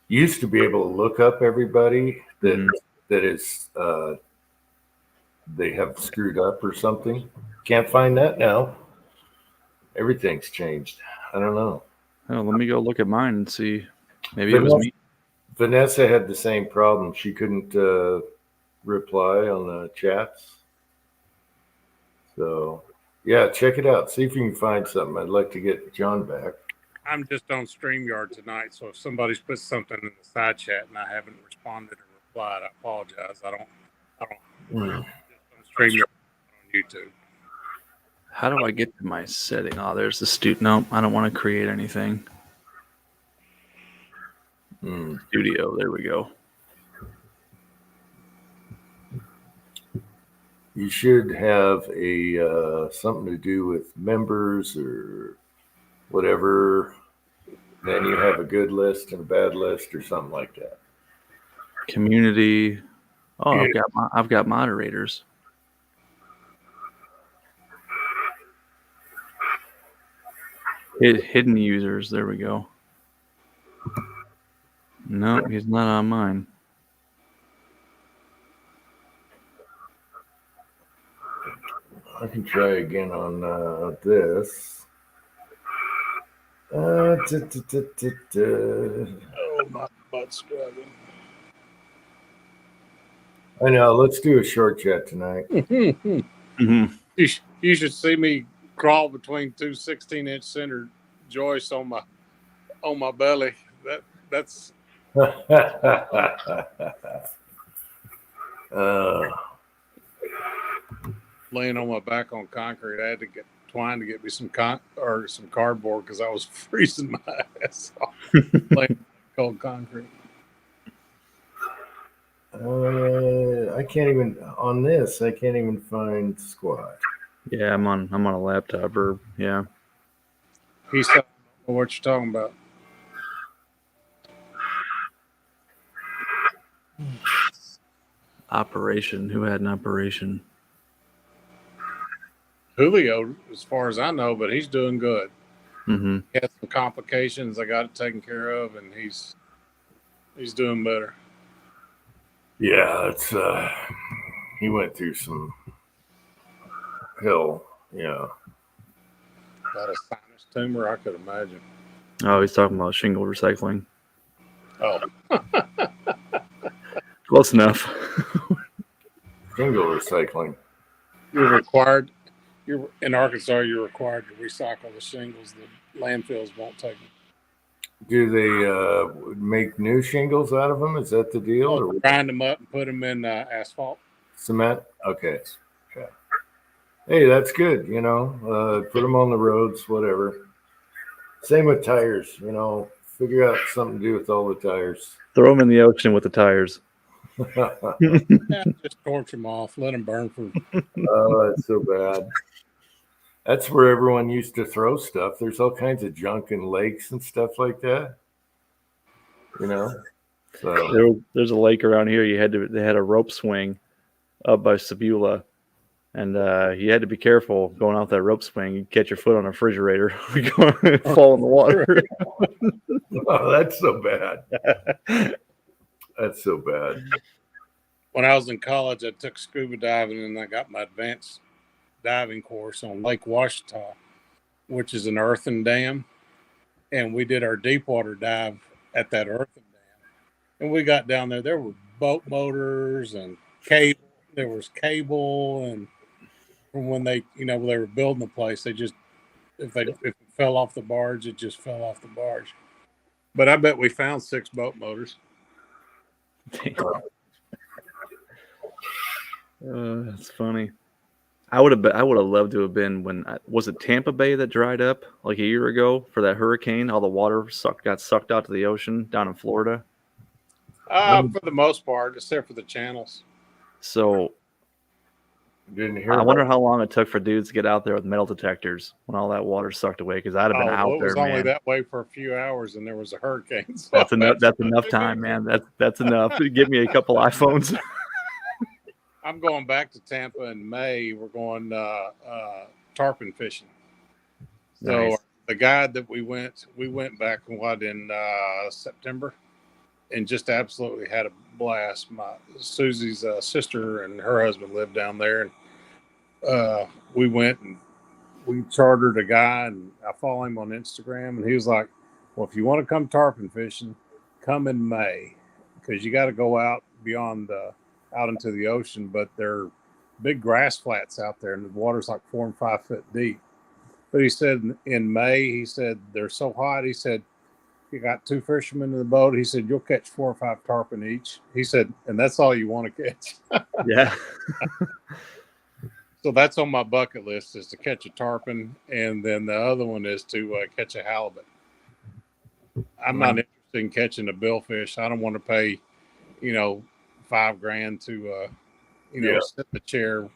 you used to be able to look up everybody that is they have screwed up or something. Can't find that now. Everything's changed. I don't know. Oh, let me go look at mine and see. Maybe it was me. Vanessa had the same problem. She couldn't reply on the chats. So, yeah, check it out. See if you can find something. I'd like to get John back. I'm just on StreamYard tonight, so if somebody's put something in the side chat and I haven't responded or replied, I apologize. I don't. Just on StreamYard on YouTube. How do I get to my setting? Oh, there's the student. No, I don't want to create anything. Studio. There we go. You should have a something to do with members or whatever. Then you have a good list and a bad list or something like that. Community. Oh, I've got moderators. Hidden users. There we go. No, he's not on mine. I can try again on this. Oh, my butt's struggling. I know. Let's do a short chat tonight. You should see me crawl between two 16-inch center joists on my belly. That's laying on my back on concrete. I had to get Twine to get me some cardboard because I was freezing my ass off laying on cold concrete. I can't even on this. I can't even find squat. Yeah, I'm on a laptop. Or yeah. He said, I don't know what you're talking about. Operation. Who had an operation? Julio, as far as I know, but he's doing good. Mm-hmm. He had some complications. I got it taken care of, and he's doing better. Yeah, it's he went through some hell. Yeah. Got a sinus tumor, I could imagine. Oh, he's talking about shingle recycling. Oh. Close enough. Shingle recycling. You're in Arkansas, you're required to recycle the shingles. The landfills won't take them. Do they make new shingles out of them? Is that the deal? Or grind them up and put them in asphalt. Cement? Okay. Hey, that's good. You know, put them on the roads, whatever. Same with tires. You know, figure out something to do with all the tires. Throw them in the ocean with the tires. Just torch them off. Let them burn for. Oh, that's so bad. That's where everyone used to throw stuff. There's all kinds of junk in lakes and stuff like that. You know, so there's a lake around here. They had a rope swing up by Sebula, and you had to be careful going off that rope swing. You catch your foot on a refrigerator, fall in the water. Oh, that's so bad. That's so bad. When I was in college, I took scuba diving, and I got my advanced diving course on Lake Washita, which is an earthen dam. And we did our deep water dive at that earthen dam. And we got down there. There were boat motors and cable. There was cable. And from when they were building the place, they just, if it fell off the barge, it just fell off the barge. But I bet we found 6 boat motors. That's funny. I would have loved to have been when was it Tampa Bay that dried up like a year ago for that hurricane? All the water got sucked out to the ocean down in Florida. For the most part, except for the channels. So Didn't hear. I about wonder how long it took for dudes to get out there with metal detectors when all that water sucked away. Because I'd have been out Well, it there, was only man. that way for a few hours, and there was a hurricane. So That's enough. That's enough time, man. That's enough. Give me a couple iPhones. I'm going back to Tampa in May. We're going tarpon fishing. So Nice. the guide that we went back in September, and just absolutely had a blast. Susie's sister and her husband lived down there, and we went and we chartered a guy, and I follow him on Instagram, and he was like, "Well, if you want to come tarpon fishing, come in May, because you got to go out beyond out into the ocean, but there are big grass flats out there, and the water's like 4 and 5 foot deep." But he said in May, he said they're so hot. He said, you got 2 fishermen in the boat. He said you'll catch 4 or 5 tarpon each. He said, and that's all you want to catch. Yeah. So that's on my bucket list, is to catch a tarpon, and then the other one is to catch a halibut. I'm not interested in catching a billfish. I don't want to pay, $5,000 to, sit in the chair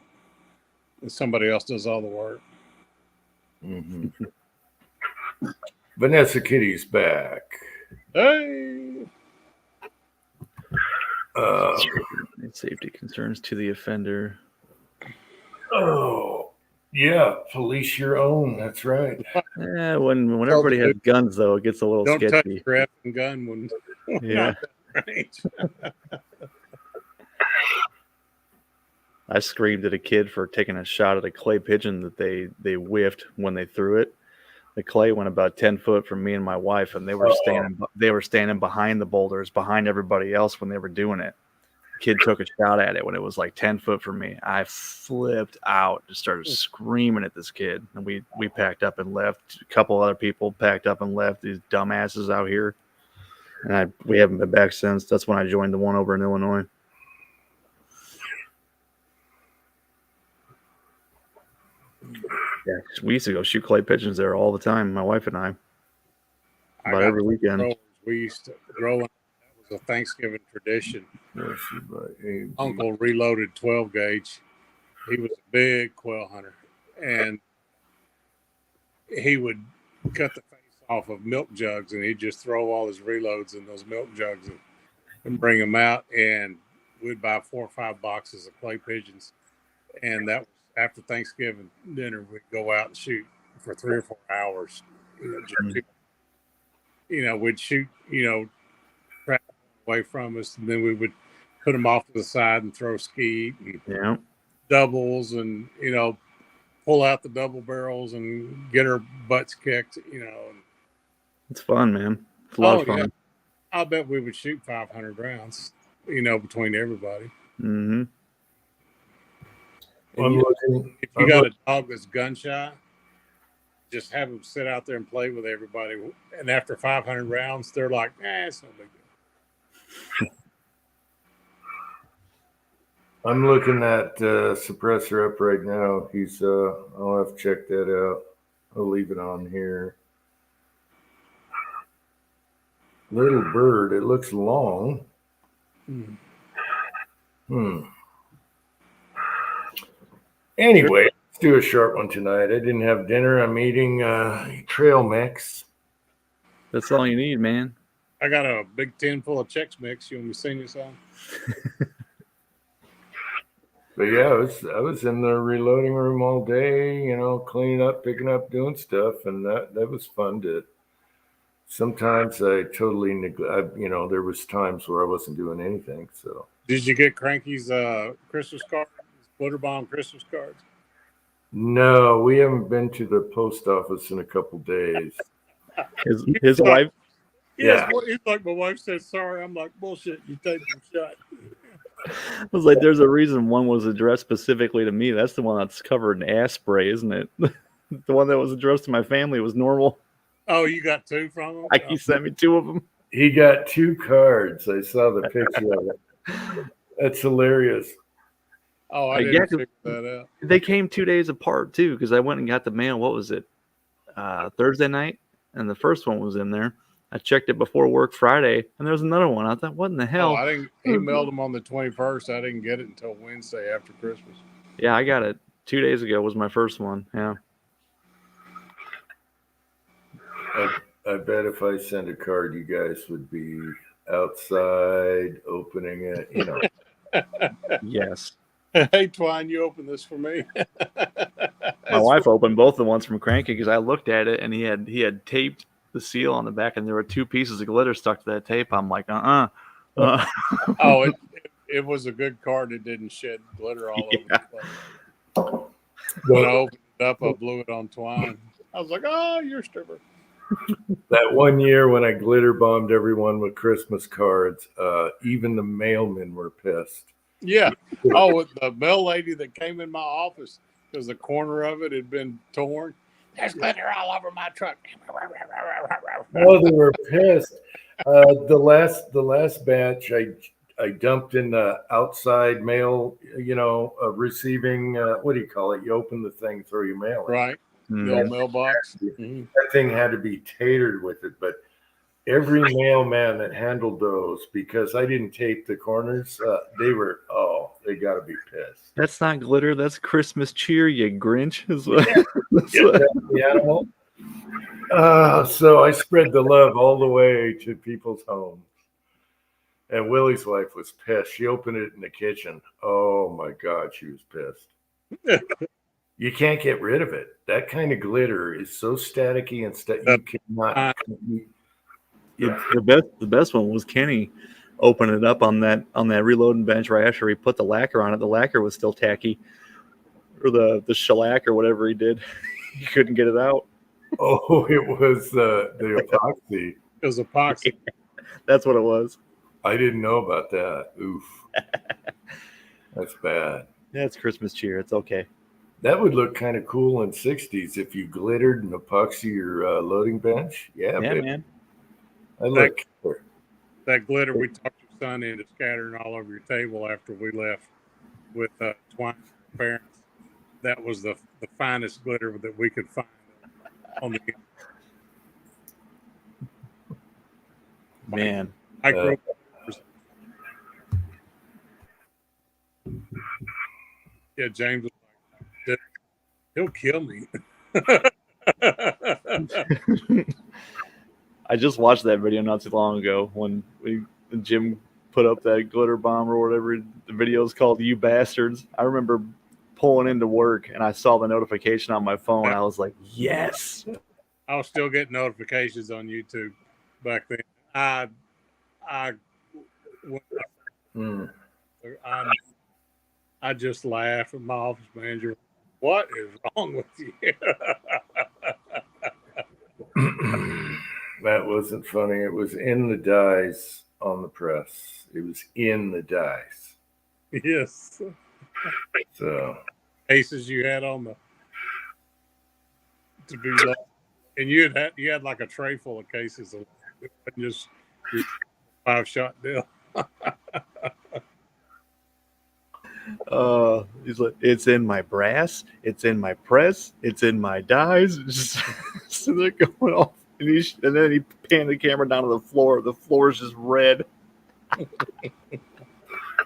and somebody else does all the work. Mm-hmm. Vanessa Kitty's back. Hey. Safety concerns to the offender. Oh, yeah. Police your own. That's right. Yeah, when everybody has guns, though, it gets a little Don't touch sketchy. your effing gun when Yeah. range. I screamed at a kid for taking a shot at a clay pigeon that they whiffed when they threw it. The clay went about 10 foot from me and my wife, and they were standing behind the boulders, behind everybody else when they were doing it. The kid took a shot at it when it was like 10 foot from me. I flipped out, just started screaming at this kid, and we packed up and left. A couple other people packed up and left. These dumbasses out here, and we haven't been back since. That's when I joined the one over in Illinois. Yeah, we used to go shoot clay pigeons there all the time, my wife and I. About every weekend. We used to grow up. That was a Thanksgiving tradition. Uncle reloaded 12 gauge. He was a big quail hunter, and he would cut the face off of milk jugs, and he'd just throw all his reloads in those milk jugs and bring them out, and we'd buy 4 or 5 boxes of clay pigeons, and that was after Thanksgiving dinner. We'd go out and shoot for 3 or 4 hours. We'd shoot, crap away from us, and then we would put them off to the side and throw skeet and doubles, and pull out the double barrels and get our butts kicked. It's fun, man. It's a lot of fun. Yeah. I'll bet we would shoot 500 rounds, between everybody. Mm-hmm. If you got a dog that's gun shy, just have them sit out there and play with everybody. And after 500 rounds, they're like, it's no big deal. I'm looking at suppressor up right now. He's I'll have to check that out. I'll leave it on here. Little bird. It looks long. Anyway, let's do a short one tonight. I didn't have dinner. I'm eating trail mix. That's all you need, man. I got a big tin full of Chex Mix. You want me to sing you some? But yeah, I was in the reloading room all day, cleaning up, picking up, doing stuff, and that was fun. Sometimes I totally neglect. There was times where I wasn't doing anything. So did you get Cranky's Christmas cards, Glitterbomb Christmas cards? No, we haven't been to the post office in a couple days. His wife. Yeah, he's like, my wife said sorry. I'm like, bullshit. You take your shot. I was like, there's a reason one was addressed specifically to me. That's the one that's covered in ass spray, isn't it? The one that was addressed to my family was normal. Oh, you got 2 from him? He sent me 2 of them. He got 2 cards. I saw the picture of it. That's hilarious. Oh, I didn't figure that out. They came 2 days apart, too, because I went and got the mail. What was it? Thursday night? And the first one was in there. I checked it before work Friday, and there was another one. I thought, what in the hell? He mailed them on the 21st. I didn't get it until Wednesday after Christmas. Yeah, I got it 2 days ago. Was my first one. Yeah. I bet if I sent a card, you guys would be outside opening it. You know. Yes. Hey, Twine, you open this for me. My wife opened both the ones from Cranky because I looked at it and he had taped the seal on the back and there were 2 pieces of glitter stuck to that tape. I'm like, Oh, it was a good card. It didn't shed glitter all over the place. When I opened it up, I blew it on Twine. I was like, "Oh, you're a stripper." That one year when I glitter bombed everyone with Christmas cards, even the mailmen were pissed. Yeah. Oh, the mail lady that came in my office because the corner of it had been torn. There's glitter all over my truck. Oh, they were pissed. The last batch, I dumped in the outside mail. You know, receiving. What do you call it? You open the thing, throw your mail in. Right. The old mailbox. Mm-hmm. That thing had to be tatered with it, but every mailman that handled those, because I didn't tape the corners, they got to be pissed. That's not glitter. That's Christmas cheer, you Grinch. The animal. So I spread the love all the way to people's homes. And Willie's wife was pissed. She opened it in the kitchen. Oh my God, she was pissed. You can't get rid of it. That kind of glitter is so staticky and you cannot. The best one was Kenny opening it up on that reloading bench right after he put the lacquer on it. The lacquer was still tacky, or the shellac or whatever he did. He couldn't get it out. Oh, it was the epoxy. It was epoxy. That's what it was. I didn't know about that. Oof. That's bad. That's Christmas cheer. It's okay. That would look kind of cool in 60s if you glittered and epoxy your loading bench. Yeah, man. That glitter we talked your son into scattering all over your table after we left with Twine's parents. That was the finest glitter that we could find on the. Man, I grew up. Yeah, James was like, he'll kill me. I just watched that video not too long ago when Jim put up that glitter bomb or whatever the video is called, You Bastards. I remember pulling into work and I saw the notification on my phone. I was like, yes. I was still getting notifications on YouTube back then. I just laughed at my office manager. What is wrong with you? That wasn't funny. It was in the dies on the press. It was in the dies. Yes. So cases you had on the to be like, and you had like a tray full of cases of just 5-shot deal. He's like, it's in my brass, it's in my press, it's in my dies. Just so they're going off, and then he panned the camera down to the floor. The floor is just red.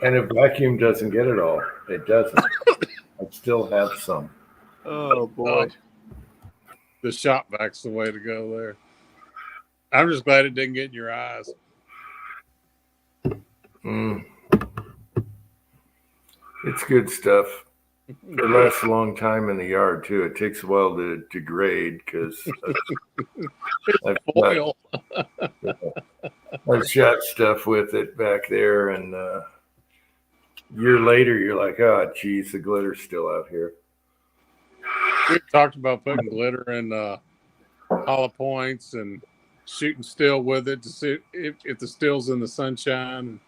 And a vacuum doesn't get it all. It doesn't. I still have some. Oh boy. The shop vac's the way to go there. I'm just glad it didn't get in your eyes. It's good stuff. It lasts a long time in the yard too. It takes a while to degrade because I've shot stuff with it back there, and a year later you're like, oh geez, the glitter's still out here. We talked about putting glitter in hollow points and shooting steel with it to see if the steel's in the sunshine.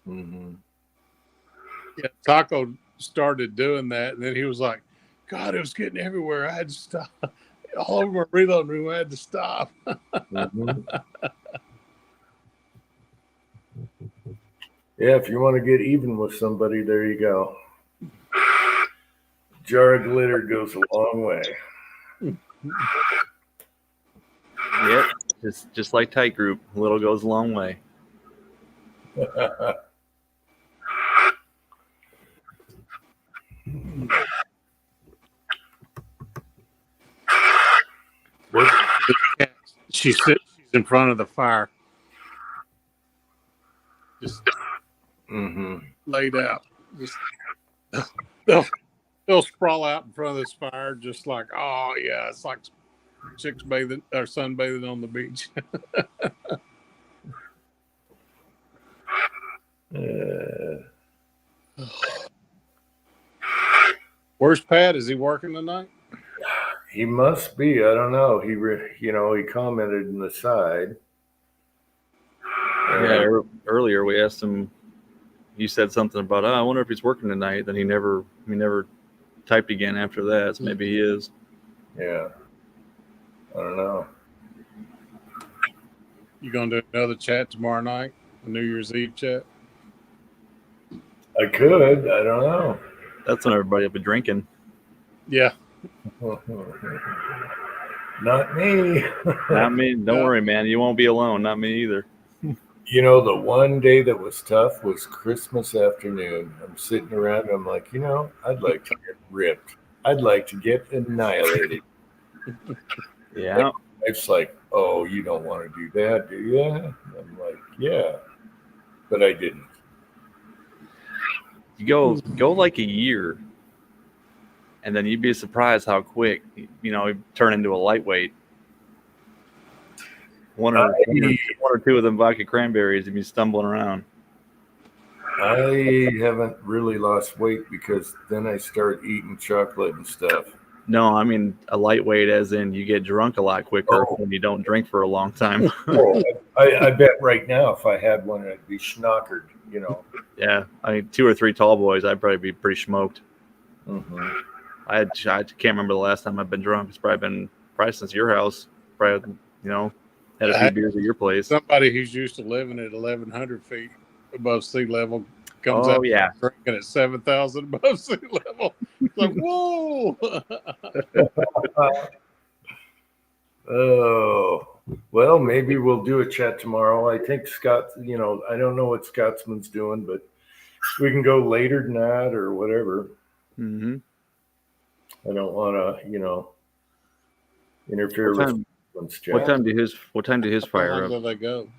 Mm-hmm. Yeah, Taco started doing that, and then he was like, God, it was getting everywhere. I had to stop. All over my reload room, I had to stop. Mm-hmm. Yeah, if you want to get even with somebody, there you go. Jar of glitter goes a long way. Yep, just like tight group, a little goes a long way. She's in front of the fire, just laid out. Just they'll sprawl out in front of this fire, just like, oh yeah, it's like chicks bathing or sunbathing on the beach. Where's Pat? Is he working tonight? He must be. I don't know. He commented in the side. Yeah, earlier we asked him. He said something about, I wonder if he's working tonight. Then he never typed again after that. So maybe he is. Yeah. I don't know. You gonna do another chat tomorrow night? A New Year's Eve chat? I could. I don't know. That's when everybody will be drinking. Yeah. Not me. Not me. Don't worry, man. You won't be alone. Not me either. You know, the one day that was tough was Christmas afternoon. I'm sitting around and I'm like, I'd like to get ripped. I'd like to get annihilated. Yeah. It's like, oh, you don't want to do that, do you? I'm like, yeah. But I didn't. You go like a year, and then you'd be surprised how quick, you turn into a lightweight. One or two of them vodka cranberries, you'd be stumbling around. I haven't really lost weight because then I start eating chocolate and stuff. No, I mean a lightweight as in you get drunk a lot quicker when you don't drink for a long time. I bet right now if I had one, I'd be schnockered, Yeah, I mean 2 or 3 tall boys, I'd probably be pretty smoked. Mm-hmm. I can't remember the last time I've been drunk. It's probably since your house. Probably, had a few beers at your place. Somebody who's used to living at 1,100 feet above sea level comes Oh, out yeah. drinking at 7,000 above sea level. It's like, whoa. Oh, well, maybe we'll do a chat tomorrow. I think Scott, I don't know what Scotsman's doing, but we can go later than that or whatever. Mm-hmm. I don't want to, interfere with Scotsman's chat. What time do his fire How up? long do they go?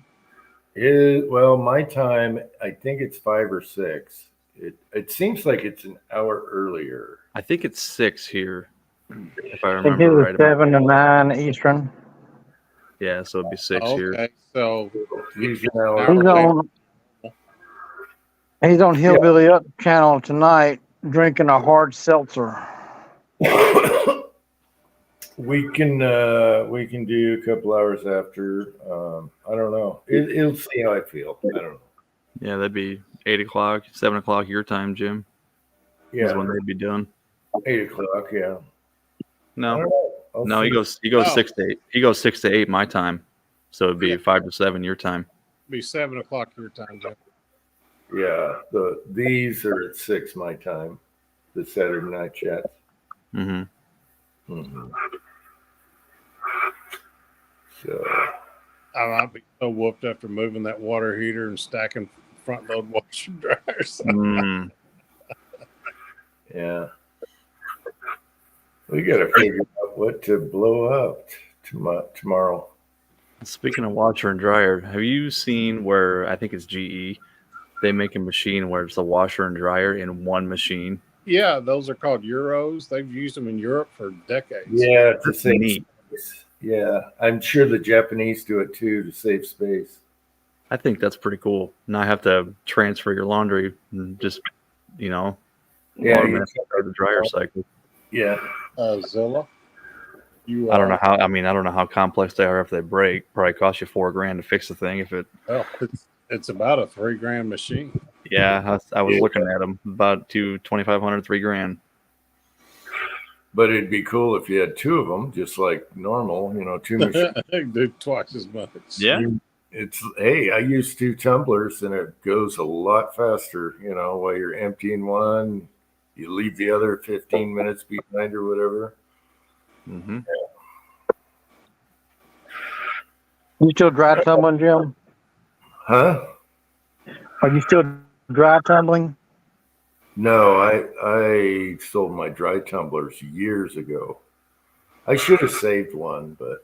Well, my time, I think it's 5 or 6. It seems like it's an hour earlier. I think it's 6 here, if I I think remember it was right. 7 to 9 Eastern. Yeah, so it'd be 6 Okay, here. so He's an hour. He's on Hillbilly Up channel tonight drinking a hard seltzer. We can do a couple hours after. I don't know. It'll see how I feel. I don't know. Yeah, that'd be 8 o'clock, 7 o'clock your time, Jim. Yeah, Is when they'd be done. 8 o'clock. Yeah. No, he see. goes 6 to 8. He goes 6 to 8 my time, so it'd be 5 to 7 your time. be 7 o'clock your time, Jeff. Yeah, these are at 6 my time. The Saturday night chats. Mm-hmm. Mm-hmm. So I might be so whooped after moving that water heater and stacking front load washer dryers. yeah, we got to figure out what to blow up tomorrow. Speaking of washer and dryer, have you seen where I think it's GE? They make a machine where it's a washer and dryer in one machine. Yeah, those are called Euros. They've used them in Europe for decades. Yeah, to That's save neat. space. Yeah, I'm sure the Japanese do it too to save space. I think that's pretty cool. Not have to transfer your laundry and just, automatically start the dryer cycle. Yeah. Zilla. I don't know how. I don't know how complex they are if they break. Probably cost you $4,000 to fix the thing. If it. Well, it's about a $3,000 machine. Yeah, I was looking at them about $2,500, $3,000. But it'd be cool if you had 2 of them, just like normal. 2 machines. Do twice as much. Yeah. I use 2 tumblers and it goes a lot faster. While you're emptying one, you leave the other 15 minutes behind or whatever. Mm-hmm. You still dry tumbling, Jim? Huh? Are you still dry tumbling? No, I sold my dry tumblers years ago. I should have saved one, but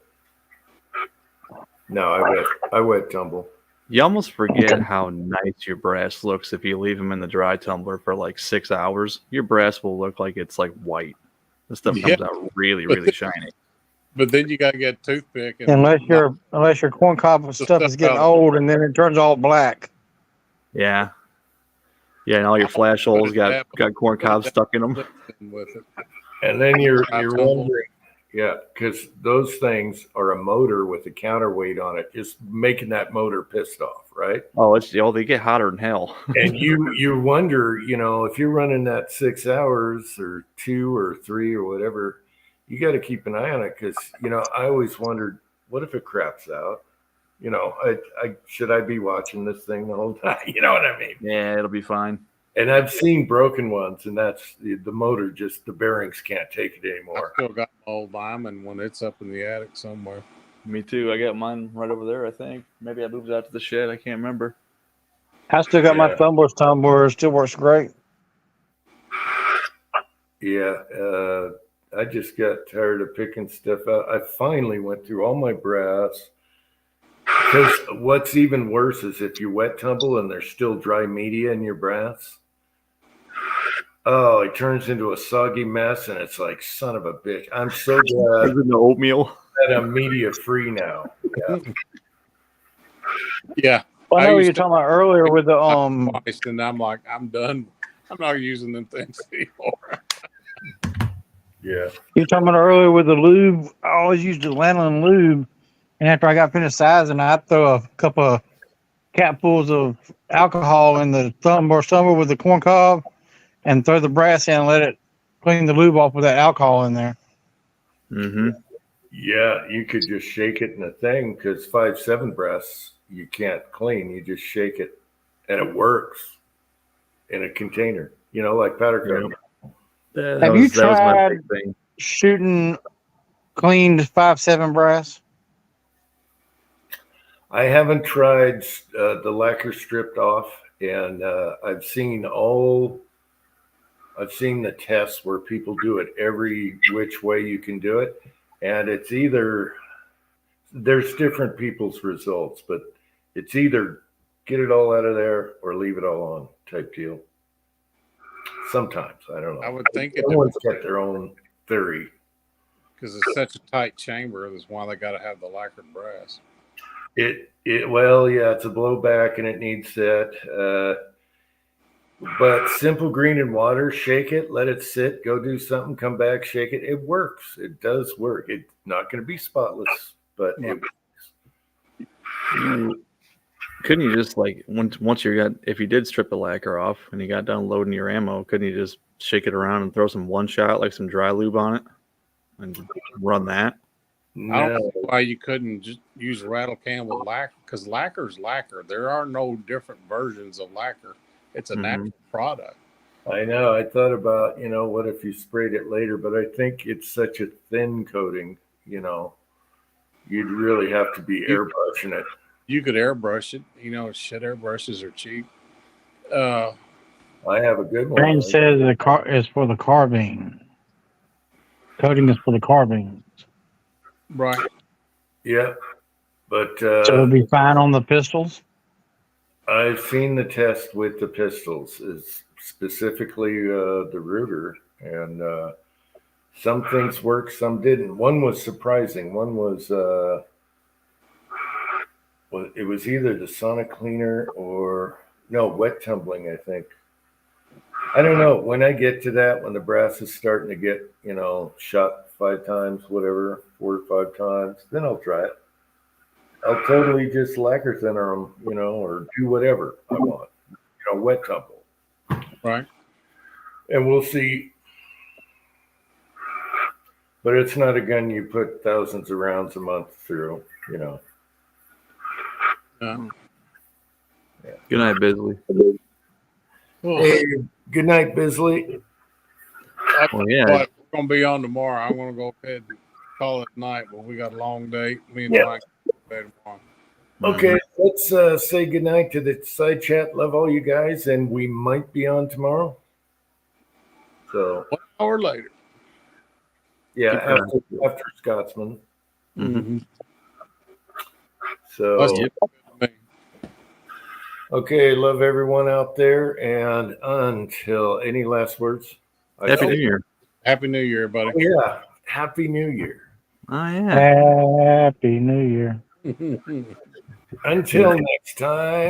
no, I wet tumble. You almost forget how nice your brass looks if you leave them in the dry tumbler for like 6 hours. Your brass will look like it's like white. This stuff comes out really, really shiny. But then you got to get a toothpick. And unless your corn cob stuff is getting old and then it turns all black. Yeah. Yeah, and all your flash holes got corn cobs stuck in them. With it. And then you're wondering, yeah, because those things are a motor with a counterweight on it, just making that motor pissed off, right? Oh, they get hotter than hell. And you wonder, if you're running that 6 hours or 2 or 3 or whatever, you got to keep an eye on it because I always wondered, what if it craps out? Should I be watching this thing the whole time? You know what I mean? Yeah, it'll be fine. And I've seen broken ones, and that's the motor. Just the bearings can't take it anymore. I still got my old diamond when it's up in the attic somewhere. Me too. I got mine right over there, I think. Maybe I moved out to the shed. I can't remember. I still got my tumbler. It still works great. Yeah. I just got tired of picking stuff out. I finally went through all my brass. Because what's even worse is if you wet tumble and there's still dry media in your brass. Oh, it turns into a soggy mess, and it's like, son of a bitch. I'm so glad the oatmeal that I'm media free now. Yeah. Yeah. Well, I know what you're talking about earlier with the and I'm like, I'm done. I'm not using them things anymore. Yeah. You're talking about earlier with the lube. I always used the lanolin lube, and after I got finished sizing, I'd throw a couple of capfuls of alcohol in the thumb or somewhere with the corn cob, and throw the brass in and let it clean the lube off with that alcohol in there. Mm-hmm. Yeah, you could just shake it in a thing because 5.7 brass you can't clean. You just shake it, and it works in a container. Like powder coating. Have you tried shooting cleaned 5.7 brass? I haven't tried the lacquer stripped off, and I've seen the tests where people do it every which way you can do it, and it's either there's different people's results, but it's either get it all out of there or leave it all on type deal. Sometimes I don't know. I would think everyone's got their own theory because it's such a tight chamber. That's why they got to have the lacquered brass. It's a blowback and it needs that. But simple green and water, shake it, let it sit, go do something, come back, shake it. It works. It does work. It's not going to be spotless, but it works. Couldn't you just once if you did strip the lacquer off and you got done loading your ammo, couldn't you just shake it around and throw some one shot, like some dry lube on it and run that? No. I don't know why you couldn't just use rattle can with lacquer, because lacquer's lacquer. There are no different versions of lacquer. It's a natural product. I know. I thought about, what if you sprayed it later, but I think it's such a thin coating, you'd really have to be airbrushing it. You could airbrush it. Airbrushes are cheap. I have a good one. Brand says the is for the carbine. Coating is for the carbine. Right. Yeah. But so it'll be fine on the pistols? I've seen the test with the pistols, is specifically the Ruger, and some things worked, some didn't. One was surprising. One was it was either the sonic cleaner or wet tumbling, I think. I don't know. When I get to that, when the brass is starting to get, shot 5 times, whatever, 4 or 5 times, then I'll try it. I'll totally just lacquer thinner them, or do whatever I want, wet tumble. Right. And we'll see. But it's not a gun you put thousands of rounds a month through, Yeah. Good night, Bisley. Hey, good night, Bisley. Well, yeah. We're going to be on tomorrow. I'm going to go ahead and call it night, but we got a long day. Me and Mike go tomorrow. Okay, let's say good night to the side chat. Love all you guys, and we might be on tomorrow. So 1 hour later. yeah, after Scotsman. Mm-hmm. So okay, love everyone out there, and until any last words. Happy New Year. Happy New Year, buddy. Oh, yeah, Happy New Year. Oh yeah. Happy New Year. Until next time.